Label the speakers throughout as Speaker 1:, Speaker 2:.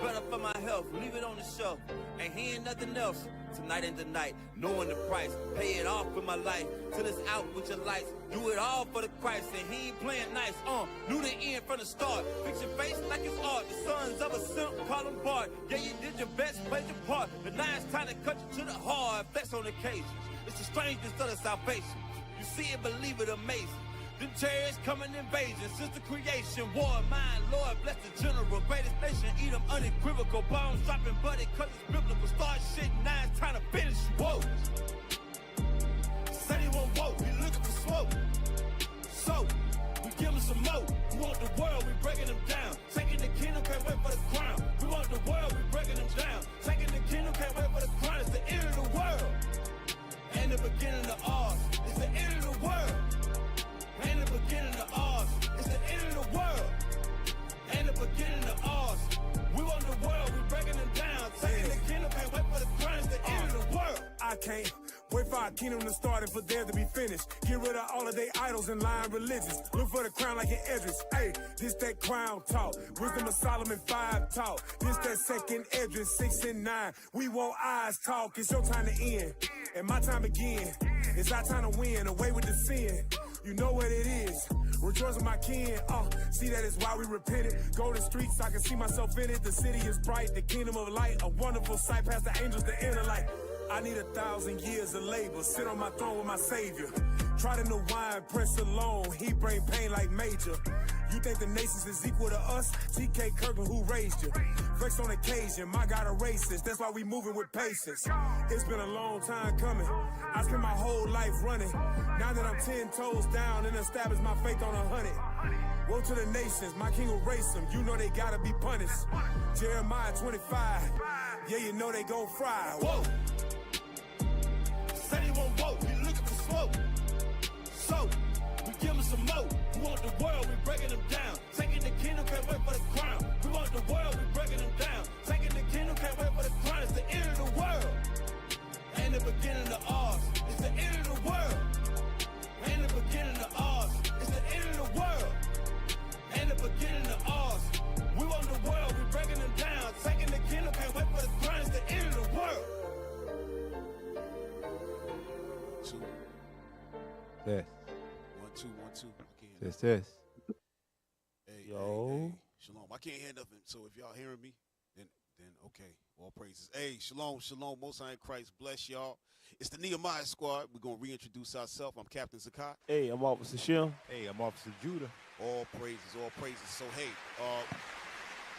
Speaker 1: better for my health. Leave it on the shelf. Ain't hearing nothing else. Tonight and tonight, knowing the price. Pay it off for my life. Till it's out with your lights. Do it all for the Christ. And he ain't playing nice. Knew the end from the start. Fix your face like it's art. The sons of a simp, call them Bart. Yeah, you did your best, played your part. But now it's time to cut you to the heart. Flex on occasion. It's the strangeness of the salvation. You see it, believe it, amazing. Them chariots coming invasion since the creation. War, mine, Lord, bless the general. Greatest nation, eat them unequivocal. Bombs dropping, buddy, cause it's biblical. Start shit, now it's time to finish. Whoa. Said he won't vote, we looking for smoke. So, we give him some more. We want the world, we breaking them down. Taking the kingdom, can't wait for the crown. We want the world, we breaking them down. Taking the kingdom, can't wait for the crown. It's the end of the world. Ain't the beginning of ours. It's the end of the world. Ain't the beginning of ours. It's the end of the world. Ain't the beginning of ours. We want the world, we breaking them down. Taking the kingdom, can't wait for the crown. It's the end of the world.
Speaker 2: I can't wait for our kingdom to start and for there to be finished. Get rid of all of their idols and lying religions. Look for the crown like an Edris. Hey, this that crown talk. Wisdom of Solomon 5 talk. This that second Edris 6 and 9. We want eyes talk. It's your time to end and my time again. It's our time to win. Away with the sin. You know what it is. Rejoice with my kin. See that is why we repented. Go to streets, I can see myself in it. The city is bright, the kingdom of light. A wonderful sight past the angels, the inner light. I need 1,000 years of labor. Sit on my throne with my savior. Try to know wine, press alone. He bring pain like major. You think the nations is equal to us? TK Kirkland, who raised you? Flex on occasion, my God a racist. That's why we moving with patience. It's been a long time coming. I spent my whole life running. Now that I'm 10 toes down and established my faith on 100. Woe to the nations, my king will race them. You know they gotta be punished. Jeremiah 25. Yeah, you know they gon' fry. Whoa. Said he won't vote, we looking for smoke. So, we give him some more. We want the world, we breaking them down. Taking the kingdom, can't wait for the crown. We want the world, we breaking them down. Taking the kingdom, can't wait for the crown. It's the end of the world. Ain't the beginning of ours. It's the end of the world. Ain't the beginning of ours. It's the end of the world. Ain't the beginning of ours. We want the world, we breaking them down. Taking the kingdom, can't wait for the crown. It's the end of the world.
Speaker 3: Yes.
Speaker 4: 1 2 1 2. I can't hear
Speaker 3: Yes.
Speaker 4: nothing.
Speaker 3: Yes.
Speaker 4: Hey,
Speaker 3: Yo.
Speaker 4: hey, shalom. I can't hear nothing. So if y'all hearing me, then okay. All praises. Hey, shalom, shalom. Most High in Christ bless y'all. It's the Nehemiah squad. We're gonna reintroduce ourselves. I'm Captain Zakat.
Speaker 3: Hey, I'm Officer Shim.
Speaker 5: Hey, I'm Officer Judah.
Speaker 4: All praises, all praises. So hey,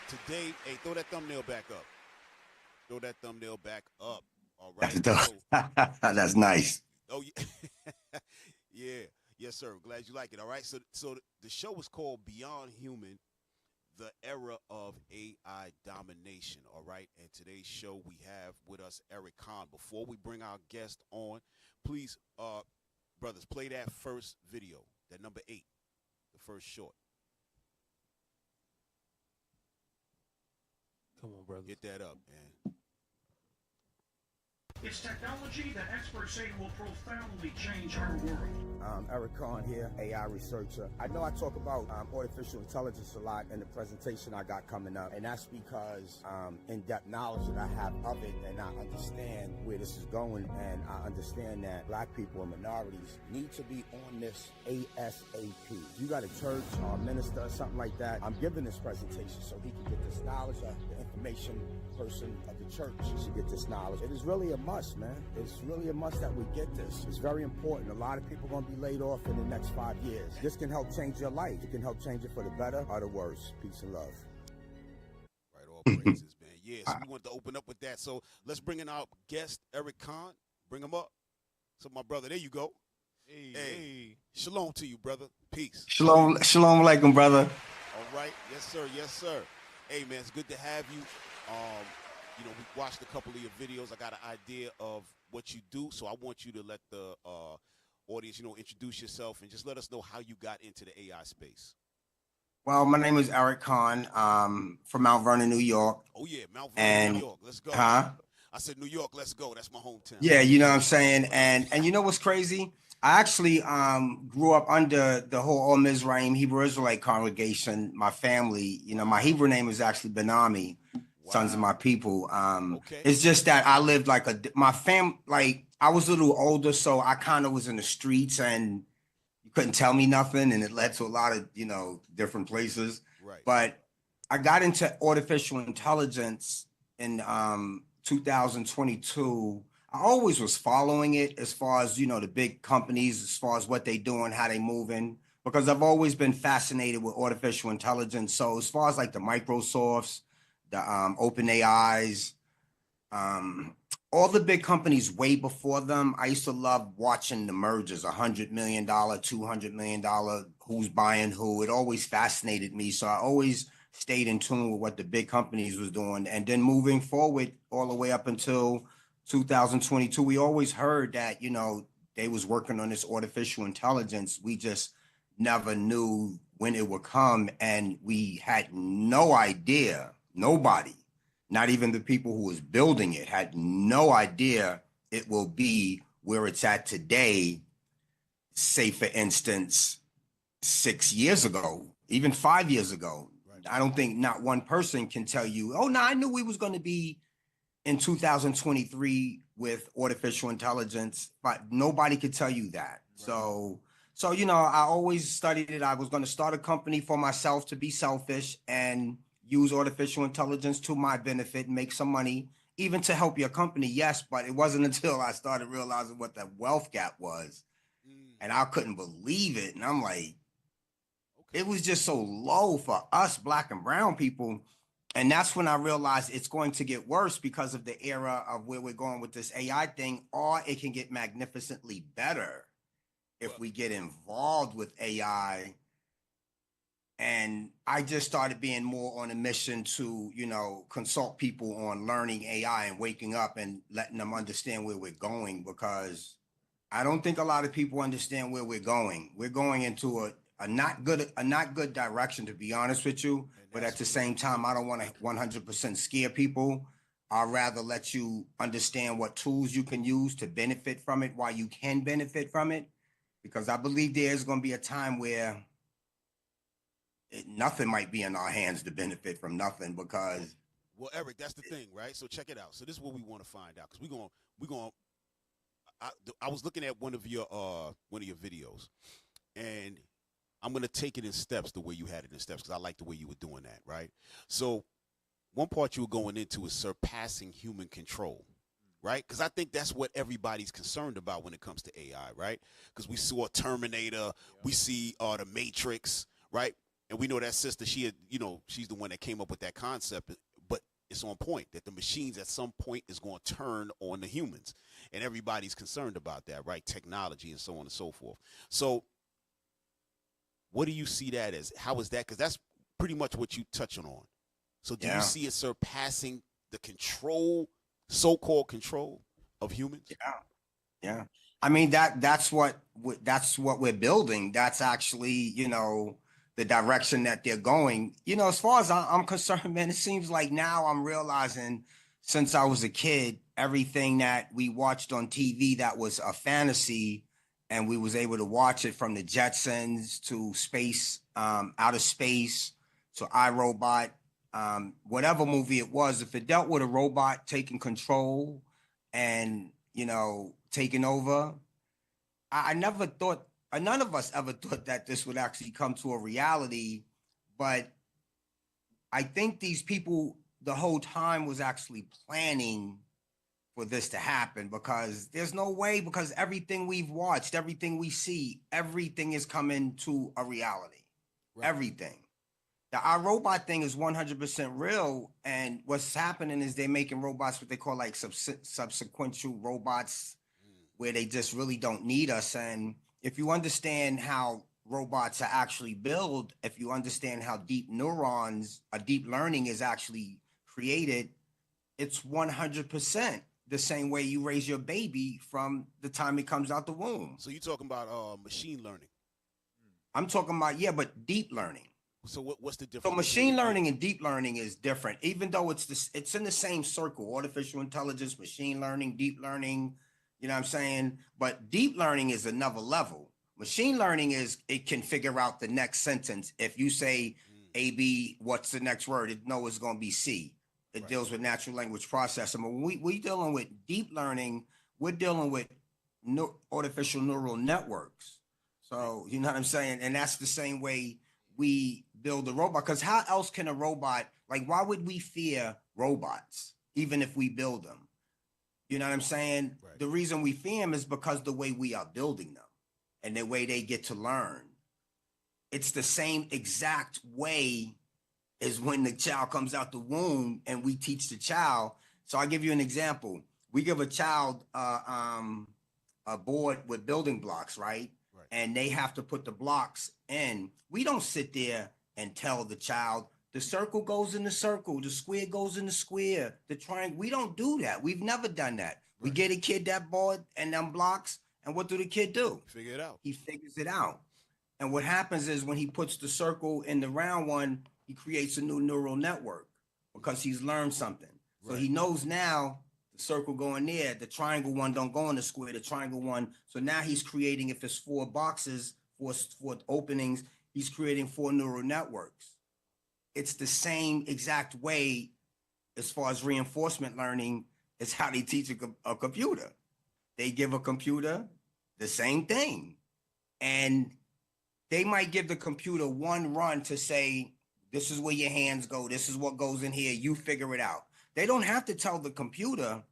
Speaker 4: today, hey, throw that thumbnail back up. Throw that thumbnail back up. All right.
Speaker 6: That's nice.
Speaker 4: Oh yeah. Yeah. Yes, sir. Glad you like it. All right. So the show is called Beyond Human, the Era of AI Domination. All right. And today's show, we have with us Eric Kahn. Before we bring our guest on, please, brothers, play that first video, that number 8, the first short.
Speaker 3: Come on, brother.
Speaker 4: Get that up, man.
Speaker 7: It's technology that experts say will profoundly change our world.
Speaker 8: Eric Kahn here, AI researcher. I know I talk about artificial intelligence a lot in the presentation I got coming up, and that's because in-depth knowledge that I have of it, and I understand where this is going, and I understand that black people and minorities need to be on this ASAP. If you got a church or a minister or something like that, I'm giving this presentation so he can get this knowledge. The information person of the church should get this knowledge. It is really a must, man. It's really a must that we get this. It's very important. A lot of people are going to be laid off in the next 5 years. This can help change your life. It can help change it for the better or the worse. Peace and love.
Speaker 4: Right, all praises, man. Yeah, so we want to open up with that. So let's bring in our guest, Eric Kahn. Bring him up. So my brother, there you go. Hey. Shalom to you, brother. Peace.
Speaker 6: Shalom alaikum, brother.
Speaker 4: All right. Yes, sir. Yes, sir. Hey, man, it's good to have you. You know, we watched a couple of your videos. I got an idea of what you do, so I want you to let the audience, you know, introduce yourself and just let us know how you got into the AI space.
Speaker 6: Well, my name is Eric Kahn, from Mount Vernon, New York.
Speaker 4: Oh, yeah, Mount Vernon, New York. Let's go.
Speaker 6: Huh?
Speaker 4: I said New York, let's go. That's my hometown.
Speaker 6: Yeah, you know what I'm saying? And you know what's crazy? I actually grew up under the whole All Mizraim Hebrew Israelite congregation. My family, you know, my Hebrew name is actually Benami. sons of my people.
Speaker 4: Okay.
Speaker 6: It's just that I lived like like I was a little older, so I kind of was in the streets and you couldn't tell me nothing. And it led to a lot of, different places.
Speaker 4: Right.
Speaker 6: But I got into artificial intelligence in 2022. I always was following it as far as, the big companies, as far as what they doing, how they moving, because I've always been fascinated with artificial intelligence. So as far as like the Microsofts, the open AIs, all the big companies way before them, I used to love watching the mergers, $100 million, $200 million, who's buying who. It always fascinated me. So I always stayed in tune with what the big companies was doing. And then moving forward all the way up until 2022, we always heard that, they was working on this artificial intelligence. We just never knew when it would come. And we had no idea, nobody, not even the people who was building it, had no idea it will be where it's at today. Say, for instance, 6 years ago, even 5 years ago. Right. I don't think not one person can tell you, oh, no, I knew we was going to be in 2023 with artificial intelligence, but nobody could tell you that. Right. So, I always studied it. I was going to start a company for myself to be selfish and use artificial intelligence to my benefit and make some money, even to help your company. Yes, but it wasn't until I started realizing what the wealth gap was. And I couldn't believe it. And I'm like, it was just so low for us Black and brown people. And that's when I realized it's going to get worse because of the era of where we're going with this AI thing, or it can get magnificently better if we get involved with AI. And I just started being more on a mission to, consult people on learning AI and waking up and letting them understand where we're going, because I don't think a lot of people understand where we're going. We're going into a not good direction, to be honest with you. But at the same time, I don't want to 100% scare people. I'd rather let you understand what tools you can use to benefit from it, while you can benefit from it. Because I believe there's going to be a time where nothing might be in our hands to benefit from nothing, because.
Speaker 4: Well, Eric, that's the thing, right? So check it out. So this is what we want to find out, because we're going. I was looking at one of your videos, and I'm going to take it in steps the way you had it in steps, because I like the way you were doing that, right? So one part you were going into is surpassing human control, right? Because I think that's what everybody's concerned about when it comes to AI, right? Because we saw Terminator, we see the Matrix, right? And we know that sister, she's the one that came up with that concept, but it's on point that the machines at some point is going to turn on the humans, and everybody's concerned about that, right? Technology and so on and so forth. So what do you see that as? How is that? Because that's pretty much what you touching on. So do you see it surpassing the control, so-called control of humans?
Speaker 6: Yeah. I mean, that's what we're building. That's actually, the direction that they're going. As far as I'm concerned, man, it seems like now I'm realizing, since I was a kid, everything that we watched on TV that was a fantasy, and we was able to watch it, from the Jetsons to space, outer space, to iRobot, whatever movie it was, if it dealt with a robot taking control and, taking over, I never thought, none of us ever thought that this would actually come to a reality. But I think these people the whole time was actually planning for this to happen, because there's no way, because everything we've watched, everything we see, everything is coming to a reality. Right. Everything. The iRobot thing is 100% real. And what's happening is they're making robots, what they call like subsequential robots, where they just really don't need us. And if you understand how robots are actually built, if you understand how deep learning is actually created, it's 100% the same way you raise your baby from the time it comes out the womb.
Speaker 4: So you're talking about machine learning?
Speaker 6: I'm talking about, but deep learning.
Speaker 4: So what's the difference?
Speaker 6: So machine learning and deep learning is different, even though it's in the same circle: artificial intelligence, machine learning, deep learning. You know what I'm saying? But deep learning is another level. Machine learning it can figure out the next sentence. If you say A, B, what's the next word? It knows it's going to be C. It deals with natural language processing. But when we dealing with deep learning, we're dealing with artificial neural networks. So, you know what I'm saying? And that's the same way we build a robot. Because how else can a robot, like, why would we fear robots, even if we build them? You know what I'm saying?
Speaker 4: Right.
Speaker 6: The reason we fear them is because the way we are building them and the way they get to learn. It's the same exact way as when the child comes out the womb and we teach the child. So I'll give you an example. We give a child a board with building blocks, right? And they have to put the blocks in. We don't sit there and tell the child, the circle goes in the circle, the square goes in the square, the triangle. We don't do that. We've never done that. We get a kid that board and them blocks, and what do the kid do?
Speaker 4: Figure it out.
Speaker 6: He figures it out. And what happens is when he puts the circle in the round one, he creates a new neural network because he's learned something. So he knows now the circle going there, the triangle one don't go in the square, the triangle one. So now he's creating, if it's 4 boxes, four openings, he's creating 4 neural networks. It's the same exact way as far as reinforcement learning is how they teach a computer. They give a computer the same thing. And they might give the computer one run to say, this is where your hands go. This is what goes in here. You figure it out. They don't have to tell the computer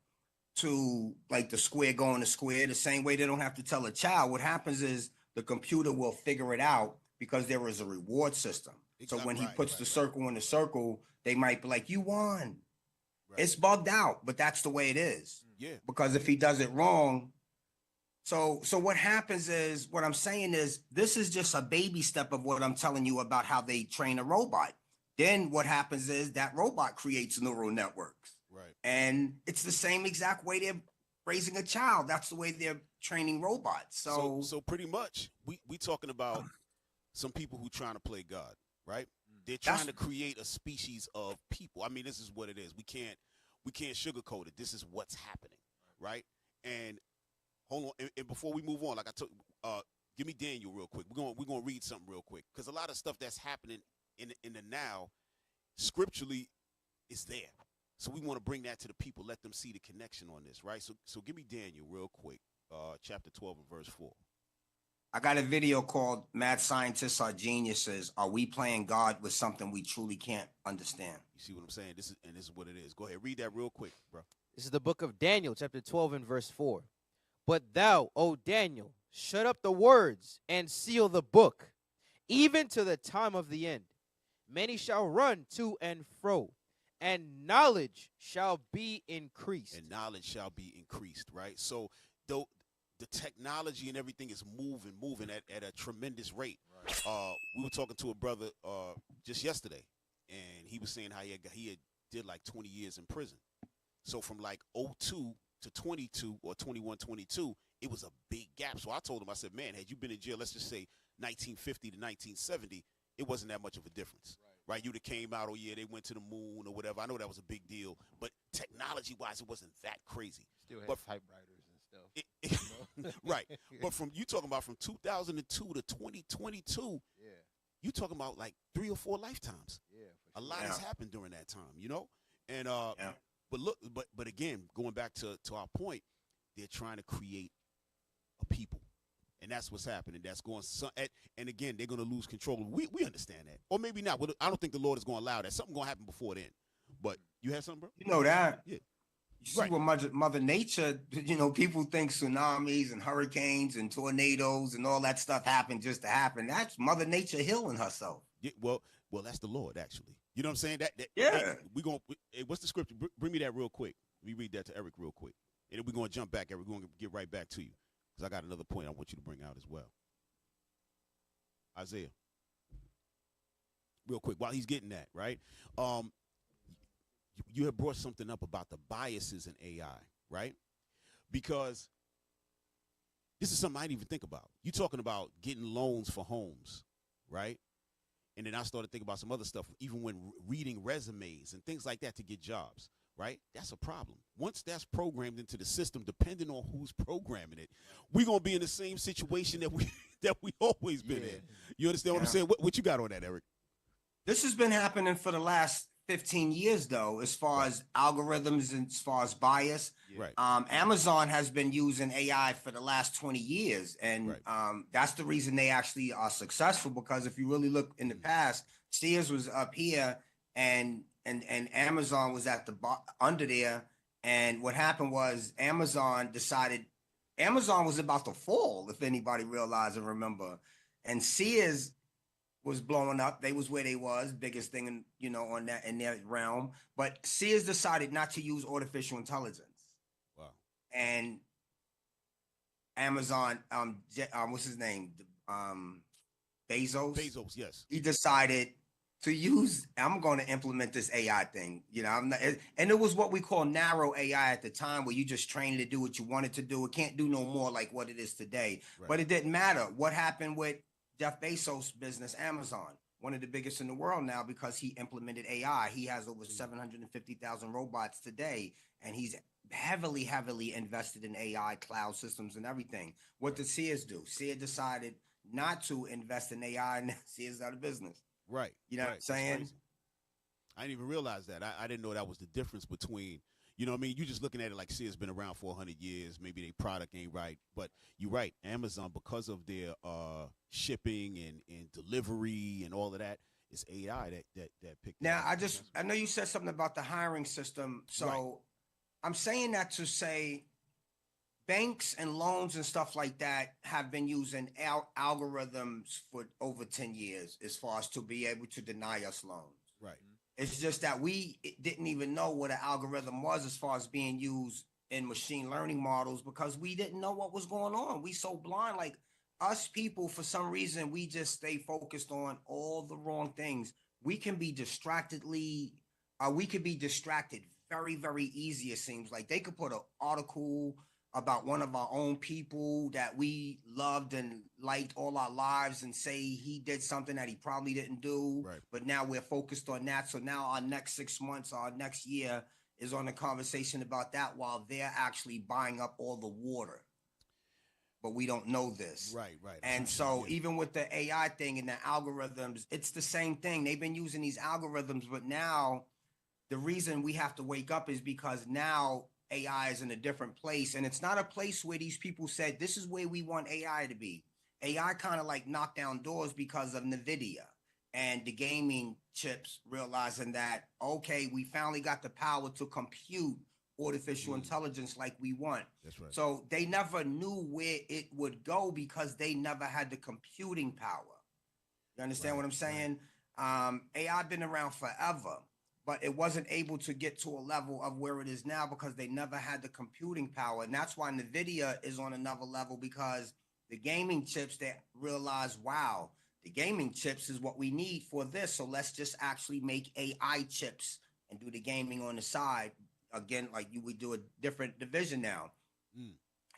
Speaker 6: to, like, the square go in the square, the same way they don't have to tell a child. What happens is the computer will figure it out because there is a reward system. So when he puts the circle in the circle, they might be like, you won. It's bugged out, but that's the way it is.
Speaker 4: Yeah.
Speaker 6: Because if he does it wrong, so what happens is, what I'm saying is, this is just a baby step of what I'm telling you about how they train a robot. Then what happens is that robot creates neural networks.
Speaker 4: Right.
Speaker 6: And it's the same exact way they're raising a child. That's the way they're training robots. So
Speaker 4: pretty much we talking about some people who trying to play God, right? They're trying to create a species of people. I mean, this is what it is. We can't sugarcoat it. This is what's happening, right? And hold on, and before we move on, like I told, give me Daniel real quick. We're gonna read something real quick, because a lot of stuff that's happening in the now, scripturally, is there. So we want to bring that to the people, let them see the connection on this, right? So give me Daniel real quick, chapter 12 and verse 4.
Speaker 6: I got a video called Mad Scientists Are Geniuses. Are we playing God with something we truly can't understand?
Speaker 4: You see what I'm saying? This is what it is. Go ahead, read that real quick, bro.
Speaker 5: This is the book of Daniel, chapter 12 and verse 4. But thou, O Daniel, shut up the words and seal the book, even to the time of the end. Many shall run to and fro, and knowledge shall be increased.
Speaker 4: And knowledge shall be increased, right? So though the technology and everything is moving at a tremendous rate. Right. We were talking to a brother just yesterday, and he was saying how he had did like 20 years in prison. So from like 02 to 22 or 21, 22, it was a big gap. So I told him, I said, man, had you been in jail, let's just say 1950 to 1970, it wasn't that much of a difference. Right? You'd have came out, oh yeah, they went to the moon or whatever. I know that was a big deal, but technology-wise, it wasn't that crazy.
Speaker 3: Still had
Speaker 4: but
Speaker 3: typewriters and stuff.
Speaker 4: Right. But you talking about from 2002 to 2022, you talking about like 3 or 4 lifetimes. Yeah. A lot has happened during that time, you know? And but look, but again, going back to our point, they're trying to create a people. And that's what's happening. That's going and again, they're going to lose control. We understand that. Or maybe not. I don't think the Lord is going to allow that. Something going to happen before then. But you had something, bro?
Speaker 6: You know that.
Speaker 4: Yeah.
Speaker 6: You see what Mother Nature, you know, people think tsunamis and hurricanes and tornadoes and all that stuff happen just to happen. That's Mother Nature healing herself.
Speaker 4: Yeah, well, that's the Lord, actually. You know what I'm saying? What's the scripture? Bring me that real quick. Let me read that to Eric real quick. And then we're going to jump back, Eric. We're going to get right back to you, because I got another point I want you to bring out as well. Isaiah. Real quick, while he's getting that, right? You have brought something up about the biases in AI, right? Because this is something I didn't even think about. You're talking about getting loans for homes, right? And then I started thinking about some other stuff, even when reading resumes and things like that to get jobs, right? That's a problem. Once that's programmed into the system, depending on who's programming it, we're going to be in the same situation that we always been in. You understand what I'm saying? What you got on that, Eric?
Speaker 6: This has been happening for the last 15 years though, as far as algorithms and as far as bias.
Speaker 4: Right.
Speaker 6: Amazon has been using AI for the last 20 years. And that's the reason they actually are successful, because if you really look in the past, Sears was up here and Amazon was at the under there. And what happened was Amazon was about to fall, if anybody realized and remember. And Sears was blowing up. They was where they was, biggest thing in, on that in their realm. But Sears decided not to use artificial intelligence.
Speaker 4: Wow.
Speaker 6: And Amazon, what's his name? Bezos.
Speaker 4: Bezos, yes.
Speaker 6: He decided to use, I'm going to implement this AI thing. And it was what we call narrow AI at the time, where you just train it to do what you want it to do. It can't do no more like what it is today. Right. But it didn't matter. What happened with Jeff Bezos' business, Amazon, one of the biggest in the world now, because he implemented AI. He has over 750,000 robots today, and he's heavily invested in AI, cloud systems, and everything. What did Sears do? Sears decided not to invest in AI, and Sears out of business.
Speaker 4: Right.
Speaker 6: You know what I'm saying?
Speaker 4: I didn't even realize that. I didn't know that was the difference between, what I mean? You're just looking at it like Sears been around for 100 years. Maybe their product ain't right. But you're right. Amazon, because of their shipping and delivery and all of that, it's AI that picked
Speaker 6: now,
Speaker 4: up.
Speaker 6: I know you said something about the hiring system. So I'm saying that to say banks and loans and stuff like that have been using algorithms for over 10 years as far as to be able to deny us loans.
Speaker 4: Right.
Speaker 6: It's just that we didn't even know what an algorithm was as far as being used in machine learning models, because we didn't know what was going on. We so blind, like us people, for some reason, we just stay focused on all the wrong things. We can be distracted very, very easy. It seems like they could put an article about one of our own people that we loved and liked all our lives and say he did something that he probably didn't do.
Speaker 4: Right.
Speaker 6: But now we're focused on that. So now our next 6 months, our next year is on a conversation about that, while they're actually buying up all the water. But we don't know this.
Speaker 4: Right.
Speaker 6: And so even with the AI thing and the algorithms, it's the same thing. They've been using these algorithms, but now the reason we have to wake up is because now AI is in a different place, and it's not a place where these people said, this is where we want AI to be. AI kind of like knocked down doors because of NVIDIA and the gaming chips realizing that, okay, we finally got the power to compute artificial intelligence like we want.
Speaker 4: That's right.
Speaker 6: So they never knew where it would go because they never had the computing power. You understand what I'm saying? AI been around forever, but it wasn't able to get to a level of where it is now because they never had the computing power. And that's why NVIDIA is on another level, because the gaming chips, they realize, wow, the gaming chips is what we need for this. So let's just actually make AI chips and do the gaming on the side. Again, like you would do a different division now.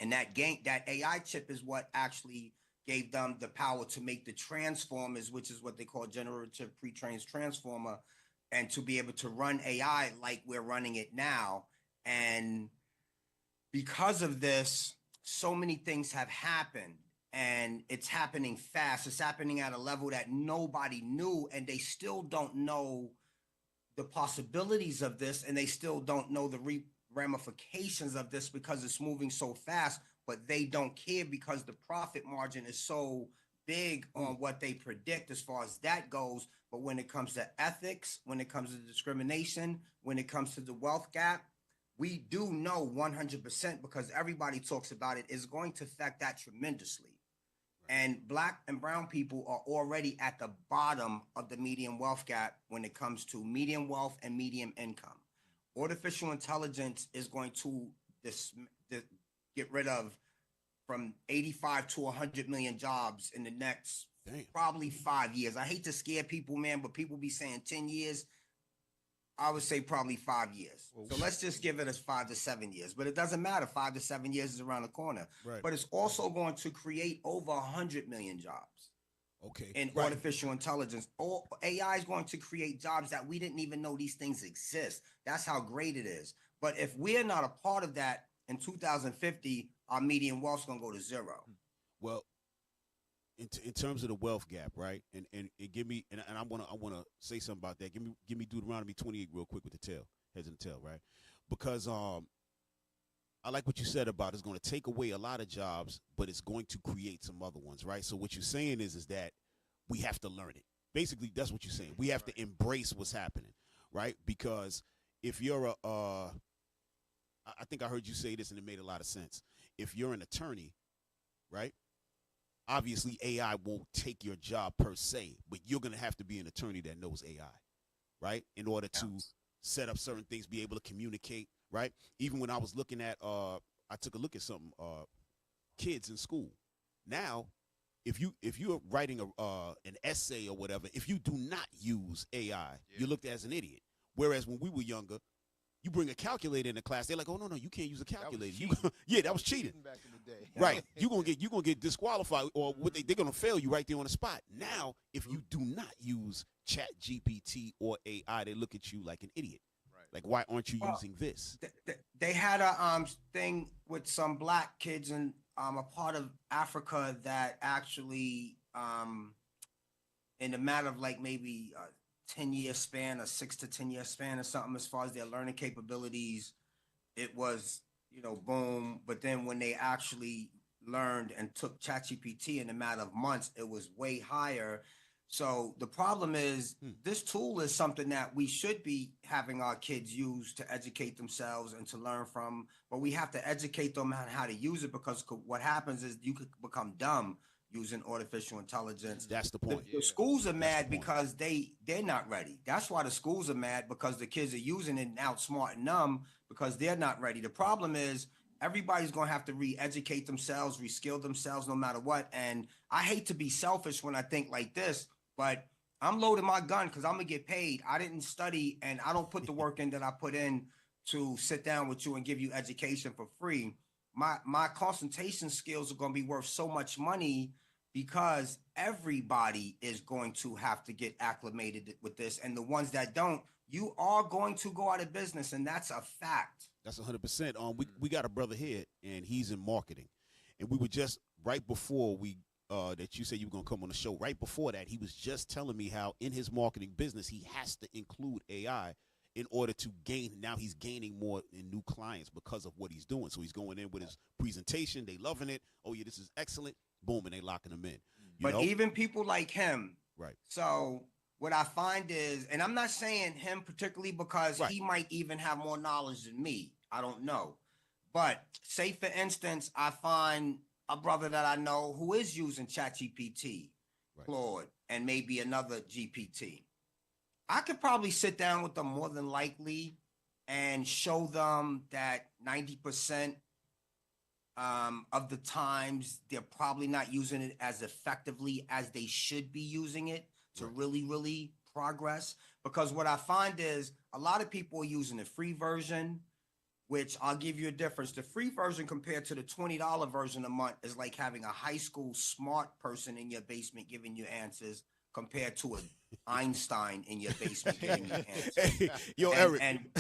Speaker 6: And that AI chip is what actually gave them the power to make the transformers, which is what they call generative pre-trained transformer, and to be able to run AI like we're running it now. And because of this, so many things have happened, and it's happening fast. It's happening at a level that nobody knew, and they still don't know the possibilities of this, and they still don't know the ramifications of this because it's moving so fast, but they don't care because the profit margin is so big on what they predict as far as that goes. But when it comes to ethics, when it comes to discrimination, when it comes to the wealth gap, we do know 100%, because everybody talks about it, is going to affect that tremendously. And Black and brown people are already at the bottom of the median wealth gap when it comes to median wealth and median income. Artificial intelligence is going to get rid of from 85 to 100 million jobs in the next probably 5 years. I hate to scare people, man, but people be saying 10 years. I would say probably 5 years. So let's just give it as 5 to 7 years. But it doesn't matter. 5 to 7 years is around the corner.
Speaker 4: Right.
Speaker 6: But it's also going to create over 100 million jobs.
Speaker 4: Okay.
Speaker 6: In artificial intelligence. AI is going to create jobs that we didn't even know these things exist. That's how great it is. But if we're not a part of that, in 2050, our median wealth is going to go to zero.
Speaker 4: Well, in terms of the wealth gap, right? And give me and I wanna say something about that. Give me Deuteronomy 28 real quick with the tail, heads and tail, right? Because I like what you said about it's going to take away a lot of jobs, but it's going to create some other ones, right? So what you're saying is that we have to learn it. Basically, that's what you're saying. We have to embrace what's happening, right? Because if you're I think I heard you say this and it made a lot of sense. If you're an attorney, right? Obviously, AI won't take your job per se, but you're going to have to be an attorney that knows AI, right? In order to set up certain things, be able to communicate, right? Even when I was looking at, I took a look at something, kids in school. Now, if you're writing an essay or whatever, if you do not use AI, you're looked at as an idiot. Whereas when we were younger, you bring a calculator in the class, they're like, "Oh no, you can't use a calculator." That was cheating.
Speaker 3: Back in the day.
Speaker 4: Right. You're gonna get disqualified, or they're gonna fail you right there on the spot. Now, if you do not use Chat GPT or AI, they look at you like an idiot.
Speaker 3: Right.
Speaker 4: Like, why aren't you using this?
Speaker 6: They had a thing with some black kids in a part of Africa that actually in a matter of like maybe 10-year span, a 6 to 10-year span or something, as far as their learning capabilities, it was, boom. But then when they actually learned and took ChatGPT in a matter of months, it was way higher. So the problem is this tool is something that we should be having our kids use to educate themselves and to learn from, but we have to educate them on how to use it, because what happens is you could become dumb using artificial intelligence.
Speaker 4: That's the point.
Speaker 6: The schools are mad because they're not ready. That's why the schools are mad, because the kids are using it and outsmarting them because they're not ready. The problem is everybody's going to have to re-educate themselves, reskill themselves no matter what. And I hate to be selfish when I think like this, but I'm loading my gun because I'm going to get paid. I didn't study and I don't put the work in that I put in to sit down with you and give you education for free. My concentration skills are going to be worth so much money because everybody is going to have to get acclimated with this. And the ones that don't, you are going to go out of business. And that's a fact.
Speaker 4: That's 100%. We got a brother here and he's in marketing. And we were just right before that you said you were going to come on the show. Right before that, he was just telling me how in his marketing business, he has to include AI in order to gain. Now he's gaining more in new clients because of what he's doing. So he's going in with his presentation. They loving it. Oh yeah, this is excellent. Boom. And they locking him in.
Speaker 6: But even people like him.
Speaker 4: Right.
Speaker 6: So what I find is, and I'm not saying him particularly because he might even have more knowledge than me. I don't know. But say, for instance, I find a brother that I know who is using ChatGPT, Claude, and maybe another GPT. I could probably sit down with them more than likely and show them that 90% of the times they're probably not using it as effectively as they should be using it to really progress. Because what I find is a lot of people are using the free version, which I'll give you a difference. The free version compared to the $20 version a month is like having a high school smart person in your basement giving you answers compared to an Einstein in your basement giving you answers.
Speaker 4: Hey, Eric,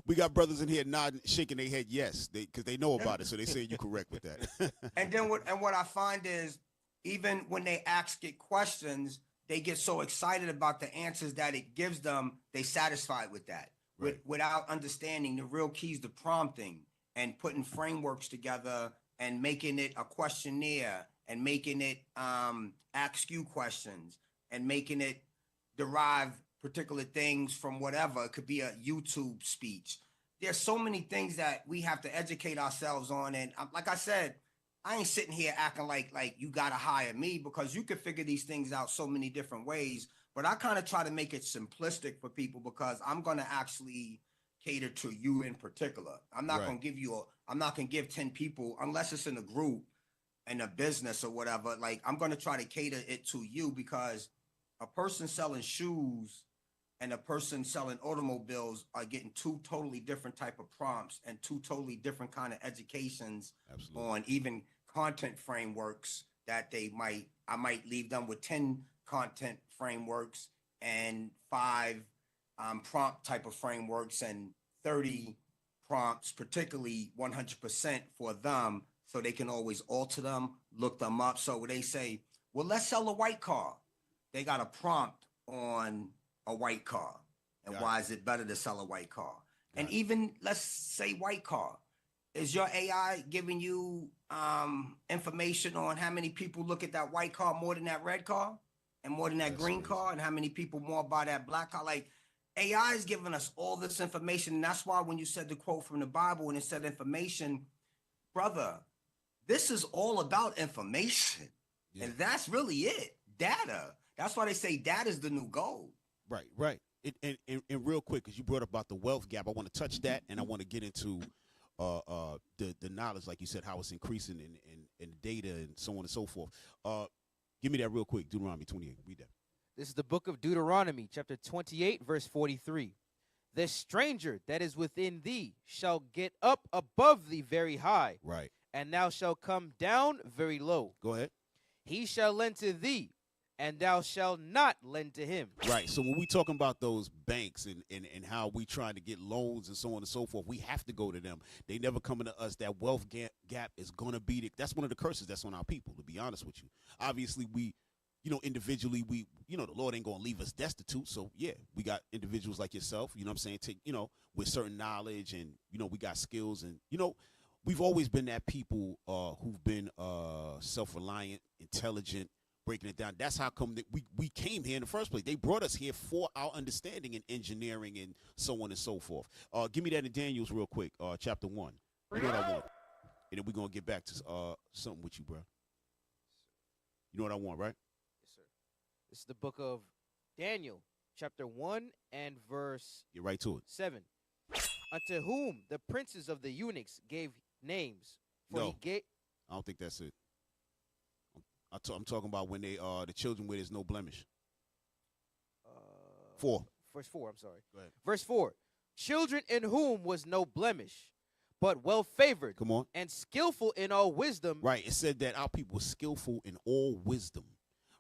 Speaker 4: we got brothers in here nodding, shaking their head yes, because they know about it, so they say you're correct with that.
Speaker 6: And then what I find is even when they ask it questions, they get so excited about the answers that it gives them, they satisfied with that. Right. Without understanding the real keys to prompting and putting frameworks together and making it a questionnaire and making it ask you questions and making it derive particular things from whatever. It could be a YouTube speech. There's so many things that we have to educate ourselves on. And like I said, I ain't sitting here acting like you got to hire me, because you could figure these things out so many different ways. But I kind of try to make it simplistic for people because I'm going to actually cater to you in particular. I'm not going to give I'm not going to give 10 people, unless it's in a group, in a business or whatever. Like, I'm going to try to cater it to you, because a person selling shoes and a person selling automobiles are getting two totally different type of prompts and two totally different kind of educations on even content frameworks that I might leave them with 10 content frameworks and 5 prompt type of frameworks and 30 prompts, particularly 100% for them, so they can always alter them, look them up. So when they say, Well, let's sell a white car. They got a prompt on a white car. And why is it better to sell a white car? And even, let's say white car. Is your AI giving you information on how many people look at that white car more than that red car? And more than that green car? And how many people more buy that black car? Like, AI is giving us all this information. And that's why when you said the quote from the Bible and it said information, brother, this is all about information. Yeah. And that's really it. Data. That's why they say data is the new gold.
Speaker 4: Right, right. And real quick, because you brought up about the wealth gap, I want to touch that, and I want to get into the knowledge, like you said, how it's increasing in data and so on and so forth. Give me that real quick. Deuteronomy 28. Read that.
Speaker 5: This is the book of Deuteronomy, chapter 28, verse 43. The stranger that is within thee shall get up above thee very high.
Speaker 4: Right.
Speaker 5: And thou shalt come down very low.
Speaker 4: Go ahead.
Speaker 5: He shall lend to thee, and thou shalt not lend to him.
Speaker 4: Right. So when we talking about those banks and how we trying to get loans and so on and so forth, we have to go to them. They never coming to us. That wealth gap is going to be that's one of the curses that's on our people, to be honest with you. Obviously, we, individually, the Lord ain't going to leave us destitute. So, yeah, we got individuals like yourself, you know what I'm saying, with certain knowledge and, we got skills. And, we've always been that people who've been self-reliant, intelligent, breaking it down. That's how come that we came here in the first place. They brought us here for our understanding in engineering and so on and so forth. Give me that in Daniel's real quick, chapter 1. You know what I want? And then we're going to get back to something with you, bro. You know what I want, right?
Speaker 5: Yes, sir. This is the book of Daniel, chapter 1 and verse
Speaker 4: Get right to it.
Speaker 5: 7. Unto whom the princes of the eunuchs gave names. For
Speaker 4: No,
Speaker 5: he gave...
Speaker 4: I don't think that's it. I'm talking about when they the children where there's no blemish. 4.
Speaker 5: Verse 4, I'm sorry.
Speaker 4: Go ahead.
Speaker 5: Verse 4. Children in whom was no blemish, but well favored.
Speaker 4: Come on.
Speaker 5: And skillful in all wisdom.
Speaker 4: Right. It said that our people were skillful in all wisdom.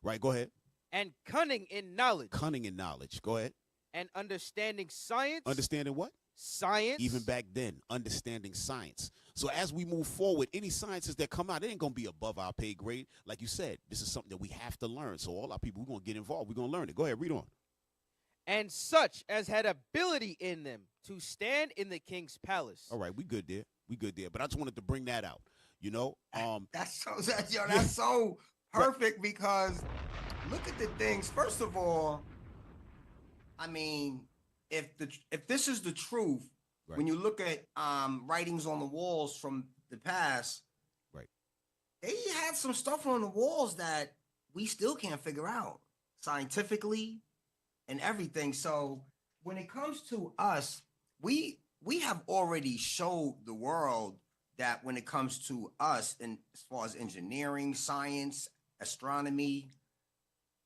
Speaker 4: Right. Go ahead.
Speaker 5: And cunning in knowledge.
Speaker 4: Cunning in knowledge. Go ahead.
Speaker 5: And understanding science.
Speaker 4: Understanding what?
Speaker 5: Science.
Speaker 4: Even back then, understanding science. So as we move forward, any sciences that come out, it ain't going to be above our pay grade. Like you said, this is something that we have to learn. So all our people, we're going to get involved. We're going to learn it. Go ahead, read on.
Speaker 5: And such as had ability in them to stand in the king's palace.
Speaker 4: All right, we good there. We good there. But I just wanted to bring that out,
Speaker 6: That's so perfect because look at the things. First of all, I mean, if this is the truth, right. When you look at writings on the walls from the past,
Speaker 4: right,
Speaker 6: they had some stuff on the walls that we still can't figure out scientifically and everything. So when it comes to us, we have already showed the world that when it comes to us, and as far as engineering, science, astronomy,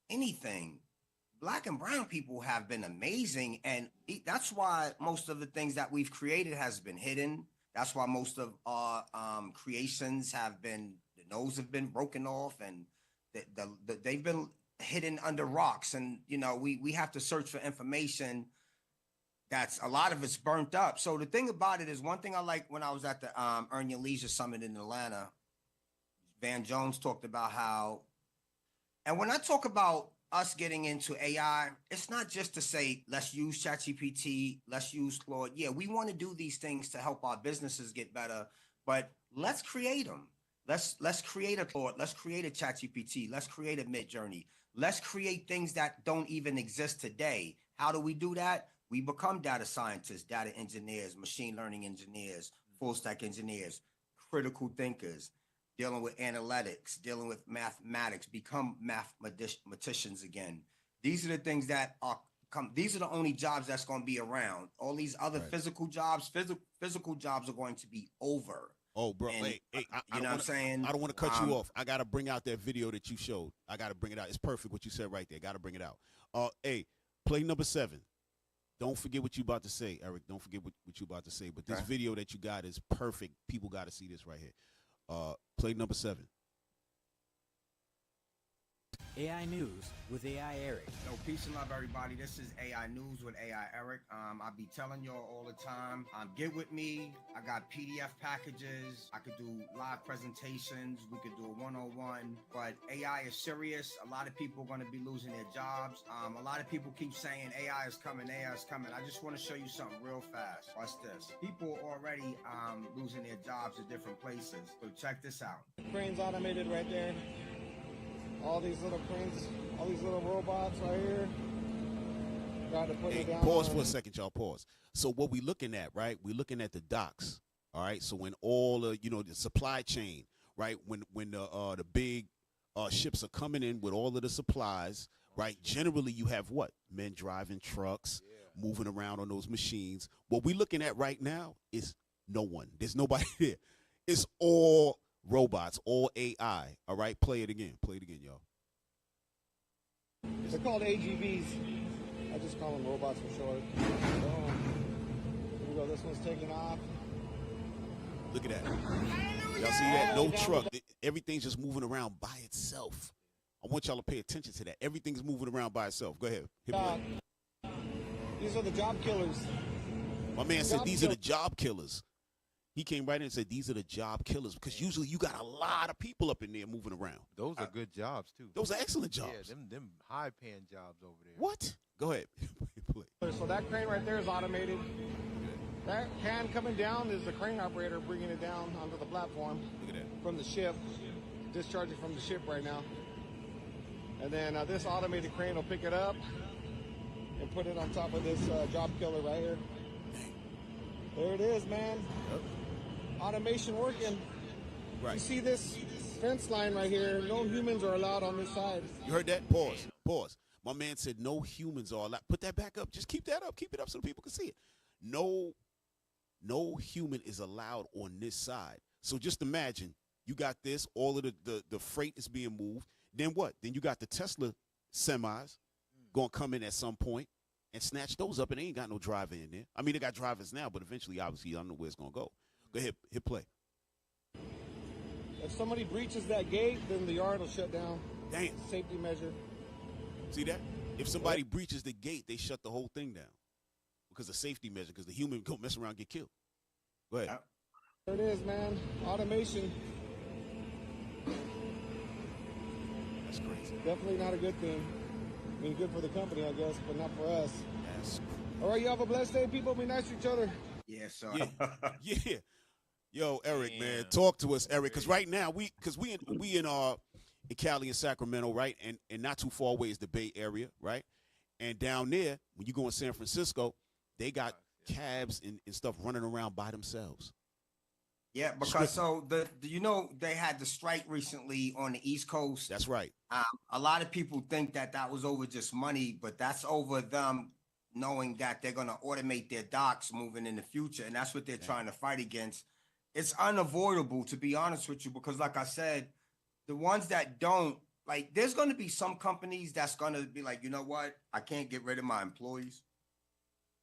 Speaker 6: anything, Black and brown people have been amazing. And that's why most of the things that we've created has been hidden. That's why most of our creations have been, the nose have been broken off and they've been hidden under rocks. And, we have to search for information. That's a lot of it's burnt up. So the thing about it is, one thing I like when I was at the Earn Your Leisure Summit in Atlanta, Van Jones talked about how, and when I talk about us getting into AI, it's not just to say, let's use ChatGPT, let's use Claude. Yeah, we want to do these things to help our businesses get better, but let's create them. Let's create a Claude, let's create a ChatGPT, let's create a Midjourney. Let's create things that don't even exist today. How do we do that? We become data scientists, data engineers, machine learning engineers, full stack engineers, critical thinkers, dealing with analytics, dealing with mathematics, become mathematicians again. These are the things that these are the only jobs that's going to be around. All these other physical jobs are going to be over.
Speaker 4: Oh, bro,
Speaker 6: and,
Speaker 4: hey,
Speaker 6: you know what I'm saying?
Speaker 4: I don't want to cut you off. I got to bring out that video that you showed. I got to bring it out. It's perfect what you said right there. Got to bring it out. Hey, play number 7. Don't forget what you about to say, Eric. Don't forget what you about to say. But this video that you got is perfect. People got to see this right here. Play number 7.
Speaker 9: AI News with AI Eric.
Speaker 8: So peace and love, everybody. This is AI News with AI Eric. I be telling y'all all the time, get with me. I got PDF packages. I could do live presentations. We could do a one-on-one. But AI is serious. A lot of people are going to be losing their jobs. A lot of people keep saying AI is coming, AI is coming. I just want to show you something real fast. Watch this. People are already losing their jobs at different places. So check this out.
Speaker 10: Cranes automated right there. All these little cranes, all these little robots right here. Got to put it down.
Speaker 4: Pause for a second, y'all. Pause. So what we looking at, right? We're looking at the docks. All right. So when all the the supply chain, right? When the big ships are coming in with all of the supplies, right? Generally, you have what? Men driving trucks, moving around on those machines. What we're looking at right now is no one. There's nobody there. It's all robots, all AI. All right, play it again, y'all.
Speaker 10: They're called AGVs. I just call them robots for short. Here we go. This one's taking off.
Speaker 4: Look at that. Y'all see that? No truck. Everything's just moving around by itself. I want y'all to pay attention to that. Everything's moving around by itself. Go ahead. Hit play.
Speaker 10: These are the job killers.
Speaker 4: My man said these are the job killers. He came right in and said these are the job killers because usually you got a lot of people up in there moving around.
Speaker 3: Those are good jobs too.
Speaker 4: Those are excellent jobs.
Speaker 3: Yeah, them high paying jobs over there.
Speaker 4: What? Go ahead.
Speaker 10: So that crane right there is automated. That can coming down is the crane operator bringing it down onto the platform.
Speaker 4: Look at that.
Speaker 10: From the ship, discharging from the ship right now. And then this automated crane will pick it up and put it on top of this job killer right here. There it is, man.
Speaker 4: Yep.
Speaker 10: Automation working.
Speaker 4: Right.
Speaker 10: You see this fence line right here? No humans are allowed on this side.
Speaker 4: You heard that? Pause. Pause. My man said no humans are allowed. Put that back up. Just keep that up. Keep it up so people can see it. No human is allowed on this side. So just imagine you got this. All of the freight is being moved. Then what? Then you got the Tesla semis going to come in at some point and snatch those up, and they ain't got no driver in there. I mean, they got drivers now, but eventually, obviously, I don't know where it's going to go. Go ahead, hit play.
Speaker 10: If somebody breaches that gate, then the yard will shut down.
Speaker 4: Damn.
Speaker 10: Safety measure.
Speaker 4: See that? If somebody breaches the gate, they shut the whole thing down because of safety measure, because the human go mess around and get killed. Go ahead.
Speaker 10: There it is, man. Automation.
Speaker 4: That's crazy.
Speaker 10: Definitely not a good thing. I mean, good for the company, I guess, but not for us.
Speaker 4: That's crazy.
Speaker 10: All right, you have a blessed day, people. Be nice to each other.
Speaker 8: Yeah, so
Speaker 4: Yeah. Yo, Eric, man, talk to us, Eric, because right now we in Cali and Sacramento, right, and not too far away is the Bay Area, right, and down there when you go in San Francisco, they got cabs and stuff running around by themselves.
Speaker 6: Yeah, because so they had the strike recently on the East Coast.
Speaker 4: That's right.
Speaker 6: A lot of people think that was over just money, but that's over them knowing that they're going to automate their docks moving in the future, and that's what they're trying to fight against. It's unavoidable, to be honest with you, because like I said, the ones that don't, like, there's going to be some companies that's going to be like, you know what? I can't get rid of my employees.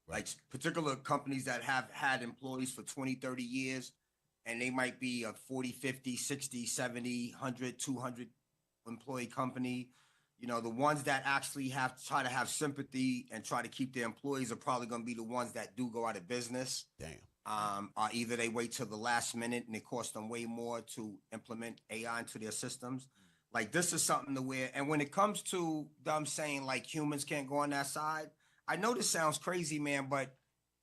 Speaker 6: Right. Like particular companies that have had employees for 20, 30 years, and they might be a 40, 50, 60, 70, 100, 200 employee company. You know, the ones that actually try to have sympathy and try to keep their employees are probably going to be the ones that do go out of business.
Speaker 4: Damn.
Speaker 6: Or either they wait till the last minute and it costs them way more to implement AI into their systems. Like, this is something to where, and when it comes to them saying like humans can't go on that side, I know this sounds crazy, man, but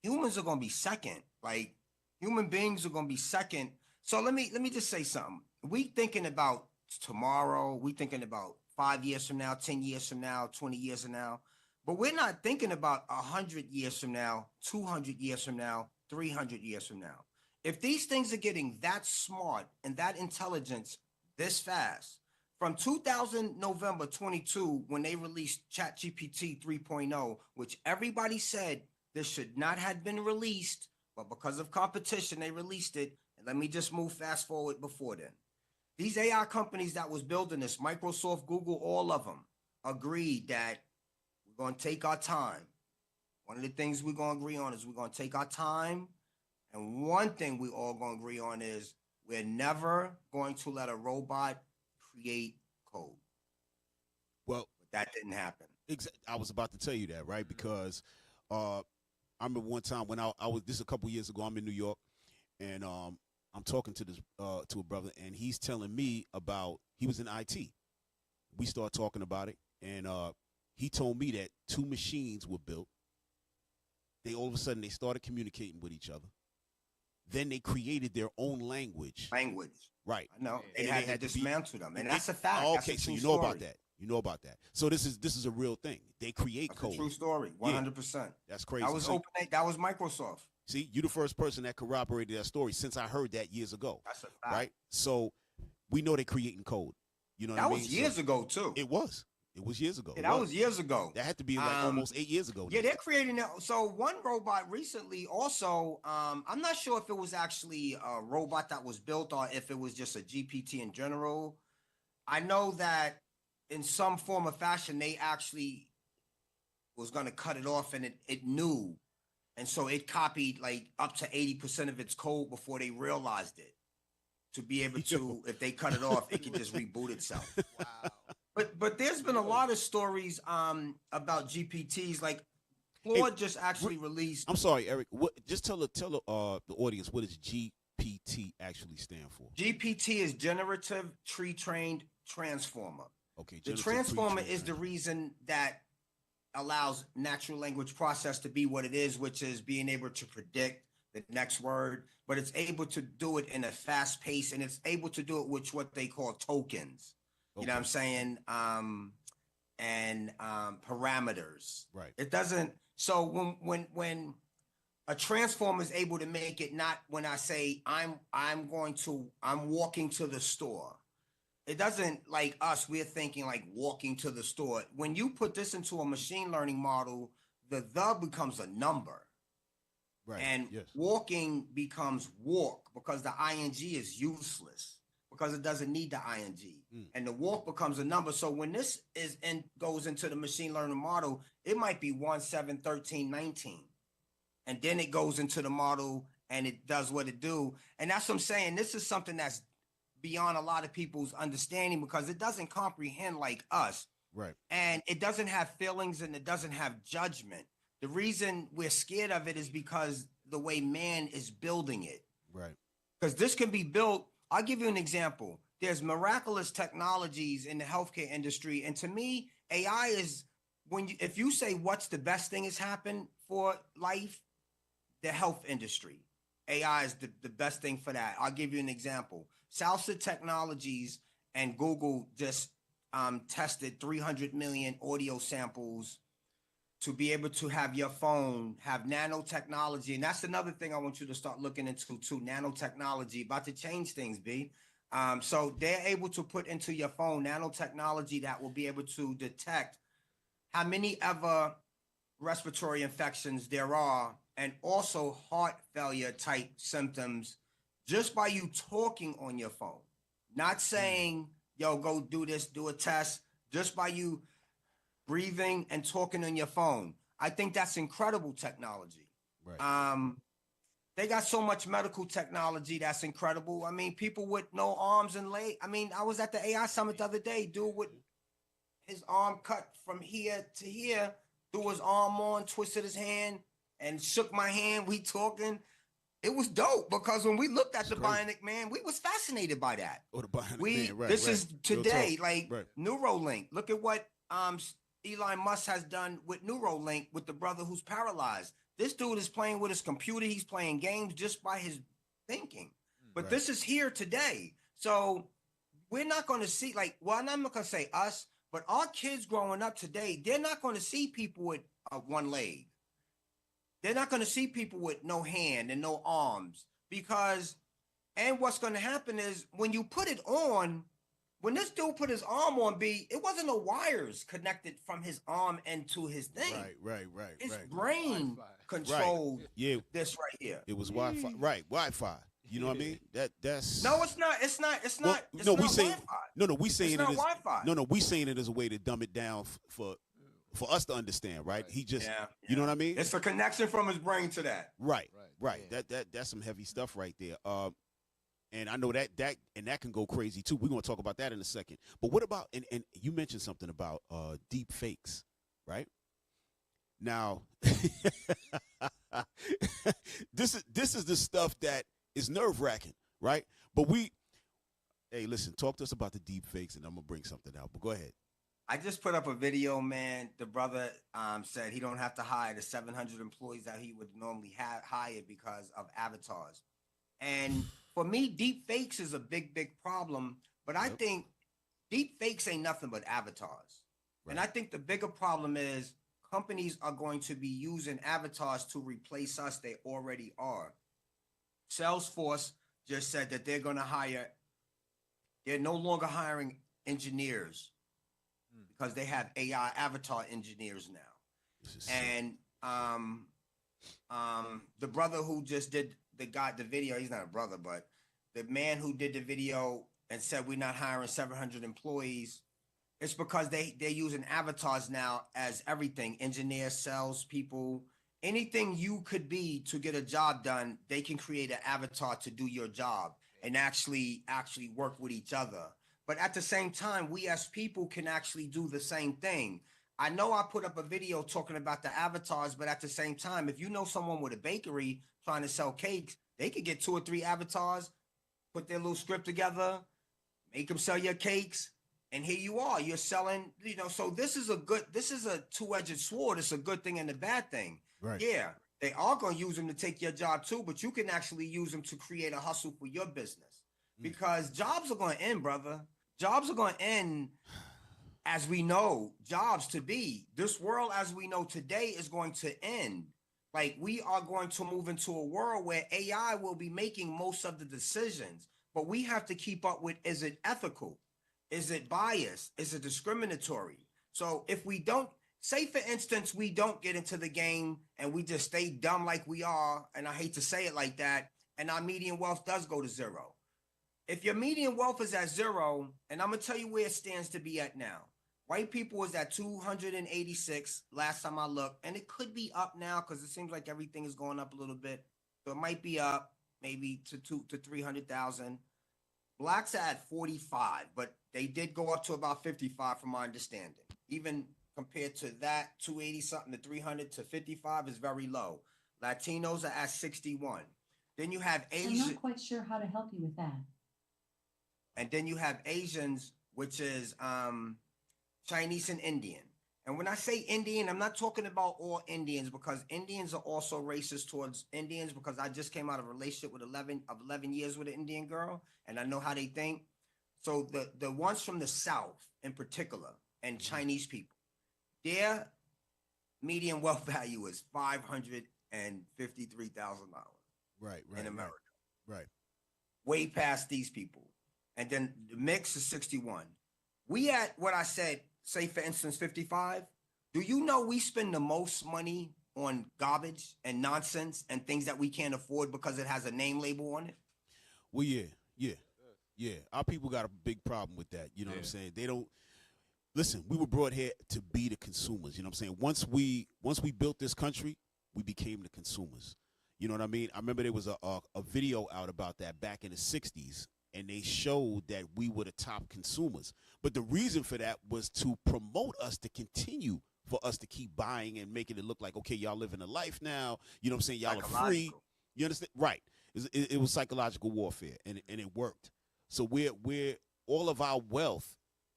Speaker 6: humans are going to be second. Like, human beings are going to be second. So let me just say something. We thinking about tomorrow. We thinking about 5 years from now, 10 years from now, 20 years from now. But we're not thinking about 100 years from now, 200 years from now, 300 years from now. If these things are getting that smart and that intelligence this fast, from 2000 November 22, when they released ChatGPT 3.0, which everybody said this should not have been released, but because of competition, they released it. And let me just move fast forward before then. These AI companies that was building this, Microsoft, Google, all of them, agreed that we're going to take our time. One of the things we're going to agree on is we're going to take our time. And one thing we all going to agree on is we're never going to let a robot create code. that didn't happen.
Speaker 4: I was about to tell you that, right? Because I remember one time when I was, this a couple years ago, I'm in New York, and I'm talking to this to a brother, and he's telling me about, he was in IT. We started talking about it, and he told me that 2 machines were built. They all of a sudden they started communicating with each other. Then they created their own language. Right.
Speaker 6: I know.
Speaker 4: And
Speaker 6: They had to dismantle them, and that's a fact.
Speaker 4: Oh,
Speaker 6: That's
Speaker 4: okay,
Speaker 6: a
Speaker 4: so
Speaker 6: true
Speaker 4: you know
Speaker 6: story.
Speaker 4: about that. You know about that. So this is a real thing. They create
Speaker 6: That's
Speaker 4: code.
Speaker 6: a true story. 100%.
Speaker 4: That's crazy.
Speaker 6: That was That was Microsoft.
Speaker 4: See, you're the first person that corroborated that story since I heard that years ago.
Speaker 6: That's a fact.
Speaker 4: Right? So we know they're creating code. You know what I mean?
Speaker 6: That was years ago too.
Speaker 4: It was. It was years ago.
Speaker 6: Yeah, that was years ago.
Speaker 4: That had to be like almost 8 years ago.
Speaker 6: Yeah, they're creating that. So one robot recently also, I'm not sure if it was actually a robot that was built or if it was just a GPT in general. I know that in some form or fashion, they actually was going to cut it off, and it knew. And so it copied like up to 80% of its code before they realized it. To be able to, if they cut it off, it could just reboot itself. Wow. But there's been a lot of stories about GPTs. Like Claude just actually released.
Speaker 4: I'm sorry, Eric. Just tell the audience, what does GPT actually stand for?
Speaker 6: GPT is Generative Tree-Trained Transformer.
Speaker 4: Okay.
Speaker 6: The transformer is the reason that allows natural language process to be what it is, which is being able to predict the next word, but it's able to do it in a fast pace, and it's able to do it with what they call tokens. You know what I'm saying? And parameters.
Speaker 4: Right.
Speaker 6: It doesn't. So when a transformer is able to make it, not when I say I'm walking to the store. It doesn't, like us, we're thinking like walking to the store. When you put this into a machine learning model, the becomes a number.
Speaker 4: Right.
Speaker 6: And
Speaker 4: yes.
Speaker 6: Walking becomes walk because the ing is useless because it doesn't need the ing. And the walk becomes a number. So when this goes into the machine learning model, it might be 1, 7, 13, 19. And then it goes into the model and it does what it do. And that's what I'm saying. This is something that's beyond a lot of people's understanding because it doesn't comprehend like us.
Speaker 4: Right.
Speaker 6: And it doesn't have feelings and it doesn't have judgment. The reason we're scared of it is because the way man is building it.
Speaker 4: Right.
Speaker 6: Because this can be built. I'll give you an example. There's miraculous technologies in the healthcare industry. And to me, AI is if you say what's the best thing has happened for life, the health industry. AI is the best thing for that. I'll give you an example. Salsa Technologies and Google just tested 300 million audio samples to be able to have your phone have nanotechnology. And that's another thing I want you to start looking into too, nanotechnology, about to change things, B. So they're able to put into your phone nanotechnology that will be able to detect how many ever respiratory infections there are and also heart failure type symptoms just by you talking on your phone. Not saying, yo, go do this, do a test, just by you breathing and talking on your phone. I think that's incredible technology.
Speaker 4: Right.
Speaker 6: They got so much medical technology that's incredible. I mean, people with no arms and legs. I mean, I was at the AI summit the other day, dude with his arm cut from here to here, threw his arm on, twisted his hand, and shook my hand. We talking. It was dope because when we looked at the Bionic Man, we was fascinated by that.
Speaker 4: Oh, the Bionic Man, right.
Speaker 6: This is today, like
Speaker 4: right.
Speaker 6: Neuralink. Look at what Elon Musk has done with Neuralink with the brother who's paralyzed. This dude is playing with his computer. He's playing games just by his thinking. But this is here today. So we're not going to see, like, well, I'm not going to say us, but our kids growing up today, they're not going to see people with one leg. They're not going to see people with no hand and no arms because, and what's going to happen is when you put it on, when this dude put his arm on, B, it wasn't no wires connected from his arm into his thing.
Speaker 4: Right.
Speaker 6: His brain controlled this right here.
Speaker 4: It was Wi-Fi. Right, Wi-Fi. You know what I mean? That's
Speaker 6: no, it's not. It's not.
Speaker 4: No, we
Speaker 6: saying
Speaker 4: no. We saying
Speaker 6: it's not Wi-Fi.
Speaker 4: No, we saying it as a way to dumb it down for us to understand, right? He just, you know what I mean?
Speaker 6: It's a connection from his brain to that.
Speaker 4: Right. Yeah. That's some heavy stuff right there. And I know that can go crazy too. We're going to talk about that in a second. But what about, and you mentioned something about deep fakes, right? Now, this is the stuff that is nerve-wracking, right? But hey, listen, talk to us about the deep fakes, and I'm going to bring something out. But go ahead.
Speaker 6: I just put up a video, man. The brother said he don't have to hire the 700 employees that he would normally hire because of avatars. And for me, deep fakes is a big, big problem. But I think deep fakes ain't nothing but avatars. Right. And I think the bigger problem is companies are going to be using avatars to replace us. They already are. Salesforce just said that they're no longer hiring engineers because they have AI avatar engineers now. And the brother who just did the video, he's not a brother, but the man who did the video and said we're not hiring 700 employees, it's because they're using avatars now as everything: engineers, salespeople, anything you could be to get a job done. They can create an avatar to do your job and actually work with each other. But at the same time, we as people can actually do the same thing. I know I put up a video talking about the avatars, but at the same time, if you know someone with a bakery trying to sell cakes, they could get 2 or 3 avatars, put their little script together, make them sell your cakes, and here you are. You're selling, so this is a two-edged sword. It's a good thing and a bad thing.
Speaker 4: Right.
Speaker 6: Yeah, they are going to use them to take your job too, but you can actually use them to create a hustle for your business because jobs are going to end, brother. Jobs are going to end as we know jobs to be. This world as we know today is going to end. Like, we are going to move into a world where AI will be making most of the decisions, but we have to keep up with, is it ethical? Is it biased? Is it discriminatory? So if we don't, say for instance, we don't get into the game and we just stay dumb like we are, and I hate to say it like that, and our median wealth does go to zero. If your median wealth is at zero, and I'm going to tell you where it stands to be at now. White people is at 286 last time I looked, and it could be up now because it seems like everything is going up a little bit. So it might be up maybe to 300,000. Blacks are at 45, but they did go up to about 55 from my understanding. Even compared to that, 280 something to 300 to 55 is very low. Latinos are at 61. Then you have Asian.
Speaker 11: I'm not quite sure how to help you with that.
Speaker 6: And then you have Asians, which is Chinese and Indian. And when I say Indian, I'm not talking about all Indians, because Indians are also racist towards Indians, because I just came out of a relationship with 11 years with an Indian girl, and I know how they think. So the ones from the South in particular, and Chinese people, their median wealth value is $553,000.
Speaker 4: Right.
Speaker 6: In America.
Speaker 4: Right.
Speaker 6: Way past these people. And then the mix is 61. We at what I said, say for instance, 55. Do you know we spend the most money on garbage and nonsense and things that we can't afford because it has a name label on it?
Speaker 4: Well, yeah. Our people got a big problem with that. You know what I'm saying? They don't listen. We were brought here to be the consumers. You know what I'm saying? Once we built this country, we became the consumers. You know what I mean? I remember there was a video out about that back in the 60s. And they showed that we were the top consumers. But the reason for that was to promote us to continue, for us to keep buying and making it look like, okay, y'all living a life now. You know what I'm saying? Y'all are free. You understand? Right. It was psychological warfare, and it worked. So we're all of our wealth,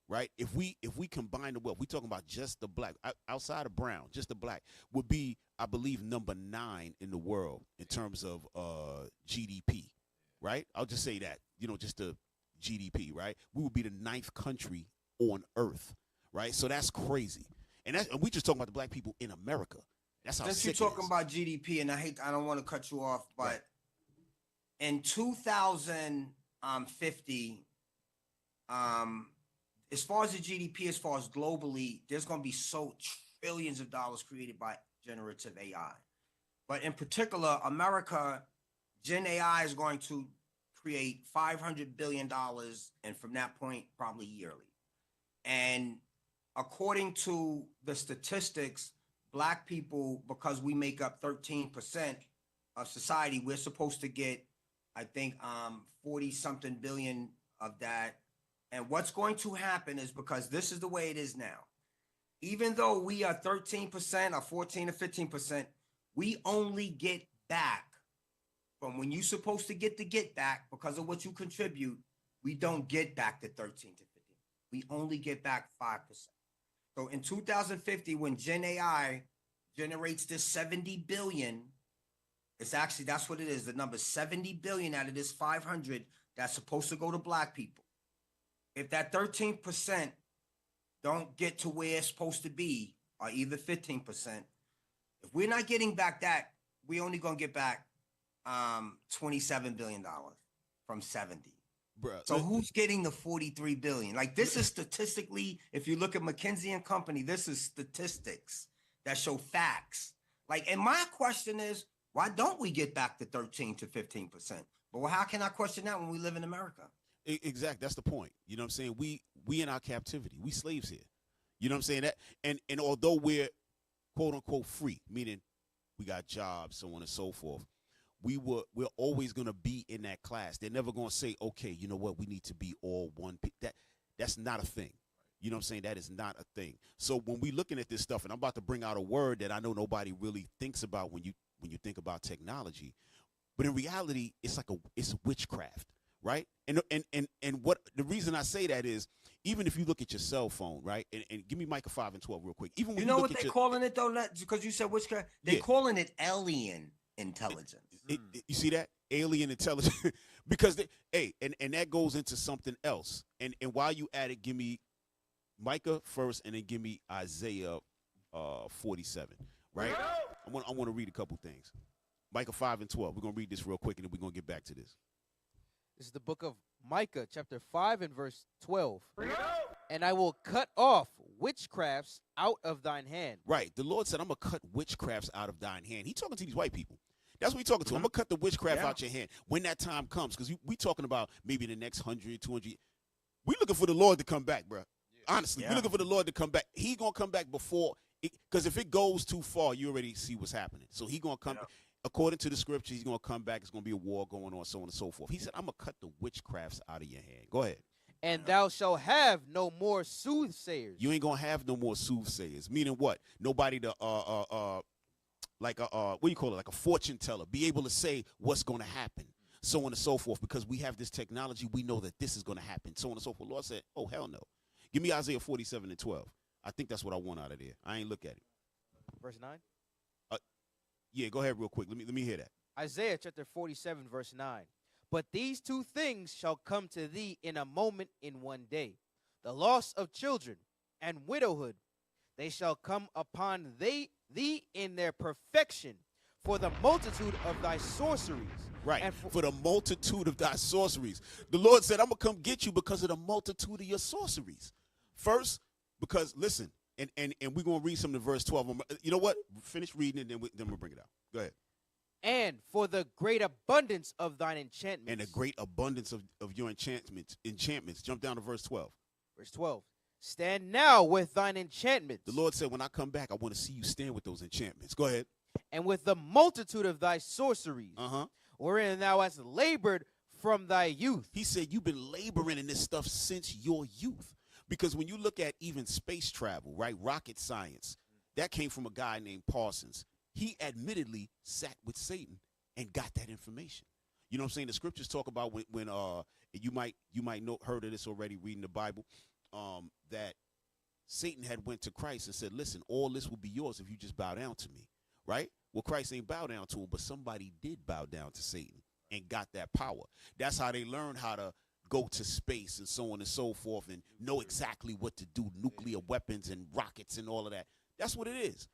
Speaker 4: right? If we combine the wealth, we talking about just the black, outside of brown, just the black, would be, I believe, number 9 in the world in terms of GDP. Right? I'll just say that, just the GDP, right? We would be the 9th country on earth, right? So that's crazy. And we just talking about the black people in America. That's how
Speaker 6: Since you're talking about GDP, and I don't want to cut you off, but in 2050, as far as the GDP, as far as globally, there's going to be trillions of dollars created by generative AI. But in particular, America, Gen AI is going to create $500 billion, and from that point, probably yearly. And according to the statistics, black people, because we make up 13% of society, we're supposed to get I think 40 something billion of that. And what's going to happen is, because this is the way it is now, even though we are 13% or 14 or 15%, we only get back from when you're supposed to get back because of what you contribute. We don't get back to 13 to 15. We only get back 5%. So in 2050, when Gen AI generates this 70 billion, it's actually, that's what it is. The number 70 billion out of this 500 that's supposed to go to black people. If that 13% don't get to where it's supposed to be, or either 15%, if we're not getting back that, we only gonna get back $27 billion from 70.
Speaker 4: Bruh,
Speaker 6: so who's getting the 43 billion? Like, this is statistically, if you look at McKinsey and Company, this is statistics that show facts. Like, and my question is, why don't we get back to 13 to 15%? But well, how can I question that when we live in America?
Speaker 4: Exactly. That's the point. You know what I'm saying? We in our captivity. We slaves here. You know what I'm saying? That and although we're quote unquote free, meaning we got jobs, so on and so forth, we're always gonna be in that class. They're never gonna say, okay, you know what, we need to be all one. That's not a thing. You know what I'm saying? That is not a thing. So when we looking at this stuff, and I'm about to bring out a word that I know nobody really thinks about when you think about technology, but in reality, it's witchcraft. Right. And what the reason I say that is, even if you look at your cell phone, right, and give me Micah 5 and 12 real quick. Even when
Speaker 6: you know what they're calling it though, because you said witchcraft, they're calling it alien intelligence.
Speaker 4: You see that? Alien intelligence. Because and that goes into something else. And while you at it, give me Micah first, and then give me Isaiah 47. Right? I want to read a couple things. Micah 5 and 12. We're gonna read this real quick, and then we're gonna get back to this.
Speaker 5: This is the book of Micah, chapter 5 and verse 12. And I will cut off witchcrafts out of thine hand.
Speaker 4: Right. The Lord said, I'm going to cut witchcrafts out of thine hand. He's talking to these white people. That's what he's talking to. I'm going to cut the witchcraft out your hand when that time comes. Because we talking about maybe the next 100, 200. We looking for the Lord to come back, bro. Honestly, we're looking for the Lord to come back. He going to come back before. Because if it goes too far, you already see what's happening. So he going to come. According to the scripture, he's going to come back. It's going to be a war going on, so on and so forth. He said, I'm going to cut the witchcrafts out of your hand. Go ahead.
Speaker 5: And thou shalt have no more soothsayers.
Speaker 4: You ain't going to have no more soothsayers. Meaning what? Nobody to, like a, what do you call it? Like a fortune teller. Be able to say what's going to happen, so on and so forth. Because we have this technology, we know that this is going to happen, so on and so forth. Lord said, oh, hell no. Give me Isaiah 47 and 12. I think that's what I want out of there. I ain't look at it.
Speaker 5: Verse 9?
Speaker 4: Yeah, go ahead real quick. Let me hear that.
Speaker 5: Isaiah chapter 47, verse 9. But these two things shall come to thee in a moment, in one day. The loss of children and widowhood. They shall come upon thee in their perfection, for the multitude of thy sorceries.
Speaker 4: Right,
Speaker 5: and
Speaker 4: for the multitude of thy sorceries. The Lord said, I'm going to come get you because of the multitude of your sorceries. First, because, listen, and we're going to read some of the verse 12. You know what? Finish reading it, then we'll bring it out. Go ahead.
Speaker 5: And for the great abundance of thine enchantments.
Speaker 4: And the great abundance of your enchantments. Jump down to verse 12.
Speaker 5: Verse 12. Stand now with thine enchantments.
Speaker 4: The Lord said, when I come back, I want to see you stand with those enchantments. Go ahead.
Speaker 5: And with the multitude of thy sorceries, wherein thou hast labored from thy youth.
Speaker 4: He said, you've been laboring in this stuff since your youth. Because when you look at even space travel, right, rocket science, that came from a guy named Parsons. He admittedly sat with Satan and got that information. You know what I'm saying? The scriptures talk about when you might know heard of this already reading the Bible, that Satan had went to Christ and said, listen, all this will be yours if you just bow down to me, right? Well, Christ ain't bow down to him, but somebody did bow down to Satan and got that power. That's how they learned how to go to space and so on and so forth and know exactly what to do, nuclear weapons and rockets and all of that. That's what it is.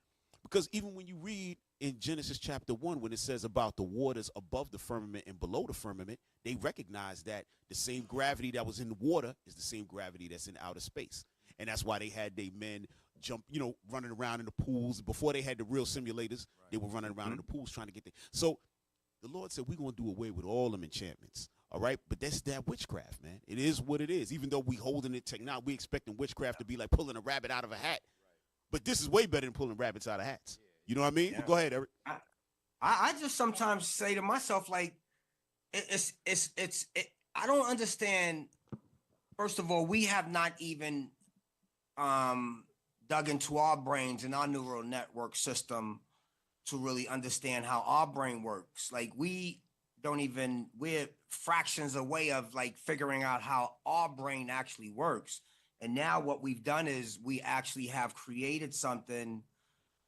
Speaker 4: Because even when you read in Genesis chapter 1, when it says about the waters above the firmament and below the firmament, they recognize that the same gravity that was in the water is the same gravity that's in outer space. And that's why they had their men jump, running around in the pools. Before they had the real simulators, they were running around in the pools trying to get there. So the Lord said, we're going to do away with all them enchantments. All right, but that's that witchcraft, man. It is what it is. Even though we holding it now, we expecting witchcraft to be like pulling a rabbit out of a hat. But this is way better than pulling rabbits out of hats. You know what I mean?
Speaker 6: Yeah.
Speaker 4: Well, go ahead, Eric.
Speaker 6: I just sometimes say to myself, like, I don't understand. First of all, we have not even dug into our brains and our neural network system to really understand how our brain works. Like we're fractions away of like figuring out how our brain actually works. And now what we've done is we actually have created something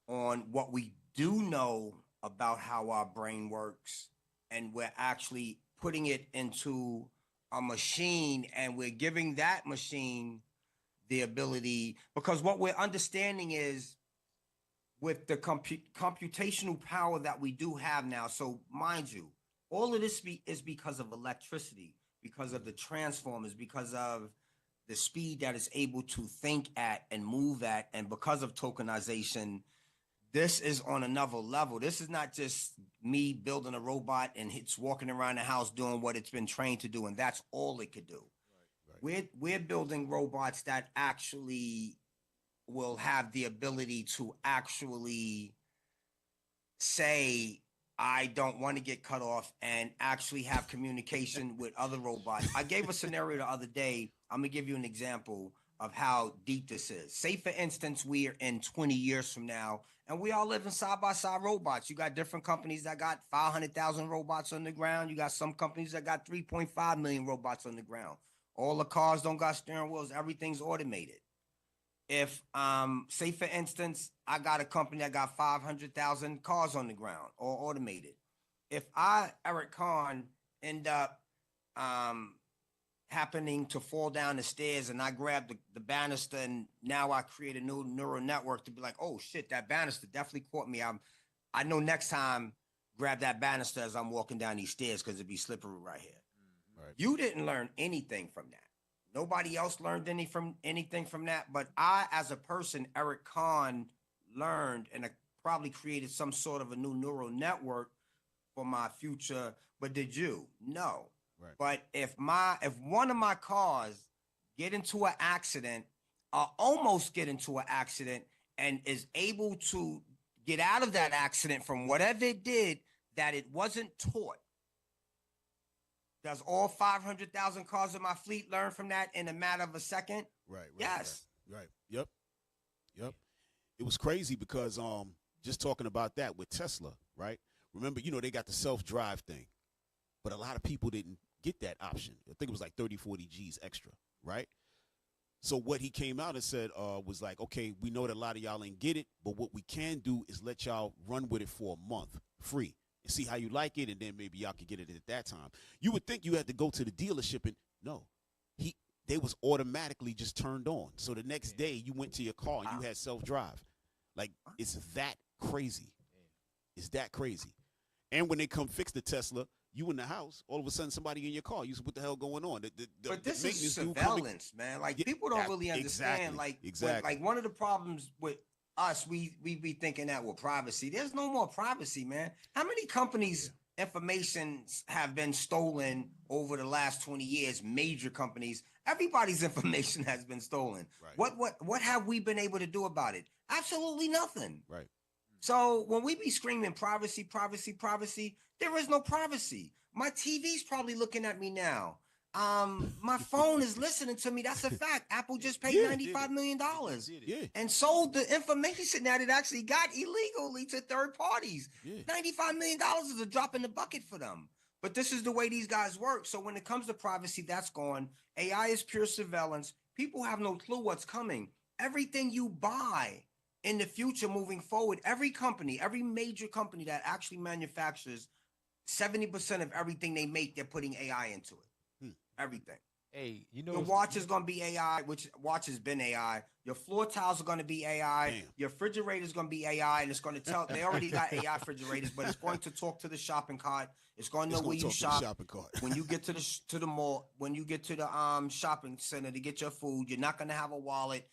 Speaker 6: on what we do know about how our brain works. And we're actually putting it into a machine, and we're giving that machine the ability, because what we're understanding is with the computational power that we do have now. So mind you, all of this is because of electricity, because of the transformers, because of the speed that it's able to think at and move at, and because of tokenization. This is on another level. This is not just me building a robot and it's walking around the house doing what it's been trained to do, and that's all it could do. Right. We're building robots that actually will have the ability to actually say, I don't want to get cut off, and actually have communication with other robots. I gave a scenario the other day. I'm going to give you an example of how deep this is. Say, for instance, we are in 20 years from now, and we all live in side-by-side robots. You got different companies that got 500,000 robots on the ground. You got some companies that got 3.5 million robots on the ground. All the cars don't got steering wheels. Everything's automated. If, say, for instance, I got a company that got 500,000 cars on the ground or automated. If I, Eric Kahn, end up happening to fall down the stairs and I grab the banister, and now I create a new neural network to be like, oh shit, that banister definitely caught me. I know next time, grab that banister as I'm walking down these stairs because it'd be slippery right here. Right. You didn't learn anything from that. Nobody else learned anything from that. But I, as a person, Eric Kahn, learned, and I probably created some sort of a new neural network for my future. But did you? No. Right. But if one of my cars get into an accident, or almost get into an accident, and is able to get out of that accident from whatever it did that it wasn't taught, does all 500,000 cars in my fleet learn from that in a matter of a second? Right. Yes.
Speaker 4: Right. Yep. It was crazy because just talking about that with Tesla, right? Remember, they got the self-drive thing, but a lot of people didn't get that option. I think it was like 30, 40 G's extra, right? So what he came out and said was like, okay, we know that a lot of y'all ain't get it, but what we can do is let y'all run with it for a month free and see how you like it, and then maybe y'all could get it at that time. You would think you had to go to the dealership, and no, they was automatically just turned on. So the next day you went to your car and you had self-drive. Like, it's that crazy. It's that crazy. And when they come fix the Tesla, you in the house, all of a sudden somebody in your car. You say, what the hell going on?
Speaker 6: But this is surveillance, man. Like, people don't really understand. Exactly. Like one of the problems with us, we be thinking that with privacy. There's no more privacy, man. How many companies' information have been stolen over the last 20 years? Major companies. Everybody's information has been stolen. Right. What have we been able to do about it? Absolutely nothing. Right. So when we be screaming privacy, privacy, privacy, there is no privacy. My TV's probably looking at me now. My phone is listening to me. That's a fact. Apple just paid $95 million and sold the information that it actually got illegally to third parties. $95 million is a drop in the bucket for them. But this is the way these guys work. So when it comes to privacy, that's gone. AI is pure surveillance. People have no clue what's coming. Everything you buy in the future moving forward, every major company that actually manufactures 70% of everything they make, they're putting AI into it. Everything.
Speaker 3: Hey,
Speaker 6: your watch is going to be AI, which watch has been AI. Your floor tiles are going to be AI. Damn. Your refrigerator is going to be AI, and it's going to tell. They already got AI refrigerators, but it's going to talk to the shopping cart. It's going to know where you shop. When you get to the mall, when you get to the shopping center to get your food, you're not going to have a wallet.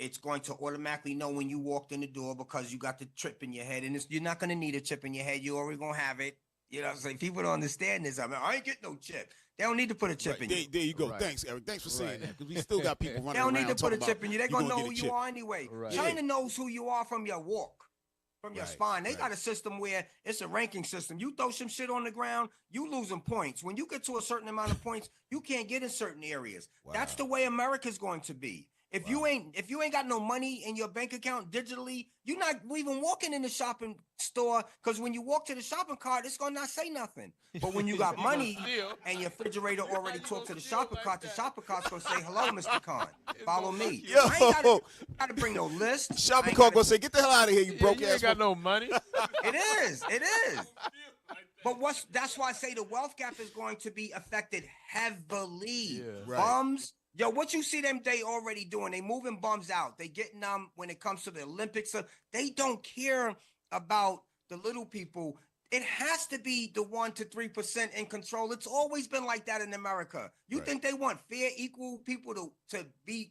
Speaker 6: It's going to automatically know when you walked in the door because you got the chip in your head, and you're not going to need a chip in your head. You already going to have it. You know what I'm saying? People don't understand this. I mean, I ain't getting no chip. They don't need to put a chip in you.
Speaker 4: There you go. Right. Thanks, Eric. Thanks for saying that, because we still got people running around.
Speaker 6: They don't need to put a chip in you. They're going to know who you are anyway. Right. China knows who you are from your walk. from your spine. They got a system where it's a ranking system. You throw some shit on the ground, you losing points. When you get to a certain amount of points, you can't get in certain areas. That's the way America's going to be. If you ain't got no money in your bank account digitally, you're not even walking in the shopping store, because when you walk to the shopping cart, it's gonna not say nothing. But when you got money and your refrigerator already talked to the shopping cart, the shopping cart's gonna say, "Hello, Mr. Khan, follow me."
Speaker 4: Yo,
Speaker 6: I ain't gotta bring no list.
Speaker 4: Shopping cart gonna say, "Get the hell out of here, you broke
Speaker 12: You
Speaker 4: ass."
Speaker 12: ain't got no money.
Speaker 6: It is. But that's why I say the wealth gap is going to be affected heavily. Bums. Yo, what you see them, they already doing. They moving bums out. They getting them when it comes to the Olympics. They don't care about the little people. It has to be the 1 to 3% in control. It's always been like that in America. You think they want fair, equal people to be,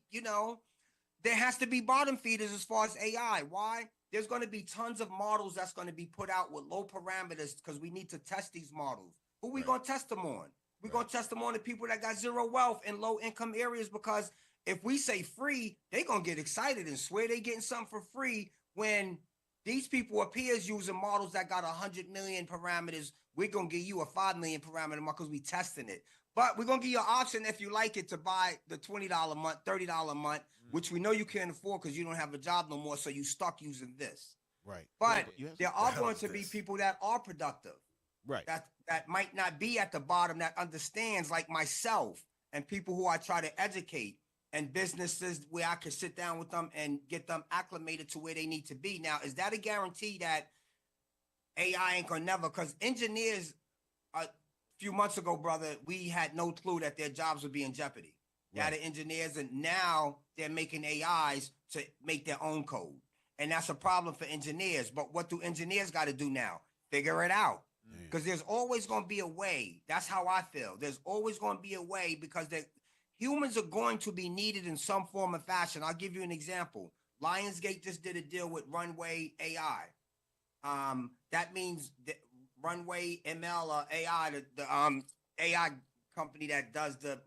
Speaker 6: there has to be bottom feeders as far as AI. Why? There's going to be tons of models that's going to be put out with low parameters because we need to test these models. Who we going to test them on? We're going to test them on the people that got zero wealth in low income areas, because if we say free, they're going to get excited and swear they're getting something for free, when these people up here is using models that got 100 million parameters. We're going to give you a 5 million parameter because we testing it. But we're going to give you an option, if you like it, to buy the $20 a month, $30 a month, which we know you can't afford because you don't have a job no more, so you stuck using this.
Speaker 4: Right.
Speaker 6: But there are going to be people that are productive.
Speaker 4: Right.
Speaker 6: That might not be at the bottom, that understands, like myself, and people who I try to educate, and businesses where I can sit down with them and get them acclimated to where they need to be. Now, is that a guarantee that AI ain't gonna never? Because engineers, a few months ago, brother, we had no clue that their jobs would be in jeopardy. Data engineers, and now they're making AIs to make their own code. And that's a problem for engineers. But what do engineers got to do now? Figure it out. Because there's always going to be a way. That's how I feel. There's always going to be a way, because humans are going to be needed in some form or fashion. I'll give you an example. Lionsgate just did a deal with Runway AI. That means that Runway ML or AI, the AI company that does the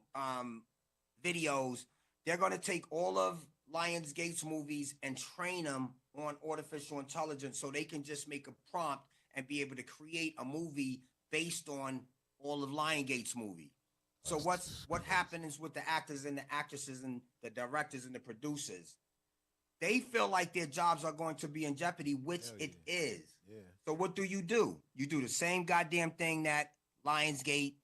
Speaker 6: videos, they're going to take all of Lionsgate's movies and train them on artificial intelligence, so they can just make a prompt and be able to create a movie based on all of Lionsgate's movie. So what happens with the actors and the actresses and the directors and the producers? They feel like their jobs are going to be in jeopardy, which it is. Yeah. So what do? You do the same goddamn thing that Lionsgate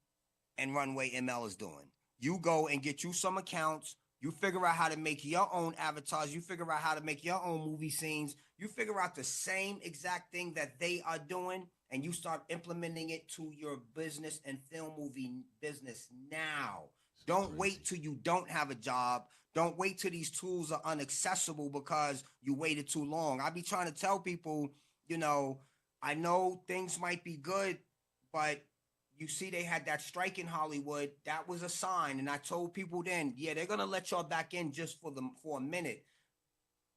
Speaker 6: and Runway ML is doing. You go and get you some accounts. You figure out how to make your own avatars. You figure out how to make your own movie scenes. You figure out the same exact thing that they are doing, and you start implementing it to your business and film movie business now. Don't wait till you don't have a job. Don't wait till these tools are inaccessible because you waited too long. I be trying to tell people, I know things might be good, but you see, they had that strike in Hollywood. That was a sign. And I told people then, they're going to let y'all back in just for a minute.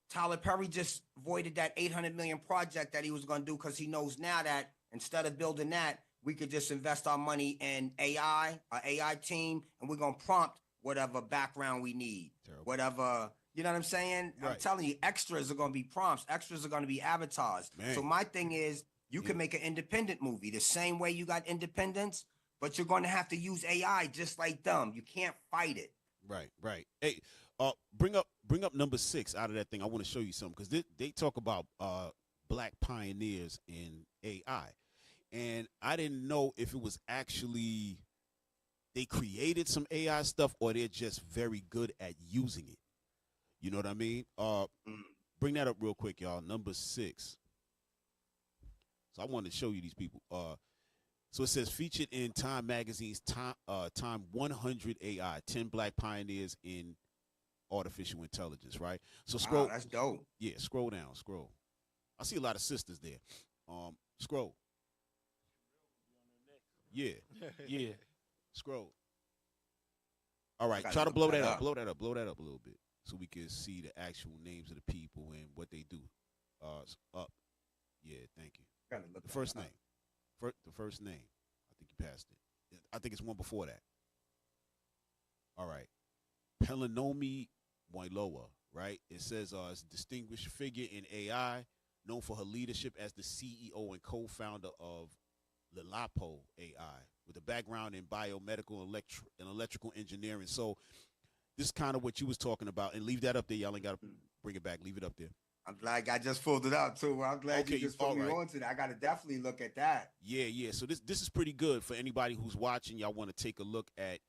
Speaker 6: Tyler Perry just voided that $800 million project that he was going to do, because he knows now that instead of building that, we could just invest our money in AI, our AI team, and we're going to prompt whatever background we need. Whatever, you know what I'm saying? Right. I'm telling you, extras are going to be prompts. Extras are going to be avatars. Man. So my thing is, you can make an independent movie the same way you got independence, but you're going to have to use AI just like them. You can't fight it.
Speaker 4: Right. Hey, bring up number 6 out of that thing. I want to show you something, because they talk about black pioneers in AI, and I didn't know if it was actually they created some AI stuff or they're just very good at using it. You know what I mean? Bring that up real quick, y'all. Number 6. So I wanted to show you these people. So it says, featured in Time Magazine's Time 100 AI, 10 black pioneers in artificial intelligence, right? So scroll.
Speaker 6: Wow, that's dope.
Speaker 4: Yeah, scroll down, scroll. I see a lot of sisters there. Scroll. Yeah. Scroll. All right, try to blow that up. Blow that up a little bit, so we can see the actual names of the people and what they do. Up. Yeah, thank you. The first name. The first name. I think you passed it. I think it's one before that. All right. Pelanomi Wailoa, right? It says it's a distinguished figure in AI, known for her leadership as the CEO and co-founder of Lelapo AI, with a background in biomedical and electrical engineering. So this is kind of what you was talking about. And leave that up there. Y'all ain't got to bring it back. Leave it up there.
Speaker 6: I'm glad I just pulled it up too. I'm glad you just put me on to that. I got to definitely look at that.
Speaker 4: Yeah. So this is pretty good for anybody who's watching. Y'all want to take a look at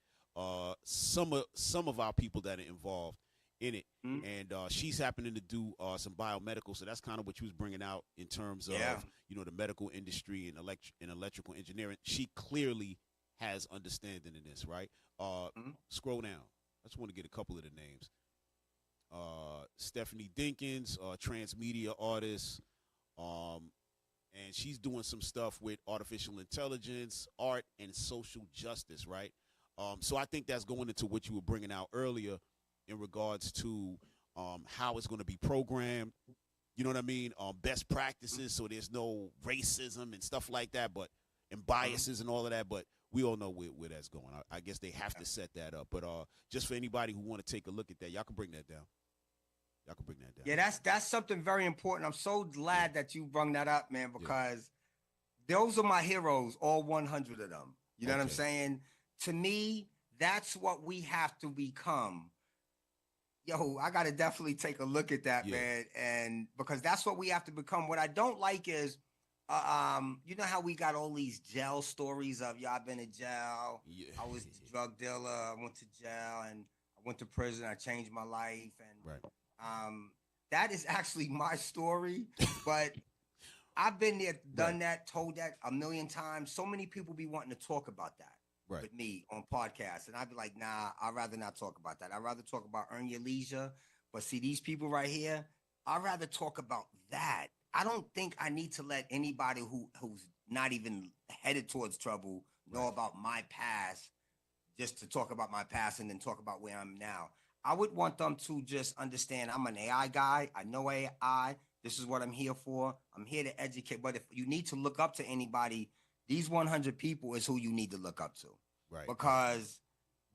Speaker 4: some of our people that are involved in it. And she's happening to do some biomedical. So that's kind of what you was bringing out in terms of, the medical industry and electrical engineering. She clearly has understanding in this, right? Scroll down. I just want to get a couple of the names. Stephanie Dinkins, transmedia artist, and she's doing some stuff with artificial intelligence, art, and social justice, right? So I think that's going into what you were bringing out earlier in regards to how it's going to be programmed. You know what I mean? Best practices, so there's no racism and stuff like that, and biases and all of that. But we all know where that's going. I guess they have to set that up. But just for anybody who want to take a look at that, y'all can bring that down. Yeah,
Speaker 6: that's something very important. I'm so glad that you brought that up, man, because those are my heroes, all 100 of them. You know what I'm saying? To me, that's what we have to become. Yo, I got to definitely take a look at that, man. And because that's what we have to become. What I don't like is, you know how we got all these jail stories of y'all been in jail. I was a drug dealer. I went to jail and I went to prison. I changed my life. And that is actually my story. But I've been there, done that, told that a million times. So many people be wanting to talk about that. With me on podcasts, and I'd be like, nah, I'd rather not talk about that. I'd rather talk about earn your leisure. But see, these people right here, I'd rather talk about that. I don't think I need to let anybody who's not even headed towards trouble know about my past, just to talk about my past and then talk about where I'm now. I would want them to just understand I'm an AI guy. I know AI. This is what I'm here for. I'm here to educate. But if you need to look up to anybody, these 100 people is who you need to look up to. Because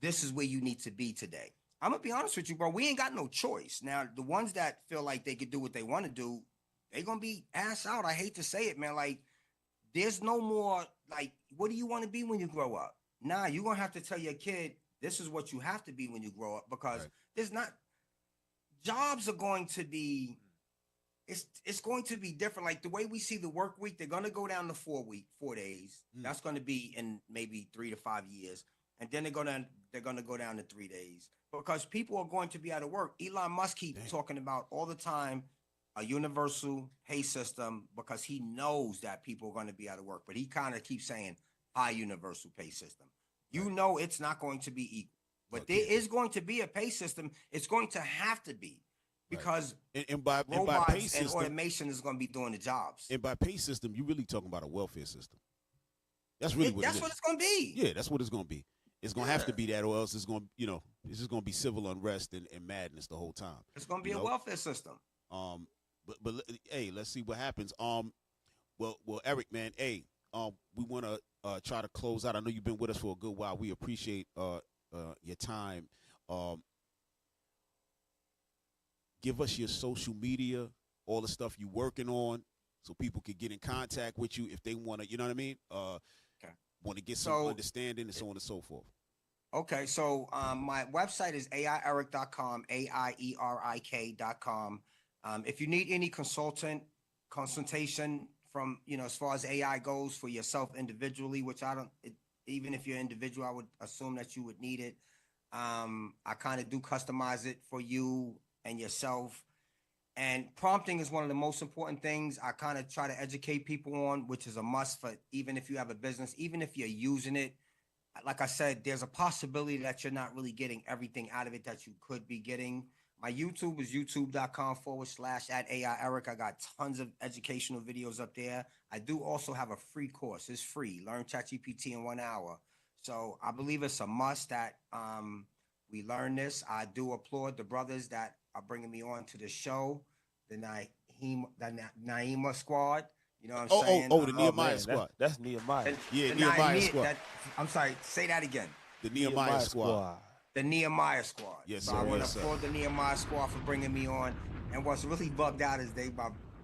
Speaker 6: this is where you need to be today. I'm going to be honest with you, bro. We ain't got no choice. Now, the ones that feel like they could do what they want to do, they're going to be ass out. I hate to say it, man. Like, there's no more, like, what do you want to be when you grow up? Nah, you're going to have to tell your kid, this is what you have to be when you grow up. Because there's not, jobs are going to be, it's going to be different. Like the way we see the work week, they're going to go down to 4 days. That's going to be in maybe 3 to 5 years. And then they're going to go down to 3 days because people are going to be out of work. Elon Musk keeps talking about all the time a universal pay system because he knows that people are going to be out of work. But he kind of keeps saying high universal pay system. You know it's not going to be equal. But there is going to be a pay system. It's going to have to be. Because
Speaker 4: by pay system,
Speaker 6: and automation is going to be doing the jobs.
Speaker 4: And by pay system, you're really talking about a welfare system. That's really what
Speaker 6: it's going to be.
Speaker 4: Yeah, that's what it's going to be. It's going to have to be that, or else it's going to, it's just going to be civil unrest and madness the whole time.
Speaker 6: It's going to be a welfare system.
Speaker 4: But hey, let's see what happens. Well, Eric, man, hey, we want to try to close out. I know you've been with us for a good while. We appreciate your time. Give us your social media, all the stuff you're working on, so people can get in contact with you if they want to, you know what I mean? Want to get some understanding and so on and so forth.
Speaker 6: Okay, so my website is aieric.com, AIERIK.com. If you need any consultation from, as far as AI goes for yourself individually, which even if you're individual, I would assume that you would need it. I kind of do customize it for you and yourself. And prompting is one of the most important things I kind of try to educate people on, which is a must for even if you have a business, even if you're using it. Like I said, there's a possibility that you're not really getting everything out of it that you could be getting. My YouTube is youtube.com/@AIEric. I got tons of educational videos up there. I do also have a free course. It's free. Learn ChatGPT in 1 hour. So I believe it's a must that we learn this. I do applaud the brothers that are bringing me on to the show, the Naima squad. You know what I'm saying?
Speaker 4: The Nehemiah squad.
Speaker 12: That's Nehemiah.
Speaker 4: The Nehemiah squad.
Speaker 6: I'm sorry, say that again.
Speaker 4: The Nehemiah squad.
Speaker 6: The Nehemiah squad.
Speaker 4: Yes,
Speaker 6: so
Speaker 4: sir.
Speaker 6: I want to applaud the Nehemiah squad for bringing me on. And what's really bugged out is they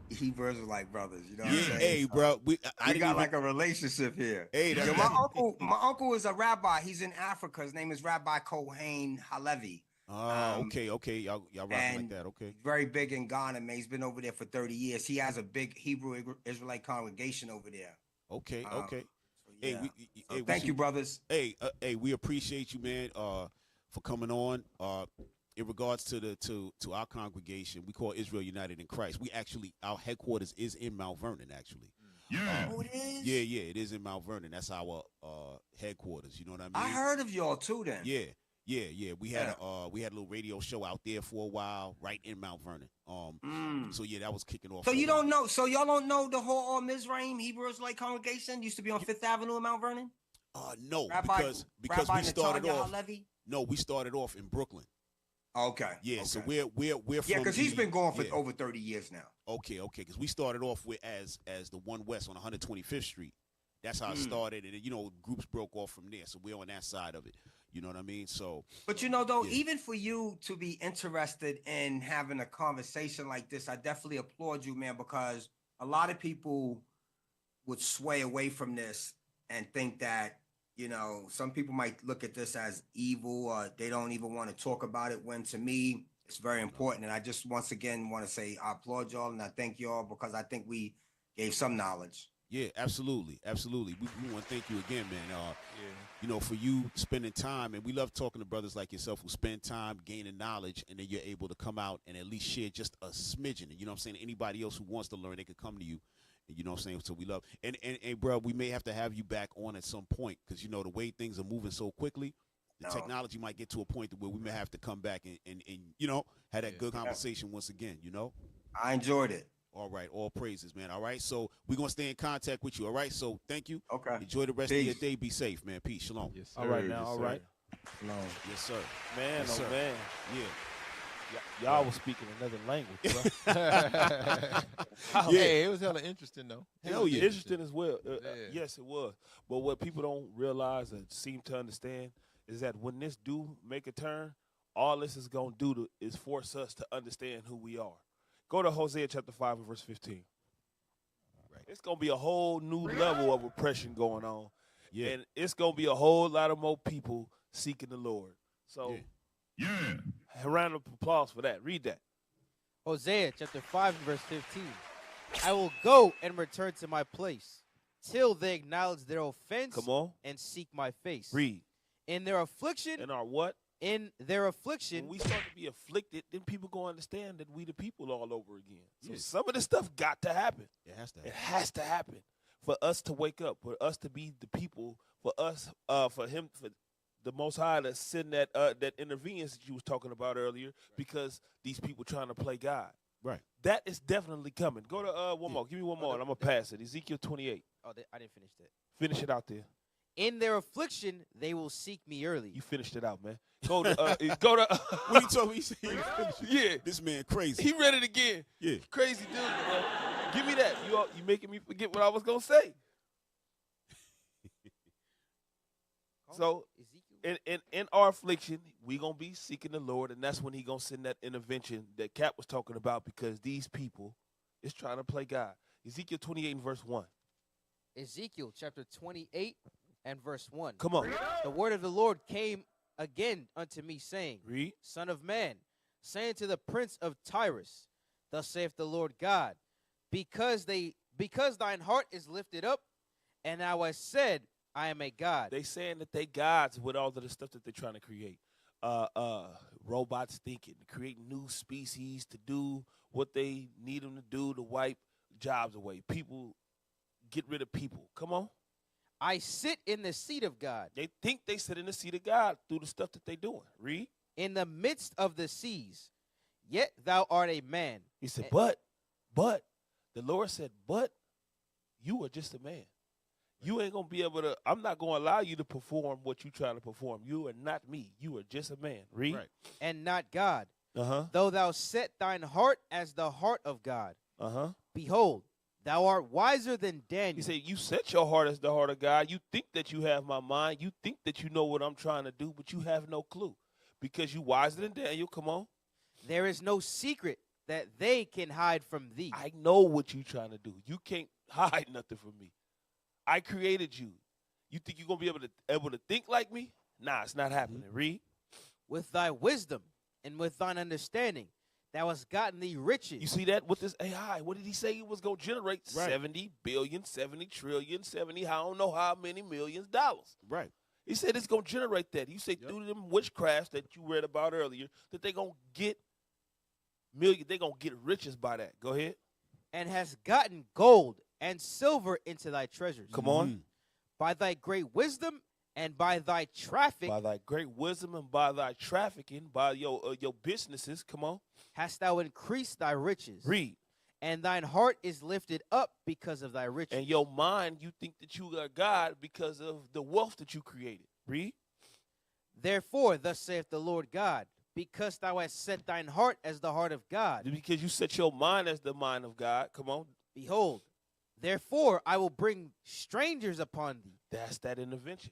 Speaker 6: Hebrew Israelite brothers. You know what
Speaker 4: Yeah,
Speaker 6: I'm saying?
Speaker 4: hey,
Speaker 6: So
Speaker 4: bro. I
Speaker 6: we
Speaker 4: didn't
Speaker 6: got
Speaker 4: even,
Speaker 6: like a relationship here.
Speaker 4: hey,
Speaker 6: Yo,
Speaker 4: that's
Speaker 6: my uncle is a rabbi. He's in Africa. His name is Rabbi Kohen Halevi.
Speaker 4: Okay. Y'all rocking like
Speaker 6: And
Speaker 4: that. Okay.
Speaker 6: very big in Ghana, man. He's been over there for 30 years. He has a big Hebrew Israelite congregation over there.
Speaker 4: Okay.
Speaker 6: So,
Speaker 4: Hey,
Speaker 6: yeah.
Speaker 4: hey,
Speaker 6: Thank you, brothers.
Speaker 4: Hey, we appreciate you, man, for coming on. In regards to our congregation, we call Israel United in Christ. We actually, our headquarters is in Mount Vernon, actually.
Speaker 6: Oh, it is?
Speaker 4: Yeah, it is in Mount Vernon. That's our headquarters. You know what I mean?
Speaker 6: I heard of y'all too then.
Speaker 4: Yeah. We had a little radio show out there for a while, right in Mount Vernon. So yeah, that was kicking off.
Speaker 6: So you don't know, so y'all don't know the whole Mizraim Hebrew Israelite congregation used to be on Fifth Avenue in Mount Vernon?
Speaker 4: No,
Speaker 6: Rabbi
Speaker 4: because we started
Speaker 6: Natalia
Speaker 4: off.
Speaker 6: Halevi?
Speaker 4: No, we started off in Brooklyn.
Speaker 6: Okay.
Speaker 4: Yeah,
Speaker 6: okay.
Speaker 4: so we're from.
Speaker 6: Yeah, because he's been going for
Speaker 4: yeah.
Speaker 6: over 30 years now.
Speaker 4: Okay, because we started off with as the One West on 125th Street. That's how it started, and groups broke off from there. So we're on that side of it. You know what I mean? So,
Speaker 6: but even for you to be interested in having a conversation like this, I definitely applaud you, man, because a lot of people would sway away from this and think that, some people might look at this as evil or they don't even want to talk about it, when to me, it's very important. And I just once again want to say I applaud y'all and I thank y'all because I think we gave some knowledge.
Speaker 4: Yeah, absolutely. We want to thank you again, man. For you spending time, and we love talking to brothers like yourself who spend time gaining knowledge, and then you're able to come out and at least share just a smidgen. You know what I'm saying? Anybody else who wants to learn, they could come to you. You know what I'm saying? So we love, and bro, we may have to have you back on at some point because the way things are moving so quickly, the technology might get to a point where we may have to come back and have that good conversation once again.
Speaker 6: I enjoyed it.
Speaker 4: All right, all praises, man. All right, so we're gonna stay in contact with you. All right, so thank you.
Speaker 6: Okay.
Speaker 4: Enjoy the rest of your day. Be safe, man. Peace. Shalom.
Speaker 3: Yes, sir.
Speaker 12: All right now.
Speaker 3: Yes,
Speaker 12: All
Speaker 3: sir.
Speaker 12: right.
Speaker 6: Shalom.
Speaker 4: Yes, sir.
Speaker 12: Man,
Speaker 4: Yes, sir.
Speaker 12: man.
Speaker 4: Yeah.
Speaker 12: Y'all was speaking another language, bro.
Speaker 3: Hey, it was hella interesting though.
Speaker 4: Hell yeah.
Speaker 12: Interesting as well.
Speaker 3: Yeah.
Speaker 12: Yes, it was. But what people don't realize and seem to understand is that when this do make a turn, all this is going to do is force us to understand who we are. Go to Hosea chapter 5 and verse 15.
Speaker 4: Right.
Speaker 12: It's going to be a whole new level of oppression going on.
Speaker 4: Yeah.
Speaker 12: And it's going to be a whole lot of more people seeking the Lord. So, a round of applause for that. Read that.
Speaker 5: Hosea chapter 5 and verse 15. I will go and return to my place till they acknowledge their offense
Speaker 12: Come on.
Speaker 5: and seek my face.
Speaker 12: Read.
Speaker 5: In their affliction,
Speaker 12: In our what?
Speaker 5: in their affliction,
Speaker 12: When we start to be afflicted, then people going to understand that we the people all over again. So some of this stuff got to happen.
Speaker 4: It has to
Speaker 12: It has to happen for us to wake up, for us to be the people, for us, for the Most High to send that intervenience that you was talking about earlier, because these people trying to play God.
Speaker 4: Right.
Speaker 12: That is definitely coming. Go to one more. Give me one more, and I'm gonna pass it. Ezekiel 28.
Speaker 5: I didn't finish that.
Speaker 12: Finish it out there.
Speaker 5: In their affliction, they will seek me early.
Speaker 12: You finished it out, man. Go to go to.
Speaker 4: When he told me, he said,
Speaker 12: yeah,
Speaker 4: this man crazy.
Speaker 12: he read it again.
Speaker 4: Yeah.
Speaker 12: Crazy dude, bro. Give me that. You making me forget what I was gonna say. So in our affliction, we gonna be seeking the Lord, and that's when he gonna send that intervention that Cap was talking about, because these people is trying to play God. Ezekiel 28 and verse 1.
Speaker 5: Ezekiel chapter 28 and verse 1.
Speaker 12: Come on.
Speaker 5: The word of the Lord came again unto me, saying,
Speaker 12: Read.
Speaker 5: Son of man, saying to the prince of Tyrus, Thus saith the Lord God, because thine heart is lifted up, and thou hast said, I am a God.
Speaker 12: They saying that they gods with all of the stuff that they're trying to create. Robots thinking, creating new species to do what they need them to do to wipe jobs away. People, get rid of people. Come on.
Speaker 5: I sit in the seat of God.
Speaker 12: They think they sit in the seat of God through the stuff that they doing. Read.
Speaker 5: In the midst of the seas, yet thou art a man.
Speaker 12: He said, but, the Lord said, but you are just a man. You ain't going to be able to, I'm not going to allow you to perform what you're trying to perform. You are not me. You are just a man. Read.
Speaker 4: Right.
Speaker 5: And not God.
Speaker 12: Uh-huh.
Speaker 5: Though thou set thine heart as the heart of God.
Speaker 12: Uh-huh.
Speaker 5: Behold, thou art wiser than Daniel.
Speaker 12: He said, you set your heart as the heart of God. You think that you have my mind. You think that you know what I'm trying to do, but you have no clue. Because you wiser than Daniel. Come on.
Speaker 5: There is no secret that they can hide from thee.
Speaker 12: I know what you trying to do. You can't hide nothing from me. I created you. You think you're going to be able to think like me? Nah, it's not happening. Read.
Speaker 5: With thy wisdom and with thine understanding, thou hast gotten thee riches.
Speaker 12: You see that with this AI? What did he say he was going to generate?
Speaker 4: Right.
Speaker 12: 70 billion, 70 trillion, 70, I don't know how many millions dollars.
Speaker 4: Right.
Speaker 12: He said it's going to generate that. You say through them witchcrafts that you read about earlier that they're going to get they're going to get riches by that. Go ahead.
Speaker 5: And hast gotten gold and silver into thy treasures.
Speaker 12: Come on.
Speaker 5: By thy great wisdom and by thy traffic.
Speaker 12: By thy great wisdom and by thy trafficking, by your businesses, come on.
Speaker 5: Hast thou increased thy riches.
Speaker 12: Read.
Speaker 5: And thine heart is lifted up because of thy riches.
Speaker 12: And your mind, you think that you are God because of the wealth that you created. Read.
Speaker 5: Therefore, thus saith the Lord God, because thou hast set thine heart as the heart of God.
Speaker 12: Because you set your mind as the mind of God. Come on.
Speaker 5: Behold, therefore I will bring strangers upon thee.
Speaker 12: That's that intervention.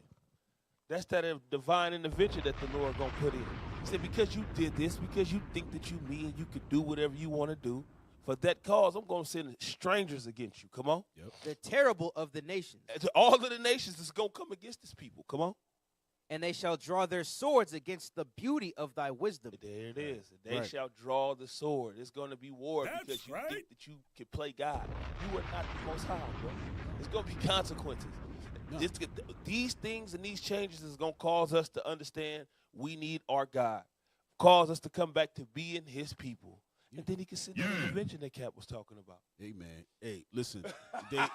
Speaker 12: That's that divine intervention that the Lord going to put in. He said, because you did this, because you think that you me and you could do whatever you want to do, for that cause, I'm going to send strangers against you. Come on.
Speaker 4: Yep.
Speaker 5: The terrible of the nations.
Speaker 12: And all of the nations is going to come against this people. Come on.
Speaker 5: And they shall draw their swords against the beauty of thy wisdom.
Speaker 12: There it is. They shall draw the sword. It's going to be war because you think that you can play God. You are not the Most High, bro. There's going to be consequences.
Speaker 4: No.
Speaker 12: These things and these changes is going to cause us to understand we need our God. Cause us to come back to being his people. And then he can send the intervention that Cap was talking about.
Speaker 4: Hey, man. Hey, listen. Because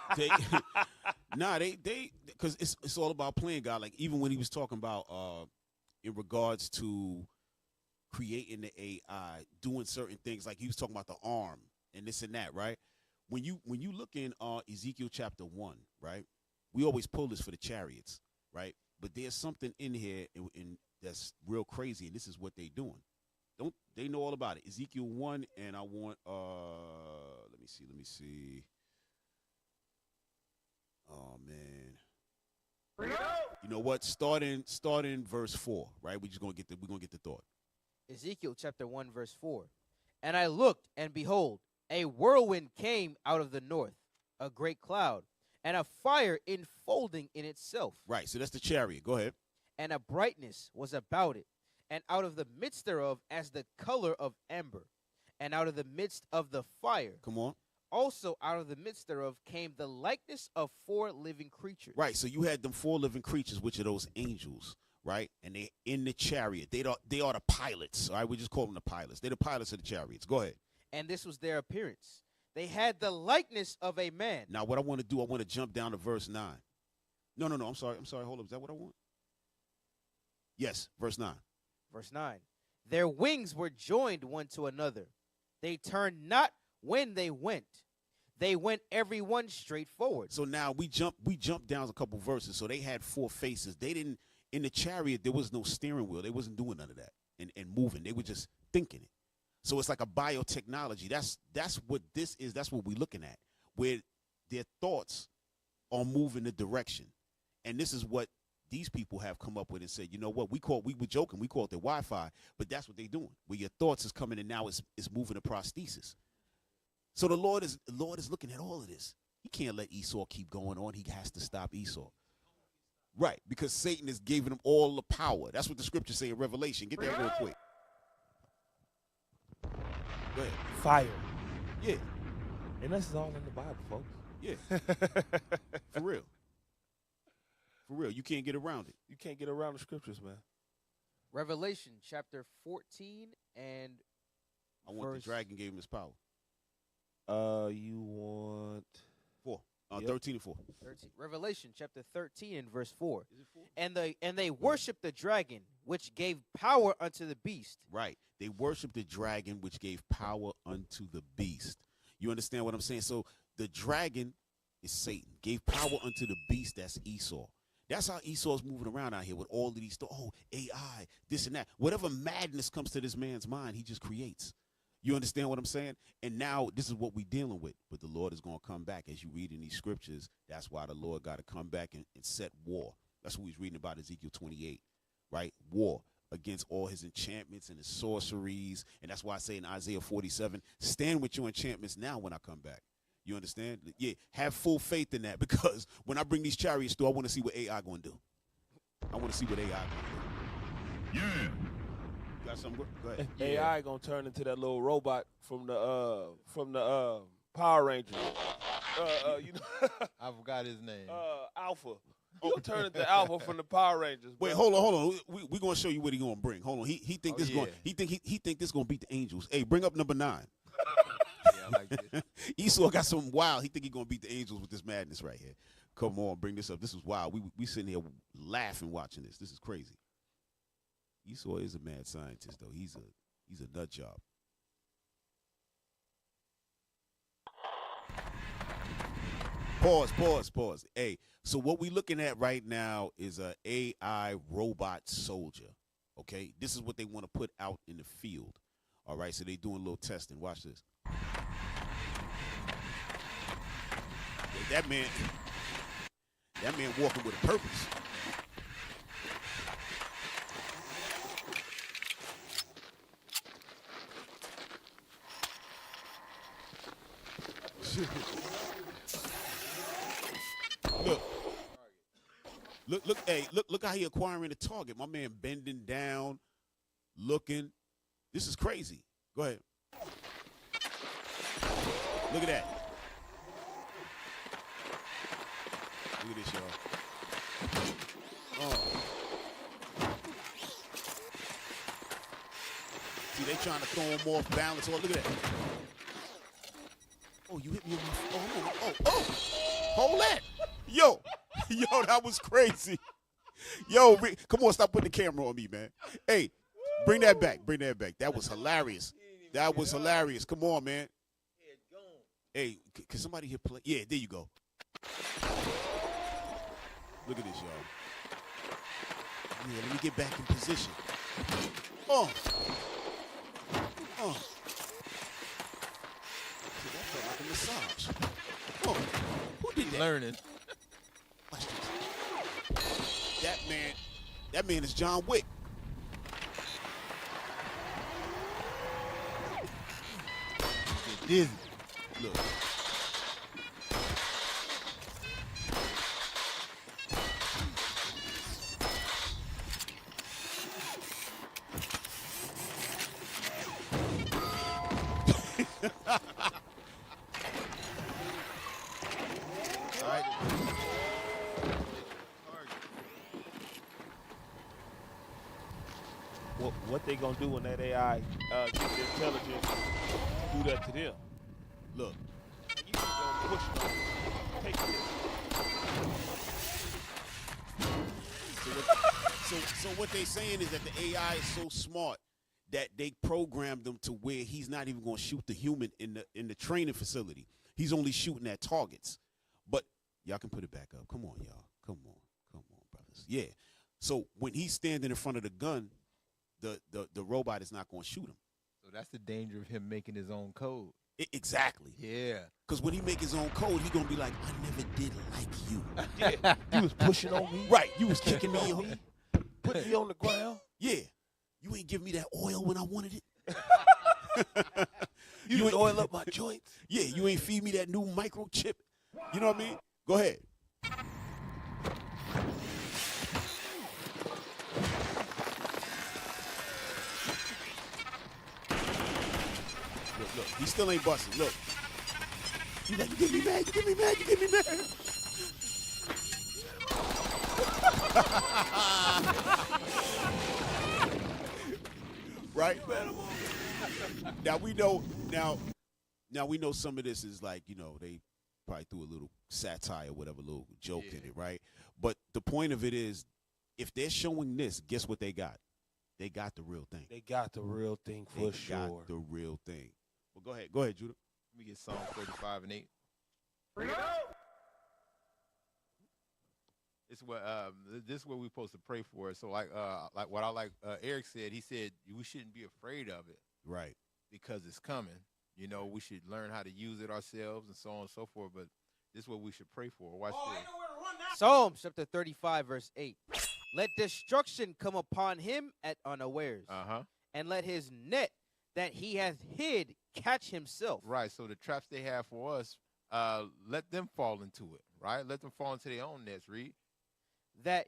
Speaker 4: it's all about playing God. Like, even when he was talking about in regards to creating the AI, doing certain things, like he was talking about the arm and this and that, right? When you look in Ezekiel chapter 1, right? We always pull this for the chariots, right? But there's something in here and that's real crazy, and this is what they're doing. They know all about it. Ezekiel 1, and I want let me see. Oh man. You know what? Starting verse 4, right? We're gonna get the thought.
Speaker 5: Ezekiel chapter 1, verse 4. And I looked, and behold, a whirlwind came out of the north, a great cloud, and a fire enfolding in itself.
Speaker 4: Right, so that's the chariot. Go ahead.
Speaker 5: And a brightness was about it, and out of the midst thereof as the color of amber, and out of the midst of the fire.
Speaker 4: Come on.
Speaker 5: Also out of the midst thereof came the likeness of 4 living creatures.
Speaker 4: Right, so you had them 4 living creatures, which are those angels, right? And they in the chariot. They are the pilots, all right? We just call them the pilots. They're the pilots of the chariots. Go ahead.
Speaker 5: And this was their appearance. They had the likeness of a man.
Speaker 4: Now, what I want to do, I want to jump down to verse 9. No, I'm sorry. Hold up. Is that what I want? Yes, verse 9.
Speaker 5: Verse 9. Their wings were joined one to another. They turned not when they went. They went every one straight forward.
Speaker 4: So now we jump down a couple verses. So they had 4 faces. They didn't, in the chariot, there was no steering wheel. They wasn't doing none of that and moving. They were just thinking it. So it's like a biotechnology. That's what this is. That's what we're looking at, where their thoughts are moving the direction. And this is what these people have come up with and said, you know what, we were joking, we call it the Wi-Fi, but that's what they're doing. Where your thoughts is coming and now it's moving the prosthesis. So the Lord is looking at all of this. He can't let Esau keep going on. He has to stop Esau. Right, because Satan is giving him all the power. That's what the scriptures say in Revelation. Get that real quick. Go ahead.
Speaker 12: Fire.
Speaker 4: Yeah.
Speaker 12: And this is all in the Bible, folks.
Speaker 4: Yeah. For real. For real. You can't get around it.
Speaker 12: You can't get around the scriptures, man.
Speaker 5: Revelation chapter 14 and
Speaker 4: I want the dragon gave him his power.
Speaker 12: You want
Speaker 4: 4. 13 and 4.
Speaker 5: 13. Revelation chapter 13 and verse 4.
Speaker 4: Is it 4?
Speaker 5: And they worshiped the dragon, which gave power unto the beast.
Speaker 4: Right. They worshiped the dragon, which gave power unto the beast. You understand what I'm saying? So the dragon is Satan. Gave power unto the beast. That's Esau. That's how Esau's moving around out here with all of these thoughts. Oh, AI, this and that. Whatever madness comes to this man's mind, he just creates. You understand what I'm saying? And now this is what we're dealing with. But the Lord is going to come back. As you read in these scriptures, that's why the Lord got to come back and set war. That's what he's reading about Ezekiel 28, right? War. against all his enchantments and his sorceries. And that's why I say in Isaiah 47, stand with your enchantments now when I come back. You understand? Yeah, have full faith in that, because when I bring these chariots through, I want to see what AI going to do. I want to see what AI going to do. Yeah. You got something? Go ahead.
Speaker 12: AI going to turn into that little robot from the Power Rangers. You know,
Speaker 3: I forgot his name.
Speaker 12: Alpha. He gonna turn into Alpha from the Power Rangers.
Speaker 4: Wait, hold on. We gonna show you what he gonna bring. Hold on. He think this going. He think this gonna beat the Angels. Hey, bring up number 9.
Speaker 3: Yeah, I like this.
Speaker 4: Esau got something wild. He think he gonna beat the Angels with this madness right here. Come on, bring this up. This is wild. We sitting here laughing watching this. This is crazy. Esau is a mad scientist though. He's a nut job. Pause. Hey, so what we looking at right now is a AI robot soldier. Okay, this is what they want to put out in the field. All right, so they doing a little testing. Watch this. Yeah, that man walking with a purpose. Look how he acquiring a target. My man bending down, looking. This is crazy. Go ahead. Look at that. Look at this, y'all. Oh. See, they trying to throw him off balance. Oh, look at that. Oh, you hit me in my... Oh. Hold that. Yo, that was crazy. Yo, come on, stop putting the camera on me, man. Hey, bring that back. That was hilarious. Come on, man. Hey, can somebody here play? Yeah, there you go. Look at this, y'all. Yeah, let me get back in position. Oh. See, that felt like a massage. Oh, who did that?
Speaker 3: Learning.
Speaker 4: Watch this. That man is John Wick.
Speaker 3: Dizzy.
Speaker 4: Look. All right.
Speaker 12: What they gonna do when that AI get the intelligence do that to them?
Speaker 4: Look.
Speaker 12: And you just gonna push them. Take this.
Speaker 4: So what they saying is that the AI is so smart that they programmed them to where he's not even going to shoot the human in the training facility. He's only shooting at targets. But y'all can put it back up. Come on, y'all. Come on, brothers. Yeah. So when he's standing in front of the gun, the robot is not going to shoot him.
Speaker 3: So that's the danger of him making his own code.
Speaker 4: Exactly.
Speaker 3: Yeah.
Speaker 4: Because when he make his own code, he going to be like, I never did like you.
Speaker 12: Yeah. You was pushing on me.
Speaker 4: Right. You was kicking me on me.
Speaker 12: Put me on the ground.
Speaker 4: Yeah. You ain't give me that oil when I wanted it.
Speaker 12: You ain't oil up my joints.
Speaker 4: Yeah, you ain't feed me that new microchip. You know what I mean? Go ahead. Look, he still ain't busting. Look. You like, you get me mad, you get me mad, you get me mad. Right? Now we know we know some of this is like, you know, they probably threw a little satire, whatever, little joke in it, right? But the point of it is, if they're showing this, guess what they got? They got the real thing.
Speaker 12: They got the real thing for sure.
Speaker 4: They got the real thing. Well, go ahead, Judah.
Speaker 3: Let me get Psalm 35:8. It's what this is what we're supposed to pray for. So like what Eric said, he said we shouldn't be afraid of it.
Speaker 4: Right.
Speaker 3: Because it's coming. You know, we should learn how to use it ourselves and so on and so forth. But this is what we should pray for. Watch this.
Speaker 5: Psalms chapter 35, verse 8. Let destruction come upon him at unawares, and let his net that he hath hid catch himself.
Speaker 3: Right. So the traps they have for us, let them fall into it. Right. Let them fall into their own nets. Read.
Speaker 5: Let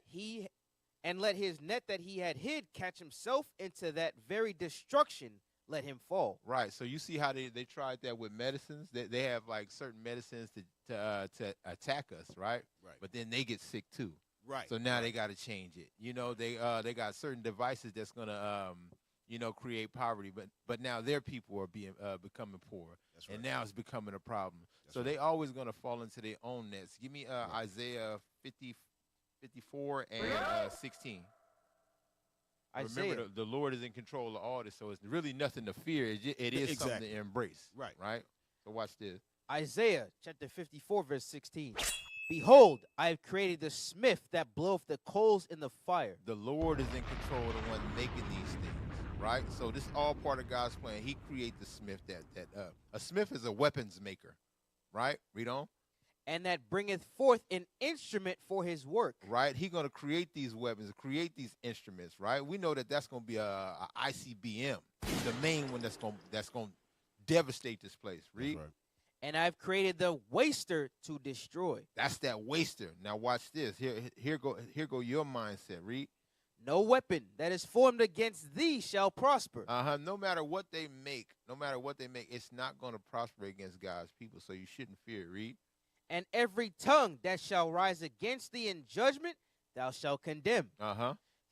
Speaker 5: his net that he had hid catch himself, into that very destruction let him fall.
Speaker 3: Right. So you see how they tried that with medicines. They have like certain medicines to attack us. Right.
Speaker 4: Right.
Speaker 3: But then they get sick too.
Speaker 4: Right.
Speaker 3: So now they got to change it. You know, they got certain devices that's gonna create poverty. But now their people are becoming poor.
Speaker 4: That's right.
Speaker 3: And now it's becoming a problem.
Speaker 4: That's
Speaker 3: so
Speaker 4: right.
Speaker 3: they always gonna fall into their own nets. Give me Isaiah 54 and 16. Remember, the Lord is in control of all this, so it's really nothing to fear. It is something to embrace.
Speaker 4: Right.
Speaker 3: Right? So watch this.
Speaker 5: Isaiah chapter 54, verse 16. Behold, I have created the smith that bloweth the coals in the fire.
Speaker 3: The Lord is in control of the one making these things, right? So this is all part of God's plan. He created the smith a smith is a weapons maker, right? Read on.
Speaker 5: And that bringeth forth an instrument for his work.
Speaker 3: Right? He's going to create these weapons, create these instruments, right? We know that that's going to be a ICBM, the main one that's going to devastate this place. Read.
Speaker 4: Right.
Speaker 5: And I've created the waster to destroy.
Speaker 3: That's that waster. Now watch this. Here go your mindset. Read.
Speaker 5: No weapon that is formed against thee shall prosper.
Speaker 3: No matter what they make, it's not going to prosper against God's people. So you shouldn't fear. Read.
Speaker 5: And every tongue that shall rise against thee in judgment, thou shalt condemn.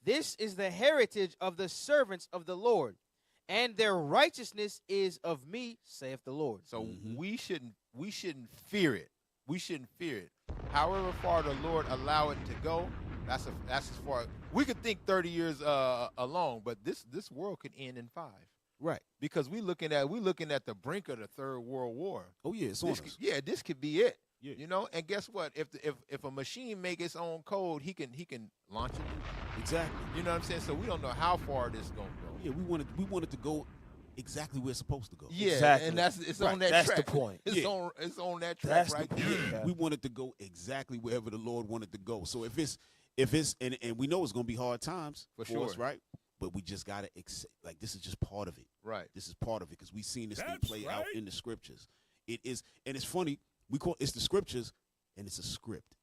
Speaker 5: This is the heritage of the servants of the Lord, and their righteousness is of me, saith the Lord.
Speaker 3: So we shouldn't fear it. We shouldn't fear it. However far the Lord allow it to go, that's as far. We could think 30 years along, but this world could end in 5.
Speaker 4: Right.
Speaker 3: Because we looking at the brink of the Third World War.
Speaker 4: Oh yeah, it's on us.
Speaker 3: This could be it.
Speaker 4: Yeah.
Speaker 3: You know, and guess what? If a machine make its own code, he can launch it.
Speaker 4: Exactly.
Speaker 3: You know what I'm saying? So we don't know how far this is gonna go.
Speaker 4: Yeah, we wanted to go exactly where it's supposed to go.
Speaker 3: Yeah,
Speaker 12: Exactly.
Speaker 3: and it's on that
Speaker 12: That's
Speaker 3: track.
Speaker 12: the point.
Speaker 3: It's on that track
Speaker 12: That's
Speaker 3: right
Speaker 12: the
Speaker 3: there.
Speaker 12: point. Yeah.
Speaker 4: We wanted to go exactly wherever the Lord wanted to go. So if it's and we know it's gonna be hard times
Speaker 3: For
Speaker 4: us,
Speaker 3: sure.
Speaker 4: right? But we just gotta accept, like, this is just part of it.
Speaker 3: Right.
Speaker 4: This is part of it because we've seen this thing
Speaker 2: That's
Speaker 4: play out
Speaker 2: right.
Speaker 4: in the scriptures. It is, and it's funny. It's the scriptures, and it's a script,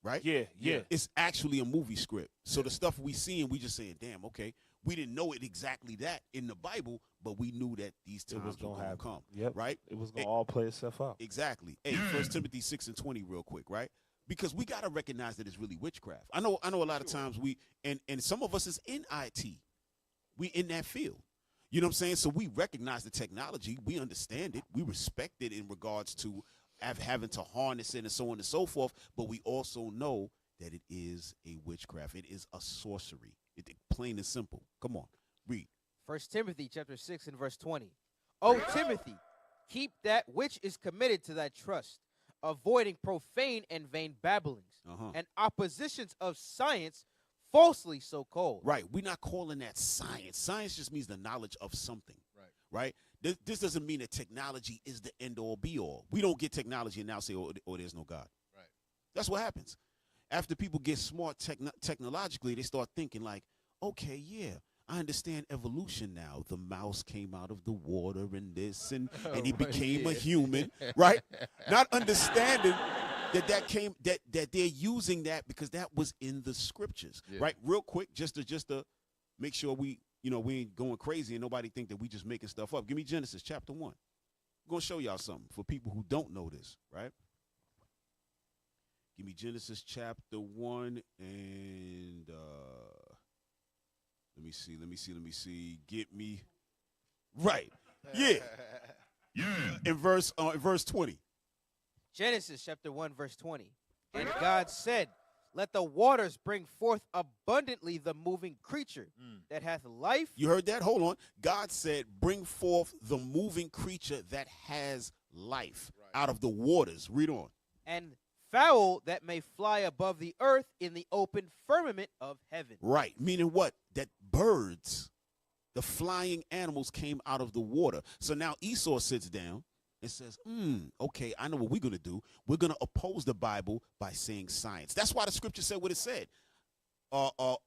Speaker 4: right?
Speaker 12: Yeah.
Speaker 4: It's actually a movie script. So the stuff we see, and we just saying, damn, okay, we didn't know it exactly that in the Bible, but we knew that these
Speaker 12: It was
Speaker 4: times were
Speaker 12: gonna
Speaker 4: going to
Speaker 12: happen.
Speaker 4: come.
Speaker 12: Yep.
Speaker 4: Right?
Speaker 12: It was going to all play itself out.
Speaker 4: Exactly. Hey, 1 Timothy 6:20 real quick, right? Because we got to recognize that it's really witchcraft. I know a lot of times and some of us is in IT. We in that field. You know what I'm saying? So we recognize the technology. We understand it. We respect it in regards to having to harness it and so on and so forth. But we also know that it is a witchcraft. It is a sorcery. Plain and simple. Come on, read.
Speaker 5: 1 Timothy chapter 6 and verse 20. O Timothy, keep that which is committed to thy trust, avoiding profane and vain babblings, and oppositions of science, falsely so called.
Speaker 4: Right. We're not calling that science. Science just means the knowledge of something. Right. This doesn't mean that technology is the end all be all. We don't get technology and now say, oh, there's no God.
Speaker 3: Right.
Speaker 4: That's what happens. After people get smart technologically, they start thinking like, okay, yeah, I understand evolution now. The mouse came out of the water and this, and he became a human, right? Not understanding that they're using that because that was in the scriptures, right? Real quick, just to make sure we ain't going crazy and nobody think that we just making stuff up. Give me Genesis chapter 1. I'm gonna show y'all something for people who don't know this, right? Give me Genesis chapter 1 and let me see. Get me right. Yeah. In verse 20.
Speaker 5: Genesis chapter 1 verse 20. And God said, let the waters bring forth abundantly the moving creature that hath life.
Speaker 4: You heard that? Hold on. God said, bring forth the moving creature that has life out of the waters. Read on.
Speaker 5: And fowl that may fly above the earth in the open firmament of heaven.
Speaker 4: Right. Meaning what? That birds, the flying animals, came out of the water. So now Esau sits down and says, okay, I know what we're going to do. We're going to oppose the Bible by saying science. That's why the scripture said what it said.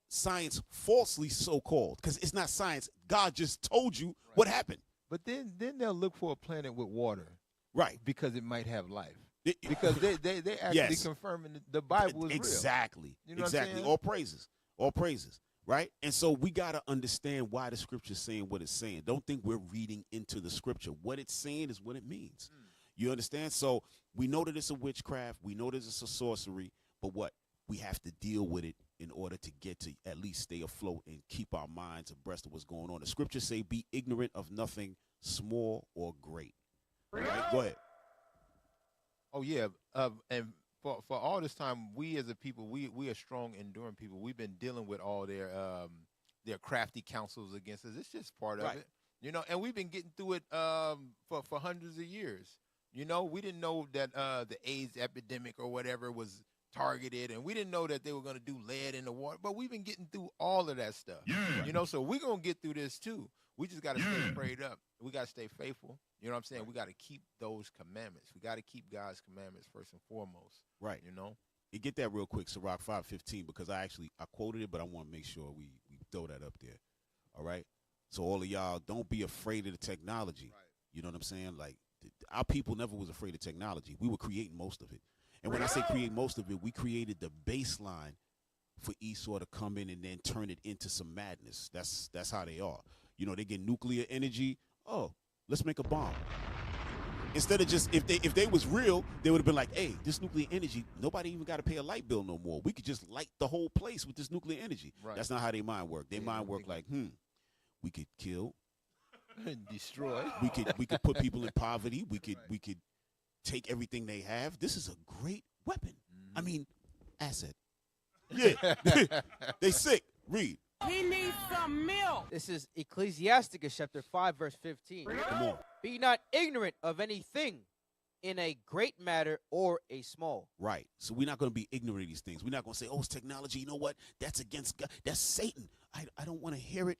Speaker 4: science falsely so-called, because it's not science. God just told you what happened.
Speaker 3: But then they'll look for a planet with water,
Speaker 4: right?
Speaker 3: Because it might have life. Because they actually
Speaker 4: yes.
Speaker 3: confirming the Bible is
Speaker 4: exactly.
Speaker 3: real. You know
Speaker 4: exactly.
Speaker 3: What I'm saying?
Speaker 4: All praises, right? And so we got to understand why the scripture is saying what it's saying. Don't think we're reading into the scripture. What it's saying is what it means. You understand? So we know that it's a witchcraft. We know that it's a sorcery. But what? We have to deal with it in order to get to at least stay afloat and keep our minds abreast of what's going on. The scriptures say, be ignorant of nothing small or great. Right? Go ahead.
Speaker 3: Oh, yeah. And for all this time, we as a people, we are strong, enduring people. We've been dealing with all their crafty counsels against us. It's just part of it. You know, and we've been getting through it for hundreds of years. You know, we didn't know that the AIDS epidemic or whatever was targeted, and we didn't know that they were going to do lead in the water, but we've been getting through all of that stuff. You know, so we're going to get through this too. We just got to stay prayed up. We got to stay faithful. You know what I'm saying? We got to keep those commandments. We got to keep God's commandments first and foremost.
Speaker 4: Right.
Speaker 3: You know?
Speaker 4: You get that real quick, Sirach 5:15, because I quoted it, but I want to make sure we throw that up there. All right? So all of y'all, don't be afraid of the technology. Right. You know what I'm saying? Like, our people never was afraid of technology. We were creating most of it. And when I say create most of it, we created the baseline for Esau to come in and then turn it into some madness. That's how they are. You know, they get nuclear energy. Oh, let's make a bomb. Instead of just, if they was real, they would have been like, hey, this nuclear energy, nobody even got to pay a light bill no more. We could just light the whole place with this nuclear energy. Right. That's not how their mind work. Their mind work like, we could kill
Speaker 3: and destroy.
Speaker 4: We could put people in poverty. We could take everything they have. This is a great weapon. I mean, asset. Yeah. They sick. Read.
Speaker 5: He needs some milk. This is Ecclesiasticus chapter 5, verse 15.
Speaker 4: Come on.
Speaker 5: Be not ignorant of anything in a great matter or a small.
Speaker 4: Right. So we're not going to be ignorant of these things. We're not going to say, oh, it's technology. You know what? That's against God. That's Satan. I don't want to hear it.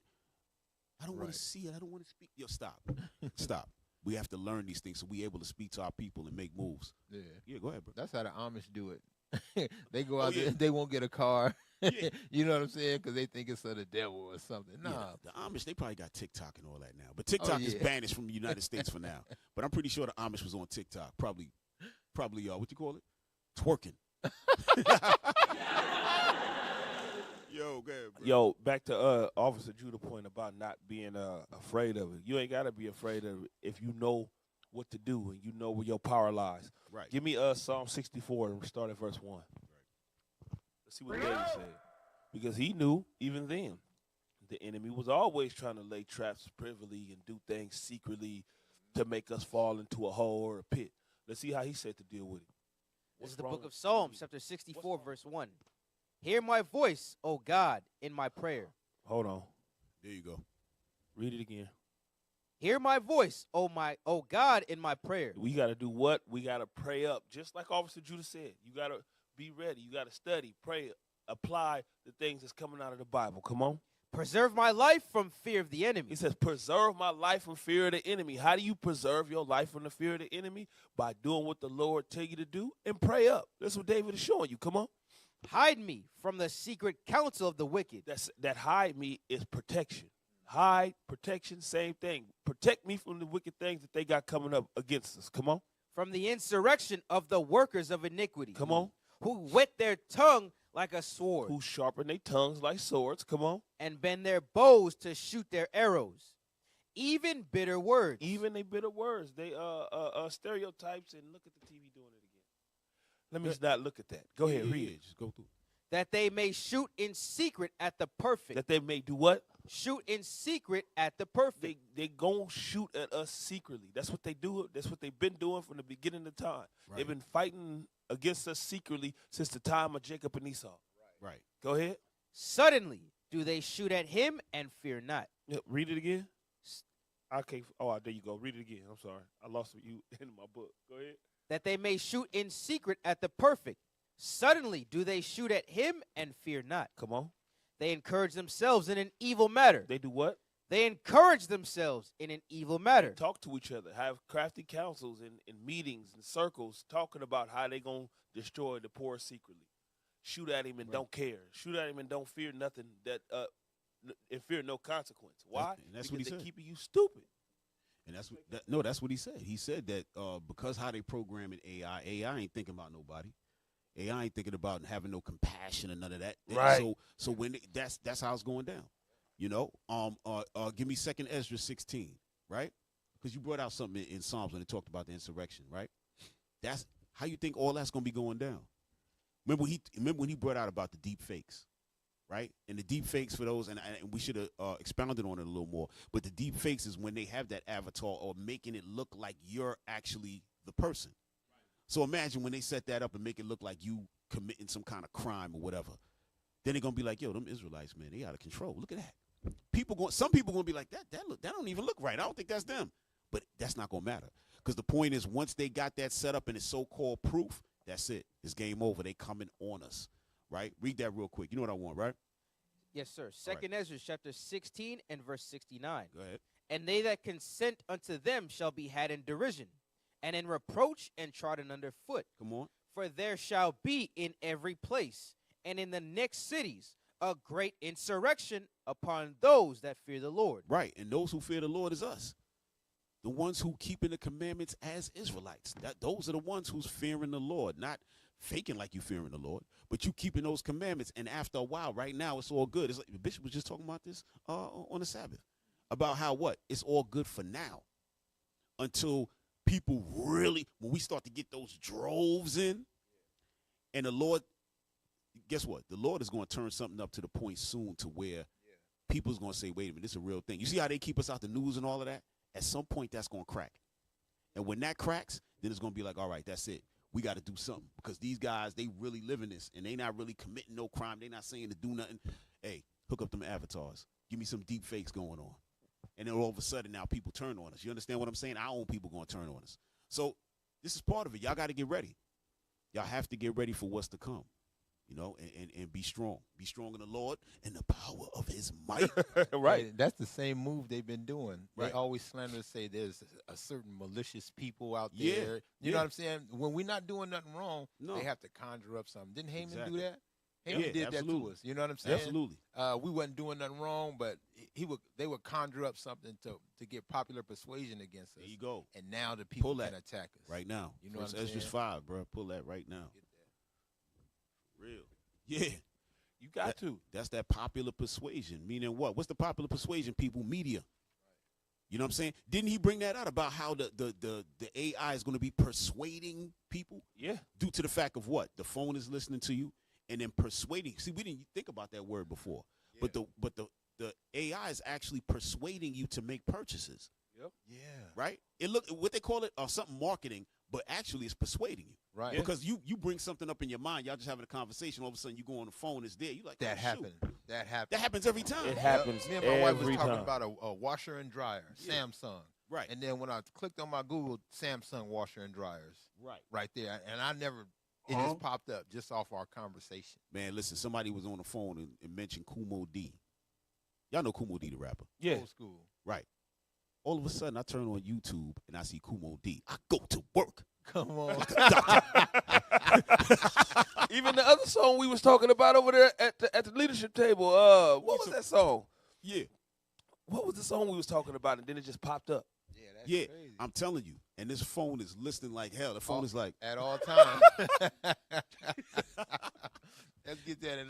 Speaker 4: I don't want to see it. I don't want to speak. Yo, stop. Stop. We have to learn these things so we're able to speak to our people and make moves.
Speaker 3: Yeah.
Speaker 4: Yeah, go ahead, bro.
Speaker 3: That's how the Amish do it. They go out there, they won't get a car. Yeah. You know what I'm saying? Because they think it's of the devil or something. Nah.
Speaker 4: Yeah, the Amish, they probably got TikTok and all that now. But TikTok is banished from the United States for now. But I'm pretty sure the Amish was on TikTok. Probably, what you call it? Twerking. Yo, go ahead, bro.
Speaker 12: Yo, back to Officer Judah's point about not being afraid of it. You ain't got to be afraid of it if you know what to do and you know where your power lies.
Speaker 4: Right.
Speaker 12: Give me Psalm 64 and start at verse 1. Let's see what David said. Because he knew, even then, the enemy was always trying to lay traps privily and do things secretly to make us fall into a hole or a pit. Let's see how he said to deal with it.
Speaker 5: This is the book of Psalms, chapter 64, verse 1. Hear my voice, O God, in my prayer.
Speaker 12: Hold on.
Speaker 4: There you go.
Speaker 12: Read it again.
Speaker 5: Hear my voice, O God, in my prayer.
Speaker 12: We got to do what? We got to pray up. Just like Officer Judah said, you got to be ready. You got to study, pray, apply the things that's coming out of the Bible. Come on.
Speaker 5: Preserve my life from fear of the enemy.
Speaker 12: He says, preserve my life from fear of the enemy. How do you preserve your life from the fear of the enemy? By doing what the Lord tell you to do and pray up. That's what David is showing you. Come on.
Speaker 5: Hide me from the secret counsel of the wicked.
Speaker 12: That hide me is protection. Hide, protection, same thing. Protect me from the wicked things that they got coming up against us. Come on.
Speaker 5: From the insurrection of the workers of iniquity.
Speaker 12: Come on.
Speaker 5: Who whet their tongue like a sword.
Speaker 12: Who sharpen their tongues like swords. Come on.
Speaker 5: And bend their bows to shoot their arrows. Even bitter words.
Speaker 12: Even they bitter words. They stereotypes, and look at the TV doing it again. Let me just not look at that. Go ahead, read it. Just go through it.
Speaker 5: That they may shoot in secret at the perfect.
Speaker 12: That they may do what?
Speaker 5: Shoot in secret at the perfect.
Speaker 12: They gon' shoot at us secretly. That's what they do. That's what they've been doing from the beginning of time. Right. They've been fighting against us secretly since the time of Jacob and Esau.
Speaker 4: Right.
Speaker 12: Go ahead.
Speaker 5: Suddenly do they shoot at him and fear not.
Speaker 12: Yep. Read it again. Okay. Oh, there you go. Read it again. I'm sorry. I lost you in my book. Go ahead.
Speaker 5: That they may shoot in secret at the perfect. Suddenly do they shoot at him and fear not.
Speaker 12: Come on.
Speaker 5: They encourage themselves in an evil matter.
Speaker 12: They do what?
Speaker 5: They encourage themselves in an evil matter.
Speaker 12: They talk to each other, have crafty counsels and meetings and circles talking about how they're going to destroy the poor secretly. shoot at him and don't care. Shoot at him and don't fear nothing and fear no consequence. Why?
Speaker 4: And that's
Speaker 12: because
Speaker 4: what he
Speaker 12: they're
Speaker 4: said.
Speaker 12: keeping you stupid.
Speaker 4: And that's what he said. He said that because how they programming AI ain't thinking about nobody. AI ain't thinking about having no compassion or none of that.
Speaker 12: Right.
Speaker 4: So when that's how it's going down. You know. Give me 2 Ezra 16, right? Because you brought out something in Psalms when it talked about the insurrection, right? That's how you think all that's gonna be going down. Remember when he brought out about the deep fakes, right? And the deep fakes for those, and we should have expounded on it a little more. But the deep fakes is when they have that avatar or making it look like you're actually the person. So imagine when they set that up and make it look like you committing some kind of crime or whatever. Then they're gonna be like, yo, them Israelites, man, they out of control. Look at that. Some people gonna be like, that don't even look right. I don't think that's them. But that's not gonna matter. Because the point is, once they got that set up and it's so-called proof, that's it. It's game over. They coming on us, right? Read that real quick. You know what I want, right?
Speaker 5: Yes, sir. Second Ezra chapter 16 and verse 69.
Speaker 4: Go ahead.
Speaker 5: And they that consent unto them shall be had in derision, and in reproach and trodden under foot.
Speaker 4: Come on.
Speaker 5: For there shall be in every place and in the next cities a great insurrection upon those that fear the Lord.
Speaker 4: Right, and those who fear the Lord is us. The ones who keeping the commandments as Israelites. Those are the ones who's fearing the Lord, not faking like you fearing the Lord, but you keeping those commandments. And after a while, right now, it's all good. It's like the bishop was just talking about this on the Sabbath, about how it's all good for now, until people really, when we start to get those droves in, and the Lord, guess what? The Lord is going to turn something up to the point soon to where people's going to say, wait a minute, this is a real thing. You see how they keep us out the news and all of that? At some point, that's going to crack. And when that cracks, then it's going to be like, all right, that's it. We got to do something. Because these guys, they really living this, and they not really committing no crime. They not saying to do nothing. Hey, hook up them avatars. Give me some deep fakes going on. And then all of a sudden, now people turn on us. You understand what I'm saying? Our own people going to turn on us. So this is part of it. Y'all got to get ready. Y'all have to get ready for what's to come. You know, and be strong. Be strong in the Lord and the power of his might.
Speaker 12: Right.
Speaker 3: Yeah, that's the same move they've been doing. They
Speaker 4: Right.
Speaker 3: always slander say there's a certain malicious people out
Speaker 4: Yeah,
Speaker 3: there. You
Speaker 4: yeah.
Speaker 3: know what I'm saying? When we're not doing nothing wrong,
Speaker 4: No.
Speaker 3: they have to conjure up something. Didn't Haman
Speaker 4: Exactly.
Speaker 3: do that? Haman
Speaker 4: Yeah,
Speaker 3: did that
Speaker 4: absolutely.
Speaker 3: to us. You know what I'm saying?
Speaker 4: Absolutely.
Speaker 3: We wasn't doing nothing wrong, but they would conjure up something to get popular persuasion against us.
Speaker 4: There you go.
Speaker 3: And now the people
Speaker 4: Pull that
Speaker 3: can attack us.
Speaker 4: right now.
Speaker 3: You know
Speaker 4: First
Speaker 3: what I'm
Speaker 4: Ezra's
Speaker 3: saying?
Speaker 4: 5, bro. Pull that right now. Real. Yeah.
Speaker 12: You got to.
Speaker 4: That's that popular persuasion. Meaning what? What's the popular persuasion, people? Media. You know what I'm saying? Didn't he bring that out about how the AI is going to be persuading people?
Speaker 12: Yeah.
Speaker 4: Due to the fact of what? The phone is listening to you and then persuading. See, we didn't think about that word before.
Speaker 3: Yeah.
Speaker 4: But the AI is actually persuading you to make purchases.
Speaker 12: Yep.
Speaker 3: Yeah.
Speaker 4: Right? It look what they call it something marketing, but actually it's persuading you.
Speaker 3: Right.
Speaker 4: Because you bring something up in your mind, y'all just having a conversation, all of a sudden you go on the phone, it's there. You like,
Speaker 3: That
Speaker 4: oh,
Speaker 3: happened.
Speaker 4: shoot.
Speaker 3: That happened.
Speaker 4: That happens every time.
Speaker 12: It happens
Speaker 3: Me and my wife
Speaker 12: every
Speaker 3: was talking
Speaker 12: time.
Speaker 3: about a washer and dryer,
Speaker 4: Yeah.
Speaker 3: Samsung.
Speaker 4: Right.
Speaker 3: And then when I clicked on my Google, Samsung washer and dryers, right there, and I never, it just popped up just off our conversation.
Speaker 4: Man, listen, somebody was on the phone and mentioned Kumo D. Y'all know Kumo D, the rapper.
Speaker 12: Yeah.
Speaker 3: Old school.
Speaker 4: Right. All of a sudden, I turn on YouTube and I see Kumo D. I go to work.
Speaker 3: Come on.
Speaker 12: Even the other song we was talking about over there at the leadership table. What was that song?
Speaker 4: Yeah.
Speaker 12: What was the song we was talking about? And then it just popped up.
Speaker 3: Yeah, that's
Speaker 4: Yeah.
Speaker 3: crazy.
Speaker 4: I'm telling you. And this phone is listening like hell. The phone is like,
Speaker 3: At all times. Let's get that in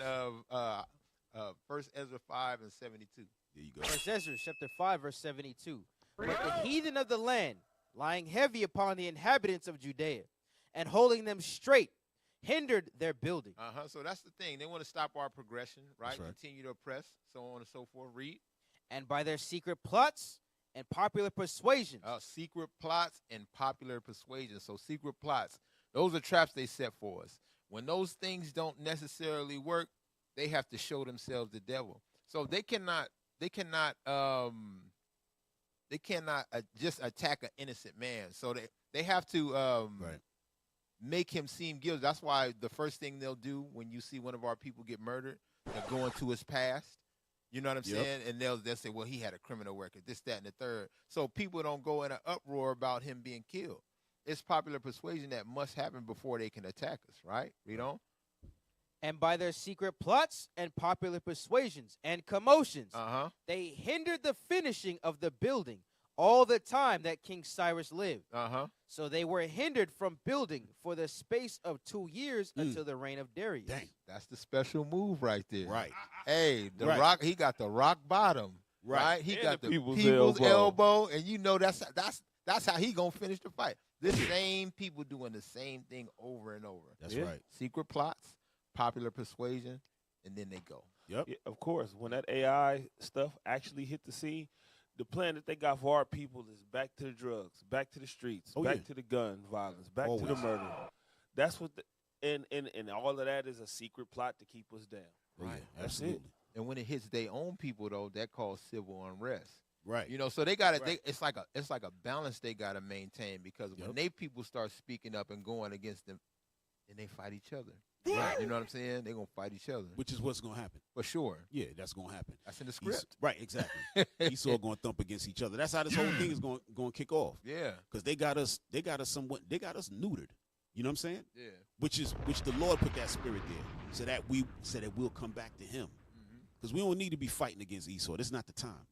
Speaker 3: 1 Ezra 5 and 72.
Speaker 4: there you go.
Speaker 5: First Ezra chapter 5 verse 72. But the heathen of the land, lying heavy upon the inhabitants of Judea, and holding them straight, hindered their building.
Speaker 3: So that's the thing. They want to stop our progression, right?
Speaker 4: That's right.
Speaker 3: Continue to oppress, so on and so forth. Read.
Speaker 5: And by their secret plots and popular persuasions.
Speaker 3: Secret plots and popular persuasion. So secret plots, those are traps they set for us. When those things don't necessarily work, they have to show themselves the devil. So they cannot just attack an innocent man. So they have to make him seem guilty. That's why the first thing they'll do when you see one of our people get murdered, they'll go into his past. You know what I'm saying? And they'll say, well, he had a criminal record, this, that, and the third. So people don't go in an uproar about him being killed. It's popular persuasion that must happen before they can attack us, right? Read on.
Speaker 5: And by their secret plots and popular persuasions and commotions, they hindered the finishing of the building all the time that King Cyrus lived. So they were hindered from building for the space of 2 years until the reign of Darius.
Speaker 4: Dang.
Speaker 3: That's the special move right there.
Speaker 4: Right.
Speaker 3: Hey, the rock. He got the rock bottom. Right. He
Speaker 12: And
Speaker 3: got
Speaker 12: the
Speaker 3: the
Speaker 12: people's
Speaker 3: elbow, and you know that's how he gonna finish the fight. This same people doing the same thing over and over.
Speaker 4: That's right.
Speaker 3: Secret plots, popular persuasion, and then they go.
Speaker 4: Yep.
Speaker 12: Yeah, of course, when that AI stuff actually hit the scene, the plan that they got for our people is back to the drugs, back to the streets, back to the gun violence, back to the murder. That's what and all of that is a secret plot to keep us down.
Speaker 3: Right.
Speaker 12: That's it.
Speaker 3: And when it hits their own people, though, that causes civil unrest.
Speaker 4: Right.
Speaker 3: You know, so they got to. It's like a balance they got to maintain, because when they people start speaking up and going against them, then they fight each other. Right. You know what I'm saying? They're gonna fight each other.
Speaker 4: Which is what's gonna happen.
Speaker 3: For sure.
Speaker 4: Yeah, that's gonna happen.
Speaker 3: That's in the script.
Speaker 4: Right. Exactly. Esau gonna thump against each other. That's how this whole thing is going to kick off.
Speaker 3: Yeah.
Speaker 4: Because they got us neutered. You know what I'm saying?
Speaker 3: Yeah.
Speaker 4: Which the Lord put that spirit there so that we'll come back to Him. Because we don't need to be fighting against Esau. This is not the time.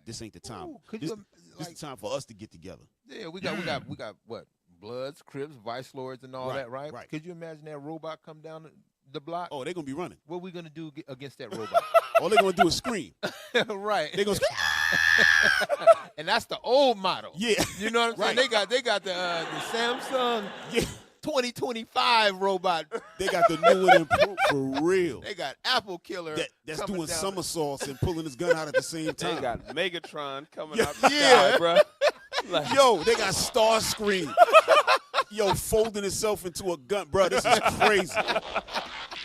Speaker 4: This ain't the time. This is the time for us to get together.
Speaker 3: Yeah, we got what? Bloods, Crips, Vice Lords, and all that, right?
Speaker 4: Right.
Speaker 3: Could you imagine that robot come down the block?
Speaker 4: Oh, they're gonna be running.
Speaker 3: What are we gonna do against that robot?
Speaker 4: All they're gonna do is scream.
Speaker 3: Right.
Speaker 4: They're gonna scream.
Speaker 3: And that's the old model.
Speaker 4: Yeah.
Speaker 3: You know what I'm saying? They got the Samsung 2025 robot.
Speaker 4: They got the new one for real.
Speaker 3: They got Apple Killer
Speaker 4: that's doing somersaults and pulling his gun out at the same time.
Speaker 12: They got Megatron coming out the sky, bro.
Speaker 4: Like, yo, they got Starscream. Yo, folding itself into a gun. Bro, this is crazy.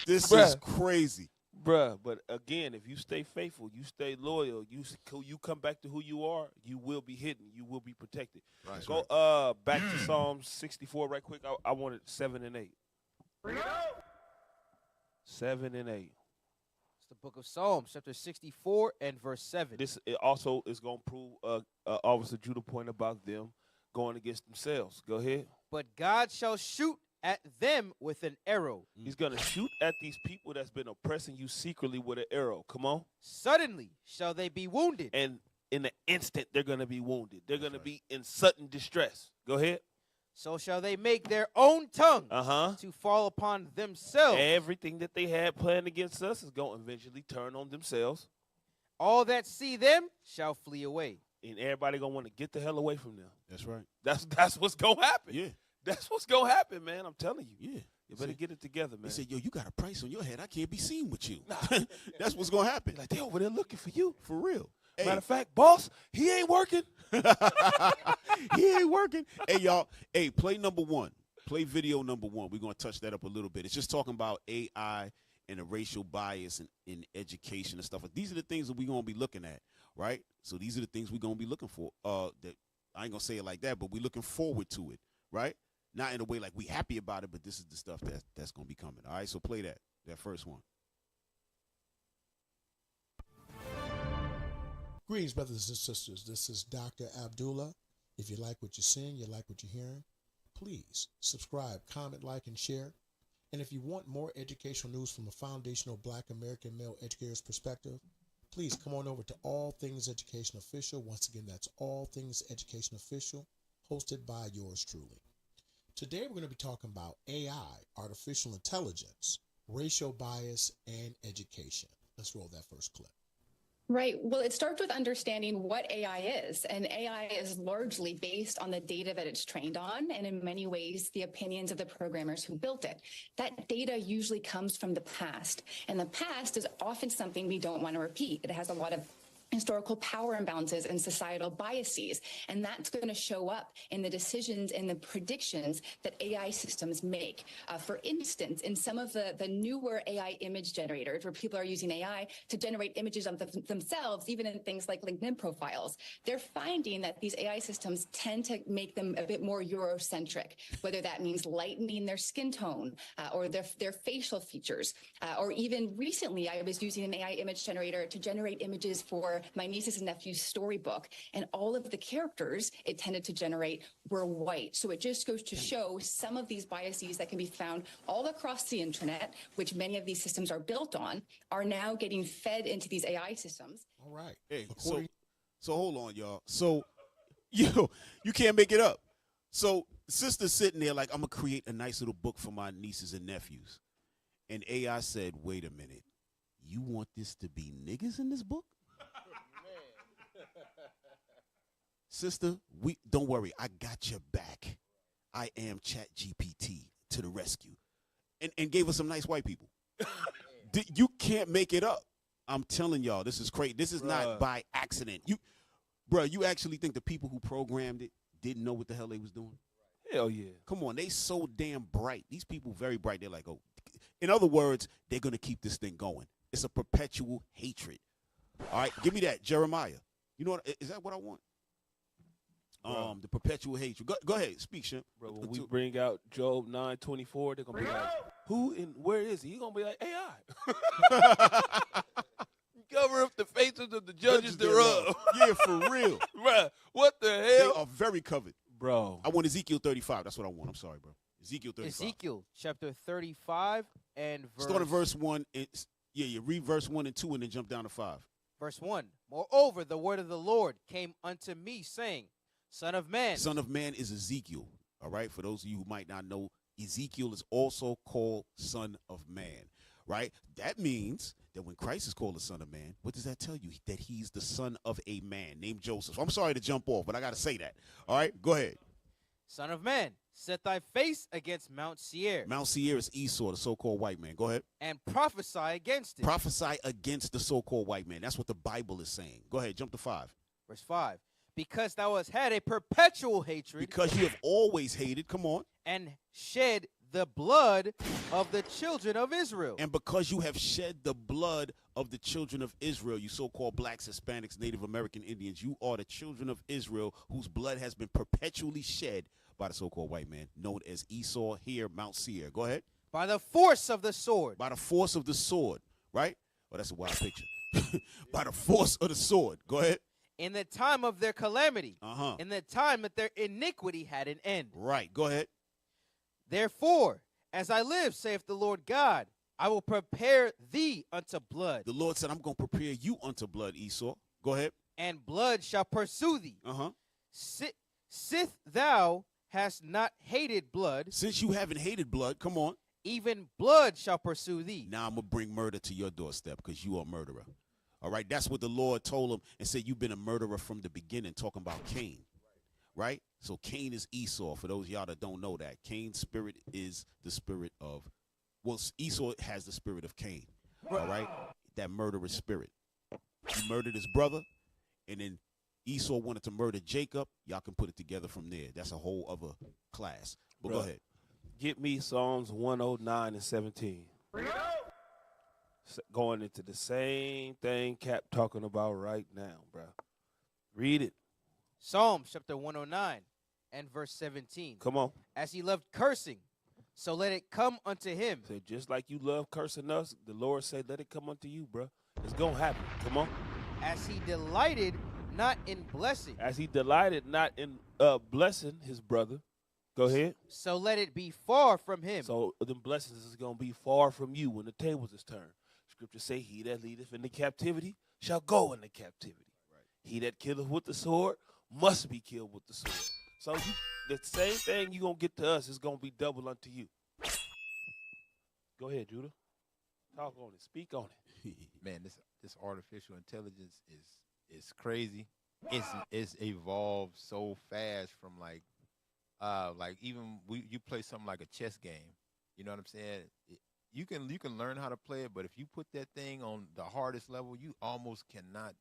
Speaker 4: This is crazy.
Speaker 12: Bruh, but again, if you stay faithful, you stay loyal, you come back to who you are, you will be hidden. You will be protected.
Speaker 4: Right.
Speaker 12: Go back to Psalms 64 right quick. I wanted 7 and 8. 7 and 8.
Speaker 5: It's the book of Psalms, chapter 64 and verse 7.
Speaker 12: This also is going to prove Officer Judah point about them going against themselves. Go ahead.
Speaker 5: But God shall shoot at them with an arrow.
Speaker 12: He's going to shoot at these people that's been oppressing you secretly with an arrow. Come on.
Speaker 5: Suddenly shall they be wounded.
Speaker 12: And in an instant, they're going to be wounded. They're going to be in sudden distress. Go ahead.
Speaker 5: So shall they make their own tongue to fall upon themselves.
Speaker 12: Everything that they had planned against us is going to eventually turn on themselves.
Speaker 5: All that see them shall flee away.
Speaker 12: And everybody going to want to get the hell away from them.
Speaker 4: That's right.
Speaker 12: That's what's going to happen.
Speaker 4: Yeah.
Speaker 12: That's what's going to happen, man. I'm telling you.
Speaker 4: Yeah.
Speaker 12: You better get it together, man.
Speaker 4: They said, yo, you got a price on your head. I can't be seen with you. Nah. That's what's going to happen.
Speaker 12: Like, they over there looking for you.
Speaker 4: For real.
Speaker 12: Hey. Matter of fact, boss, he ain't working.
Speaker 4: He ain't working. Hey, y'all. Hey, play number 1. Play video number 1. We're going to touch that up a little bit. It's just talking about AI and the racial bias in education and stuff. These are the things that we're going to be looking at, right? So these are the things we're going to be looking for. That I ain't going to say it like that, but we're looking forward to it, right? Not in a way like we happy about it, but this is the stuff that's going to be coming. All right, so play that first one.
Speaker 13: Greetings, brothers and sisters. This is Dr. Abdullah. If you like what you're seeing, you like what you're hearing, please subscribe, comment, like, and share. And if you want more educational news from a foundational Black American male educator's perspective, please come on over to All Things Education Official. Once again, that's All Things Education Official, hosted by yours truly. Today, we're going to be talking about AI, artificial intelligence, racial bias, and education. Let's roll that first clip.
Speaker 14: Right. Well, it starts with understanding what AI is. And AI is largely based on the data that it's trained on, and in many ways, the opinions of the programmers who built it. That data usually comes from the past. And the past is often something we don't want to repeat. It has a lot of historical power imbalances and societal biases. And that's going to show up in the decisions and the predictions that AI systems make. For instance, in some of the newer AI image generators, where people are using AI to generate images of themselves, even in things like LinkedIn profiles, they're finding that these AI systems tend to make them a bit more Eurocentric, whether that means lightening their skin tone or their facial features. Or even recently, I was using an AI image generator to generate images for my nieces and nephew's storybook, and all of the characters it tended to generate were white. So it just goes to show some of these biases that can be found all across the internet, which many of these systems are built on, are now getting fed into these AI systems.
Speaker 13: All right.
Speaker 4: Hey, so hold on, y'all. So you can't make it up. So sister's sitting there like, I'm gonna create a nice little book for my nieces and nephews. And AI said, wait a minute, you want this to be niggas in this book? Sister, don't worry, I got your back. I am ChatGPT to the rescue. And gave us some nice white people. You can't make it up. I'm telling y'all, this is crazy. This is not by accident. You actually think the people who programmed it didn't know what the hell they was doing?
Speaker 12: Hell yeah.
Speaker 4: Come on, they so damn bright. These people very bright. They're like, oh, in other words, they're going to keep this thing going. It's a perpetual hatred. All right, give me that, Jeremiah. You know what? Is that what I want? The perpetual hatred. Go ahead, speak, Shimp.
Speaker 12: Bro, when we bring out Job 9:24, they're going to be like, who and where is he? He's going to be like, AI. Cover up the faces of the judges thereof.
Speaker 4: Yeah, for real.
Speaker 12: Bro, what the hell?
Speaker 4: They are very covered.
Speaker 12: Bro.
Speaker 4: I want Ezekiel 35. That's what I want. I'm sorry, bro. Ezekiel 35.
Speaker 5: Ezekiel chapter 35 and verse.
Speaker 4: Start at verse 1. Read verse 1 and 2 and then jump down to 5.
Speaker 5: Verse 1. Moreover, the word of the Lord came unto me, saying, Son of man.
Speaker 4: Son of man is Ezekiel. All right? For those of you who might not know, Ezekiel is also called Son of Man. Right? That means that when Christ is called the Son of Man, what does that tell you? That he's the son of a man named Joseph. I'm sorry to jump off, but I got to say that. All right? Go ahead.
Speaker 5: Son of man, set thy face against Mount Seir.
Speaker 4: Mount Seir is Esau, the so-called white man. Go ahead.
Speaker 5: And prophesy against it.
Speaker 4: Prophesy against the so-called white man. That's what the Bible is saying. Go ahead. Jump to 5.
Speaker 5: Verse 5. Because thou hast had a perpetual hatred.
Speaker 4: Because you have always hated. Come on.
Speaker 5: And shed the blood of the children of Israel.
Speaker 4: And because you have shed the blood of the children of Israel, you so-called blacks, Hispanics, Native American Indians, you are the children of Israel whose blood has been perpetually shed by the so-called white man, known as Esau, here, Mount Seir. Go ahead.
Speaker 5: By the force of the sword.
Speaker 4: By the force of the sword, right? Oh, that's a wild picture. By the force of the sword. Go ahead.
Speaker 5: In the time of their calamity.
Speaker 4: Uh-huh.
Speaker 5: In the time that their iniquity had an end.
Speaker 4: Right. Go ahead.
Speaker 5: Therefore, as I live, saith the Lord God, I will prepare thee unto blood.
Speaker 4: The Lord said, I'm going to prepare you unto blood, Esau. Go ahead.
Speaker 5: And blood shall pursue thee.
Speaker 4: Uh-huh.
Speaker 5: Sith thou hast not hated blood.
Speaker 4: Since you haven't hated blood, come on.
Speaker 5: Even blood shall pursue thee.
Speaker 4: Now I'm going to bring murder to your doorstep because you are a murderer. All right, that's what the Lord told him and said, you've been a murderer from the beginning, talking about Cain. Right? So Cain is Esau, for those of y'all that don't know that. Cain's spirit is the spirit of, well, Esau has the spirit of Cain. All right? That murderous spirit. He murdered his brother, and then Esau wanted to murder Jacob. Y'all can put it together from there. That's a whole other class. But go ahead.
Speaker 12: Get me Psalms 109 and 17. Going into the same thing Cap talking about right now, bro. Read it.
Speaker 5: Psalms chapter 109 and verse 17.
Speaker 12: Come on.
Speaker 5: As he loved cursing, so let it come unto him.
Speaker 12: So just like you love cursing us, the Lord said, let it come unto you, bro. It's going to happen. Come on.
Speaker 5: As he delighted not in blessing.
Speaker 12: As he delighted not in blessing his brother. Go ahead.
Speaker 5: So let it be far from him.
Speaker 12: So the blessings is going to be far from you when the tables is turned. Scripture say, he that leadeth into captivity shall go into captivity. Right. He that killeth with the sword must be killed with the sword. So the same thing you're going to get to us is going to be double unto you. Go ahead, Judah. Talk on it. Speak on it.
Speaker 3: Man, this artificial intelligence is crazy. It's evolved so fast from like even you play something like a chess game. You know what I'm saying? You can learn how to play it, but if you put that thing on the hardest level, you almost cannot.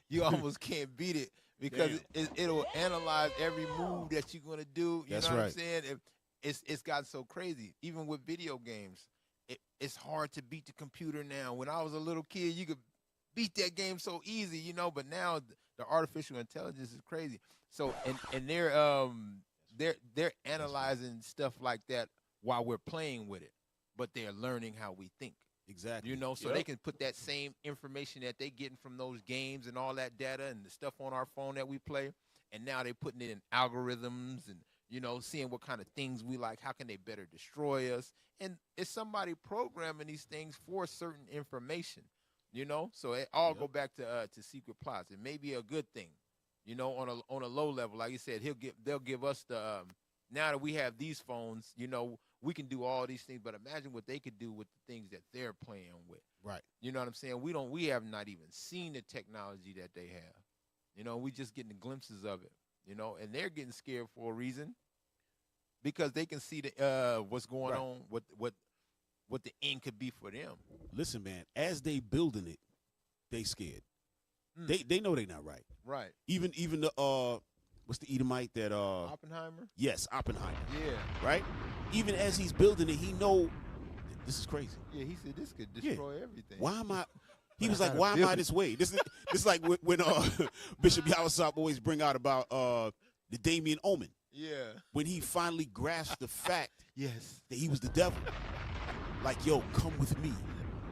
Speaker 3: You almost can't beat it because it'll analyze every move that you're gonna do. You know what I'm saying? It's gotten so crazy. Even with video games, it's hard to beat the computer now. When I was a little kid, you could beat that game so easy, you know. But now the artificial intelligence is crazy. So and they're analyzing stuff like that while we're playing with it, but they're learning how we think.
Speaker 4: Exactly.
Speaker 3: You know, so they can put that same information that they getting from those games and all that data and the stuff on our phone that we play, and now they're putting it in algorithms and, you know, seeing what kind of things we like. How can they better destroy us? And it's somebody programming these things for certain information, you know? So it all go back to secret plots. It may be a good thing, you know, on a low level. Like you said, they'll give us the now that we have these phones, you know, we can do all these things, but imagine what they could do with the things that they're playing with.
Speaker 4: Right.
Speaker 3: You know what I'm saying? We have not even seen the technology that they have. You know, we just getting glimpses of it, you know, and they're getting scared for a reason because they can see the what's going on, what the end could be for them.
Speaker 4: Listen, man, as they building it, they scared. They know they not right.
Speaker 3: Right.
Speaker 4: Even the what's the Edomite that
Speaker 3: Oppenheimer?
Speaker 4: Yes, Oppenheimer.
Speaker 3: Yeah.
Speaker 4: Right? Even as he's building it, he know this is crazy.
Speaker 3: Yeah, he said this could destroy everything.
Speaker 4: Why am I He was like, why am I this way? This is like when Bishop Yawasop always bring out about the Damien Omen.
Speaker 3: Yeah.
Speaker 4: When he finally grasped the fact
Speaker 3: yes,
Speaker 4: that he was the devil. Like, yo, come with me.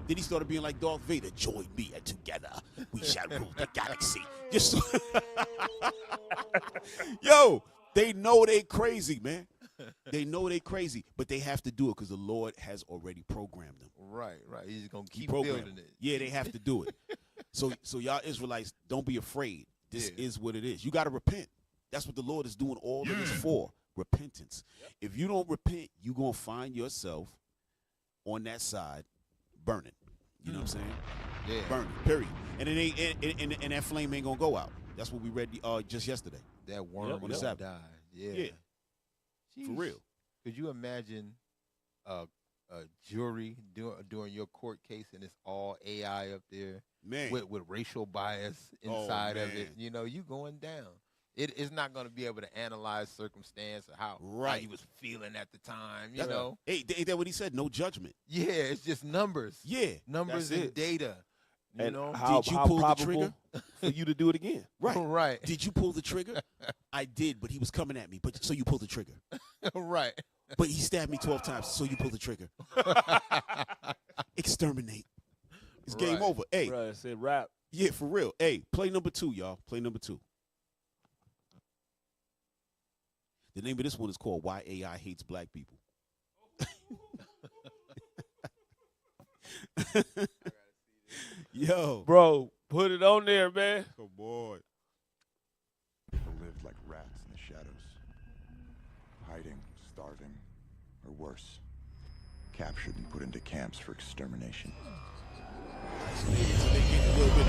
Speaker 4: Then he started being like Darth Vader, join me and together we shall rule the galaxy. Just yo, they know they crazy, man. They know they crazy, but they have to do it because the Lord has already programmed them.
Speaker 3: Right. He's gonna keep building it.
Speaker 4: Yeah, they have to do it. So y'all Israelites, don't be afraid. This is what it is. You got to repent. That's what the Lord is doing all of this for. Repentance. If you don't repent, you're gonna find yourself on that side burning. You know what I'm saying?
Speaker 3: Yeah.
Speaker 4: Burning. Period. And it ain't and that flame ain't gonna go out. That's what we read just yesterday.
Speaker 3: That worm will die. Yeah.
Speaker 4: For real.
Speaker 3: Could you imagine a jury during your court case and it's all AI up there,
Speaker 4: man,
Speaker 3: with racial bias inside of it? You know, you going down. It's not going to be able to analyze circumstance or how you was feeling at the time. You know,
Speaker 4: ain't that what he said? No judgment.
Speaker 3: Yeah, it's just numbers.
Speaker 4: Yeah,
Speaker 3: numbers and data. You
Speaker 12: and
Speaker 3: know,
Speaker 12: did you pull the trigger for you to do it again?
Speaker 4: Right. Did you pull the trigger? I did, but he was coming at me. But so you pulled the trigger.
Speaker 3: Right.
Speaker 4: But he stabbed me 12 times. So you pulled the trigger. Exterminate. It's game over. Hey,
Speaker 12: right, said rap.
Speaker 4: Yeah, for real. Hey, play number 2, y'all. Play number 2. The name of this one is called "Why AI Hates Black People." Yo,
Speaker 12: bro, put it on there, man.
Speaker 4: Oh boy.
Speaker 15: People lived like rats in the shadows, hiding, starving, or worse, captured and put into camps for extermination.
Speaker 4: So they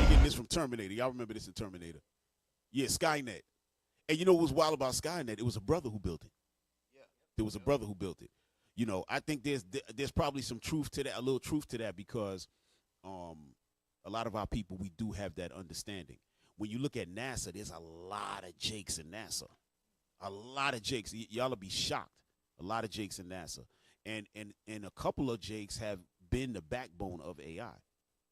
Speaker 4: getting this from Terminator. Y'all remember this in Terminator? Yeah, Skynet. And you know what was wild about Skynet? It was a brother who built it. Yeah. There was a brother who built it. You know, I think there's probably some truth to that, a little truth to that, because a lot of our people, we do have that understanding. When you look at NASA, there's a lot of Jakes in NASA. A lot of Jakes. Y'all will be shocked. A lot of Jakes in NASA. And a couple of Jakes have been the backbone of AI.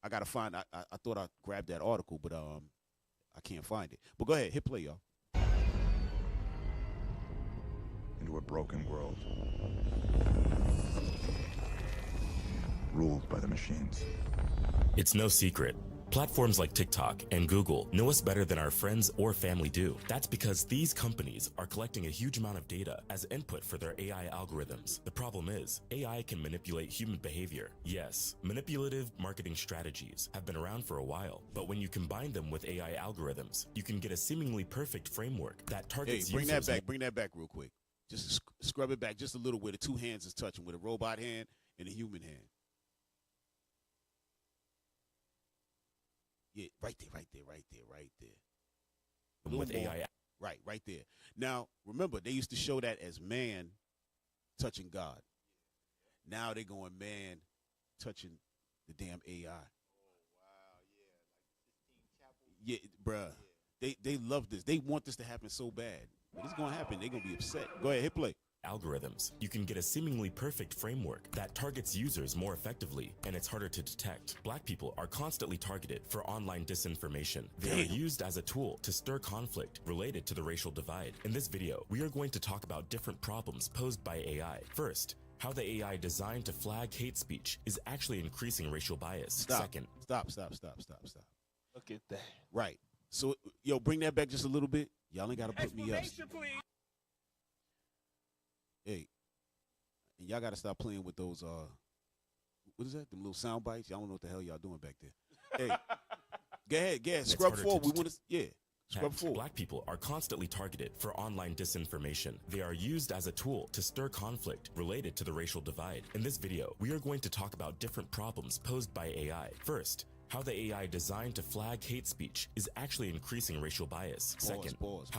Speaker 4: I got to find, I thought I grabbed that article, but I can't find it. But go ahead, hit play, y'all.
Speaker 15: Into a broken world, ruled by the machines.
Speaker 16: It's no secret. Platforms like TikTok and Google know us better than our friends or family do. That's because these companies are collecting a huge amount of data as input for their AI algorithms. The problem is, AI can manipulate human behavior. Yes, manipulative marketing strategies have been around for a while, but when you combine them with AI algorithms, you can get a seemingly perfect framework that targets
Speaker 4: Hey, bring
Speaker 16: users.
Speaker 4: bring that back real quick. Just scrub it back just a little where the two hands is touching, with a robot hand and a human hand. Yeah, right there.
Speaker 16: And with AI.
Speaker 4: Right there. Now, remember, they used to show that as man touching God. Now they're going man touching the damn AI. Yeah, bruh. They love this. They want this to happen so bad. But it's going to happen. They're going to be upset. Go ahead, hit play.
Speaker 16: Algorithms, you can get a seemingly perfect framework that targets users more effectively, and it's harder to detect. Black people are constantly targeted for online disinformation. They are used as a tool to stir conflict related to the racial divide. In this video, we are going to talk about different problems posed by AI. First, how the AI designed to flag hate speech is actually increasing racial bias.
Speaker 4: Stop.
Speaker 16: Second,
Speaker 4: Stop.
Speaker 12: Look at that.
Speaker 4: Right. So, yo, bring that back just a little bit. Y'all ain't got to put me up. Hey, and y'all got to stop playing with those, what is that? Them little sound bites? Y'all don't know what the hell y'all doing back there. Hey, go ahead. Scrub forward. We want to, yeah. Scrub forward.
Speaker 16: Black people are constantly targeted for online disinformation. They are used as a tool to stir conflict related to the racial divide. In this video, we are going to talk about different problems posed by AI. First, how the AI designed to flag hate speech is actually increasing racial bias. Second,
Speaker 4: Pause.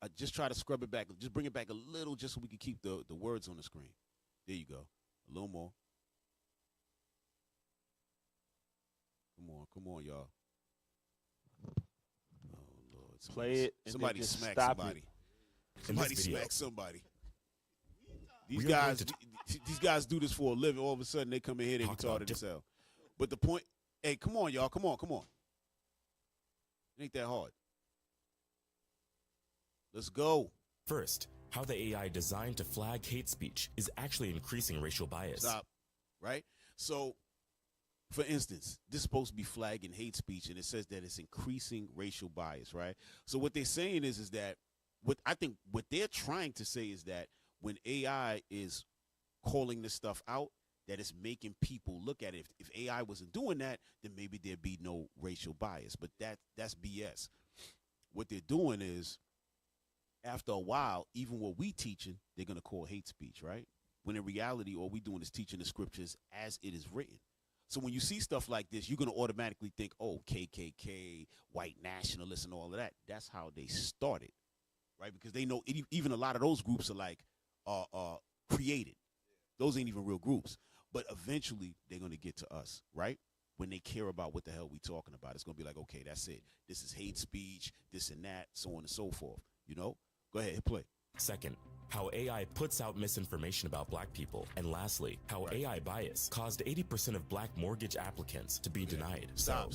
Speaker 4: I just try to scrub it back. Just bring it back a little just so we can keep the words on the screen. There you go. A little more. Come on, y'all. Oh, Lord.
Speaker 12: Play it and
Speaker 4: somebody
Speaker 12: then just
Speaker 4: smack
Speaker 12: stop
Speaker 4: somebody.
Speaker 12: it.
Speaker 4: Somebody smack somebody. These guys do this for a living. All of a sudden, they come in here, they retarded as hell. But the point, hey, come on, y'all. Come on. It ain't that hard. Let's go.
Speaker 16: First, how the AI designed to flag hate speech is actually increasing racial bias.
Speaker 4: Stop. Right? So, for instance, this is supposed to be flagging hate speech, and it says that it's increasing racial bias, right? So what they're saying is that what they're trying to say is that when AI is calling this stuff out, that it's making people look at it. If AI wasn't doing that, then maybe there'd be no racial bias. But that's BS. What they're doing is, after a while, even what we teaching, they're going to call hate speech, right? When in reality, all we doing is teaching the scriptures as it is written. So when you see stuff like this, you're going to automatically think, oh, KKK, white nationalists and all of that. That's how they started, right? Because they know even a lot of those groups are like created. Those ain't even real groups. But eventually, they're going to get to us, right? When they care about what the hell we talking about. It's going to be like, okay, that's it. This is hate speech, this and that, so on and so forth. You know? Go ahead, hit play.
Speaker 16: Second, how AI puts out misinformation about black people. And lastly, how AI bias caused 80% of black mortgage applicants to be denied.
Speaker 4: Stop.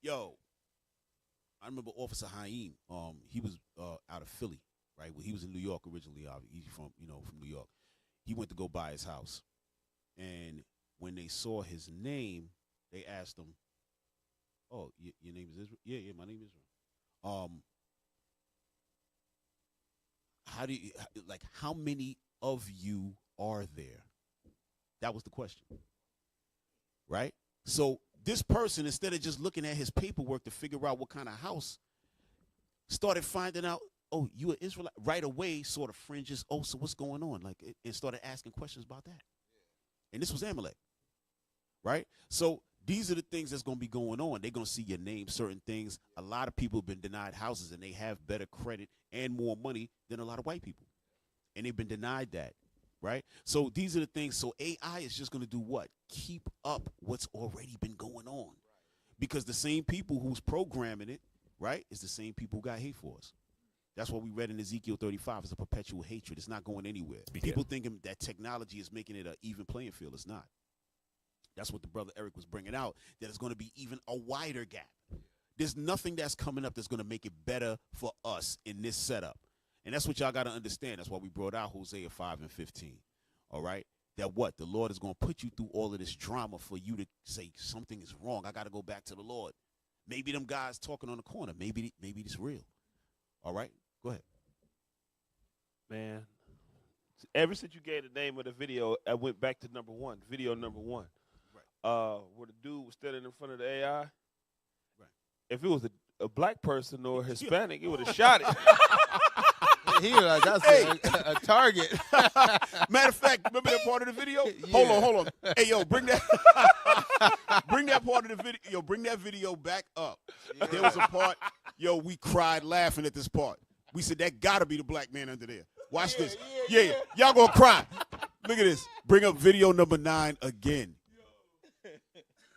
Speaker 4: Yo, I remember Officer Haim. He was out of Philly, right? Well, he was in New York originally. He's from New York. He went to go buy his house. And when they saw his name, they asked him, oh, your name is Israel? Yeah, my name is Israel. How many of you are there? That was the question, right? So this person, instead of just looking at his paperwork to figure out what kind of house, started finding out, oh, you an Israelite right away, sort of fringes, oh, so what's going on? And started asking questions about that. And this was Amalek, right? So these are the things that's going to be going on. They're going to see your name, certain things. A lot of people have been denied houses, and they have better credit and more money than a lot of white people. And they've been denied that, right? So these are the things. So AI is just going to do what? Keep up what's already been going on. Because the same people who's programming it, right, is the same people who got hate for us. That's what we read in Ezekiel 35. It's a perpetual hatred. It's not going anywhere. People thinking that technology is making it an even playing field. It's not. That's what the brother Eric was bringing out, that it's going to be even a wider gap. There's nothing that's coming up that's going to make it better for us in this setup. And that's what y'all got to understand. That's why we brought out Hosea 5:15. All right? That what? The Lord is going to put you through all of this drama for you to say something is wrong. I got to go back to the Lord. Maybe them guys talking on the corner. Maybe it's real. All right? Go ahead.
Speaker 12: Man, ever since you gave the name of the video, I went back to video number one. Where the dude was standing in front of the AI. Right. If it was a black person or Hispanic, it would have shot it.
Speaker 3: He was like, that's a target.
Speaker 4: Matter of fact, remember that part of the video? Yeah. Hold on. Hey, yo, bring that part of the video. Yo, bring that video back up. Yeah. There was a part, yo, we cried laughing at this part. We said, that got to be the black man under there. Watch this. Yeah. Y'all going to cry. Look at this. Bring up video number 9 again.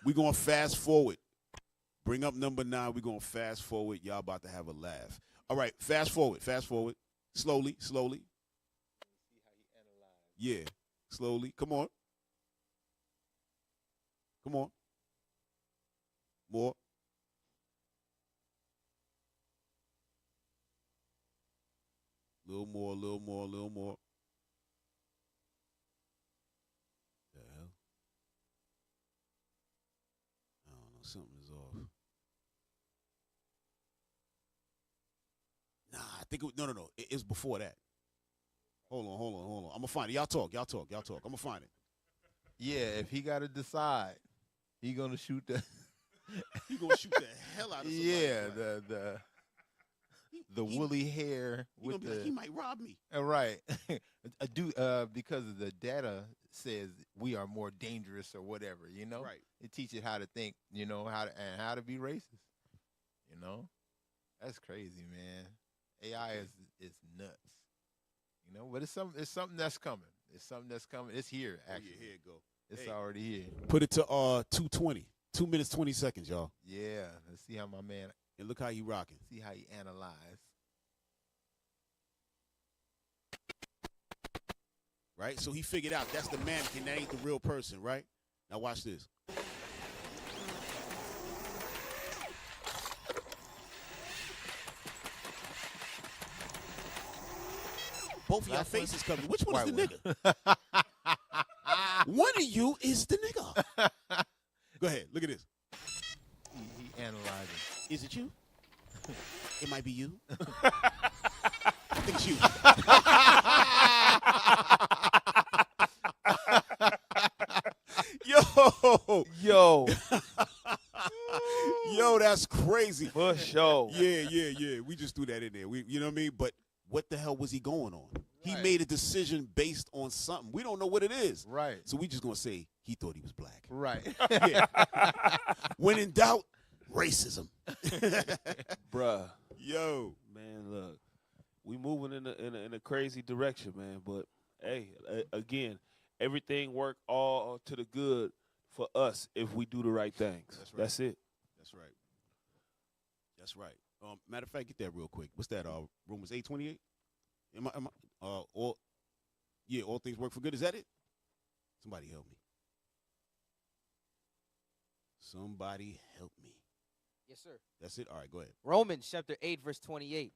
Speaker 4: We're going to fast forward. Bring up number 9. We're going to fast forward. Y'all about to have a laugh. All right, fast forward. Slowly. Yeah, slowly. Come on. More. A little more, a little more, a little more. The hell? I don't know. Something is off. Nah, I think no. It's before that. Hold on. I'm gonna find it. Y'all talk. I'm gonna find it.
Speaker 3: Yeah, if he got to decide, he gonna shoot the.
Speaker 4: He gonna shoot the hell out of somebody.
Speaker 3: Yeah, the woolly hair
Speaker 4: He
Speaker 3: with
Speaker 4: gonna be like, he might rob me.
Speaker 3: Right. Because of the data says we are more dangerous or whatever, you know?
Speaker 4: Right.
Speaker 3: It teaches how to think, you know, how to be racist. You know? That's crazy, man. AI is nuts. You know, but it's something that's coming. It's something that's coming. It's here, actually.
Speaker 4: Oh, yeah, here it go.
Speaker 3: It's already here.
Speaker 4: Put it to 2:20. 2 minutes 20 seconds, y'all.
Speaker 3: Yeah. Let's see how my man
Speaker 4: And look how he rocking.
Speaker 3: see how he analyze.
Speaker 4: Right? So he figured out that's the mannequin, that ain't the real person, right? Now watch this. Both of y'all faces covered. Which one is the nigga? One of you is the nigga. Go ahead. Look at this.
Speaker 3: He analyzing.
Speaker 4: Is it you? It might be you. I think it's you.
Speaker 12: Yo.
Speaker 4: Yo, that's crazy.
Speaker 12: For sure.
Speaker 4: Yeah. We just threw that in there. You know what I mean? But what the hell was he going on? He made a decision based on something. We don't know what it is.
Speaker 3: Right.
Speaker 4: So we just going to say he thought he was black.
Speaker 3: Right.
Speaker 4: Yeah. When in doubt, racism.
Speaker 12: Bruh.
Speaker 4: Yo.
Speaker 12: Man, look. We moving in a crazy direction, man. But, hey, again, everything work all to the good for us if we do the right things.
Speaker 4: That's right.
Speaker 12: That's it.
Speaker 4: That's right. Matter of fact, get that real quick. What's that? Romans 8:28. All things work for good. Is that it? Somebody help me. Somebody help me.
Speaker 5: Yes, sir.
Speaker 4: That's it. All right, go ahead.
Speaker 5: Romans chapter 8, verse 28.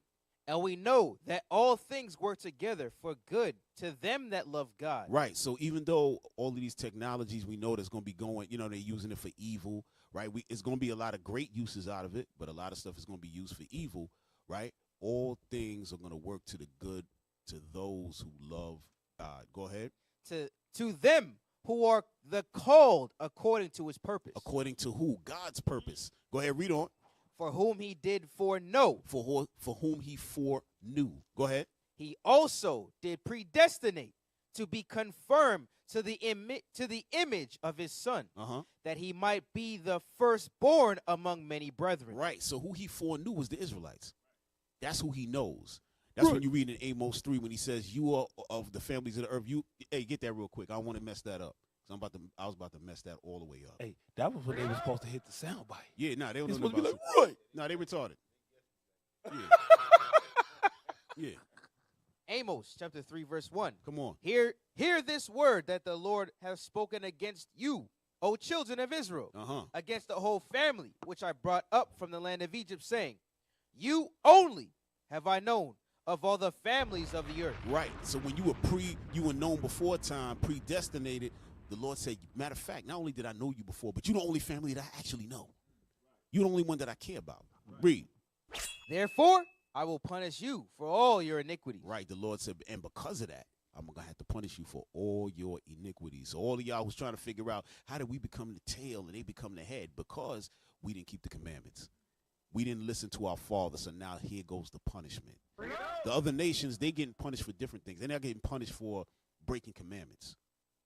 Speaker 5: And we know that all things work together for good to them that love God.
Speaker 4: Right. So even though all of these technologies we know that's going to be going, you know, they're using it for evil, right? It's going to be a lot of great uses out of it, but a lot of stuff is going to be used for evil, right? All things are going to work to the good to those who love God. Go ahead.
Speaker 5: To them who are the called according to his purpose.
Speaker 4: According to who? God's purpose. Go ahead, read on.
Speaker 5: For whom he did foreknow.
Speaker 4: For whom he foreknew. Go ahead.
Speaker 5: He also did predestinate to be conformed to the image of his son, that he might be the firstborn among many brethren.
Speaker 4: Right. So who he foreknew was the Israelites. That's who he knows. That's when you read in Amos 3 when he says, "You are of the families of the earth." Hey, get that real quick. I don't want to mess that up. I was about to mess that all the way up.
Speaker 12: Hey, that was when they were supposed to hit the sound bite.
Speaker 4: Yeah, they don't
Speaker 12: It's
Speaker 4: know
Speaker 12: supposed to be
Speaker 4: about
Speaker 12: like, right.
Speaker 4: No, they retarded. Yeah.
Speaker 5: Amos chapter 3, verse 1.
Speaker 4: Come on.
Speaker 5: Hear this word that the Lord has spoken against you, O children of Israel, against the whole family, which I brought up from the land of Egypt, saying, you only have I known of all the families of the earth.
Speaker 4: Right. So when you were known before time, predestinated, the Lord said, matter of fact, not only did I know you before, but you're the only family that I actually know. You're the only one that I care about. Read.
Speaker 5: Therefore, I will punish you for all your iniquities.
Speaker 4: Right. The Lord said, and because of that, I'm going to have to punish you for all your iniquities. So all of y'all was trying to figure out, how did we become the tail and they become the head? Because we didn't keep the commandments. We didn't listen to our father, so now here goes the punishment. The other nations, they getting punished for different things. They're not getting punished for breaking commandments.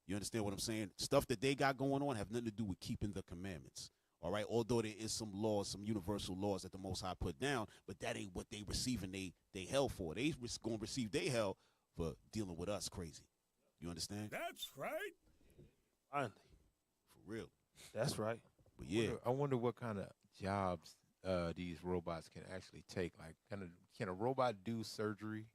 Speaker 4: You understand what I'm saying? Stuff that they got going on have nothing to do with keeping the commandments. All right? Although there is some laws, some universal laws that the Most High put down, but that ain't what they receiving they hell for. They going to receive their hell for dealing with us crazy. You understand?
Speaker 2: That's right.
Speaker 12: Finally.
Speaker 4: For real.
Speaker 12: That's right.
Speaker 4: But yeah.
Speaker 3: I wonder what kind of jobs these robots can actually take. Like, can a robot do surgery?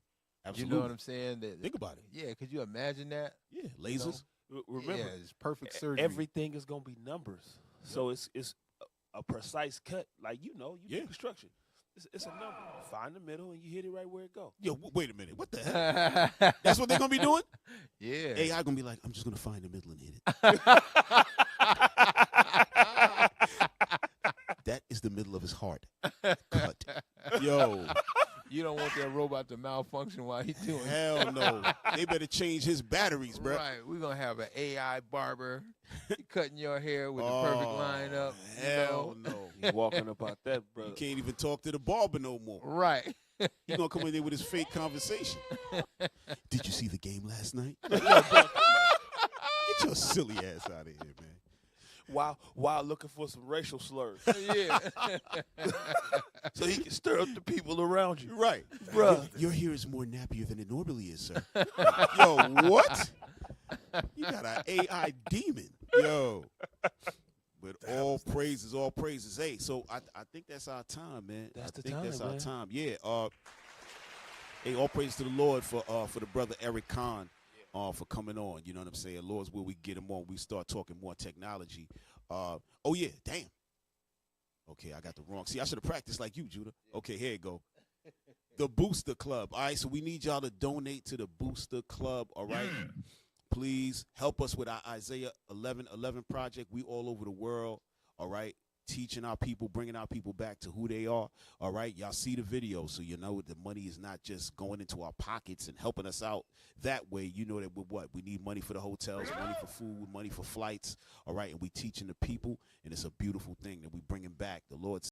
Speaker 4: Absolutely.
Speaker 3: You know what I'm saying?
Speaker 4: Think about it.
Speaker 3: Yeah, could you imagine that?
Speaker 4: Yeah, lasers.
Speaker 12: Remember,
Speaker 3: yeah, it's perfect surgery.
Speaker 12: Everything is going to be numbers. Yep. So it's a precise cut. Like, you do construction. It's a number. Find the middle and you hit it right where it goes.
Speaker 4: Yo, wait a minute. What the heck? That's what they're gonna be doing?
Speaker 3: Yeah.
Speaker 4: AI gonna be like, I'm just gonna find the middle and hit it. That is the middle of his heart. Cut. Yo.
Speaker 3: You don't want that robot to malfunction while he's doing it.
Speaker 4: Hell no. They better change his batteries, bro.
Speaker 3: Right. We're going to have an AI barber cutting your hair with the perfect lineup.
Speaker 4: Hell no.
Speaker 12: He's walking about that, bro.
Speaker 4: You can't even talk to the barber no more.
Speaker 3: Right.
Speaker 4: He's going to come in there with his fake conversation. Did you see the game last night? Get your silly ass out of here, man.
Speaker 12: While looking for some racial slurs.
Speaker 3: Yeah.
Speaker 12: So he can stir up the people around you.
Speaker 4: Right.
Speaker 12: Bruh.
Speaker 4: Your hair is more nappier than it normally is, sir. Yo, what? You got an AI demon. Yo. But all praises. Hey, so I think that's our time, man.
Speaker 12: That's
Speaker 4: our time. Yeah. Hey, all praise to the Lord for the brother Eric Kahn. For coming on, you know what I'm saying? Lord's will we get him on. We start talking more technology. Oh yeah, damn. Okay, I got the wrong. See, I should have practiced like you, Judah. Okay, here you go. The Booster Club. All right, so we need y'all to donate to the Booster Club. All right, please help us with our Isaiah 11:11 project. We all over the world. All right. Teaching our people, bringing our people back to who they are. All right, y'all see the video, so you know the money is not just going into our pockets and helping us out that way. You know that we need money for the hotels, money for food, money for flights. All right, and we teaching the people, and it's a beautiful thing that we bringing back. The Lord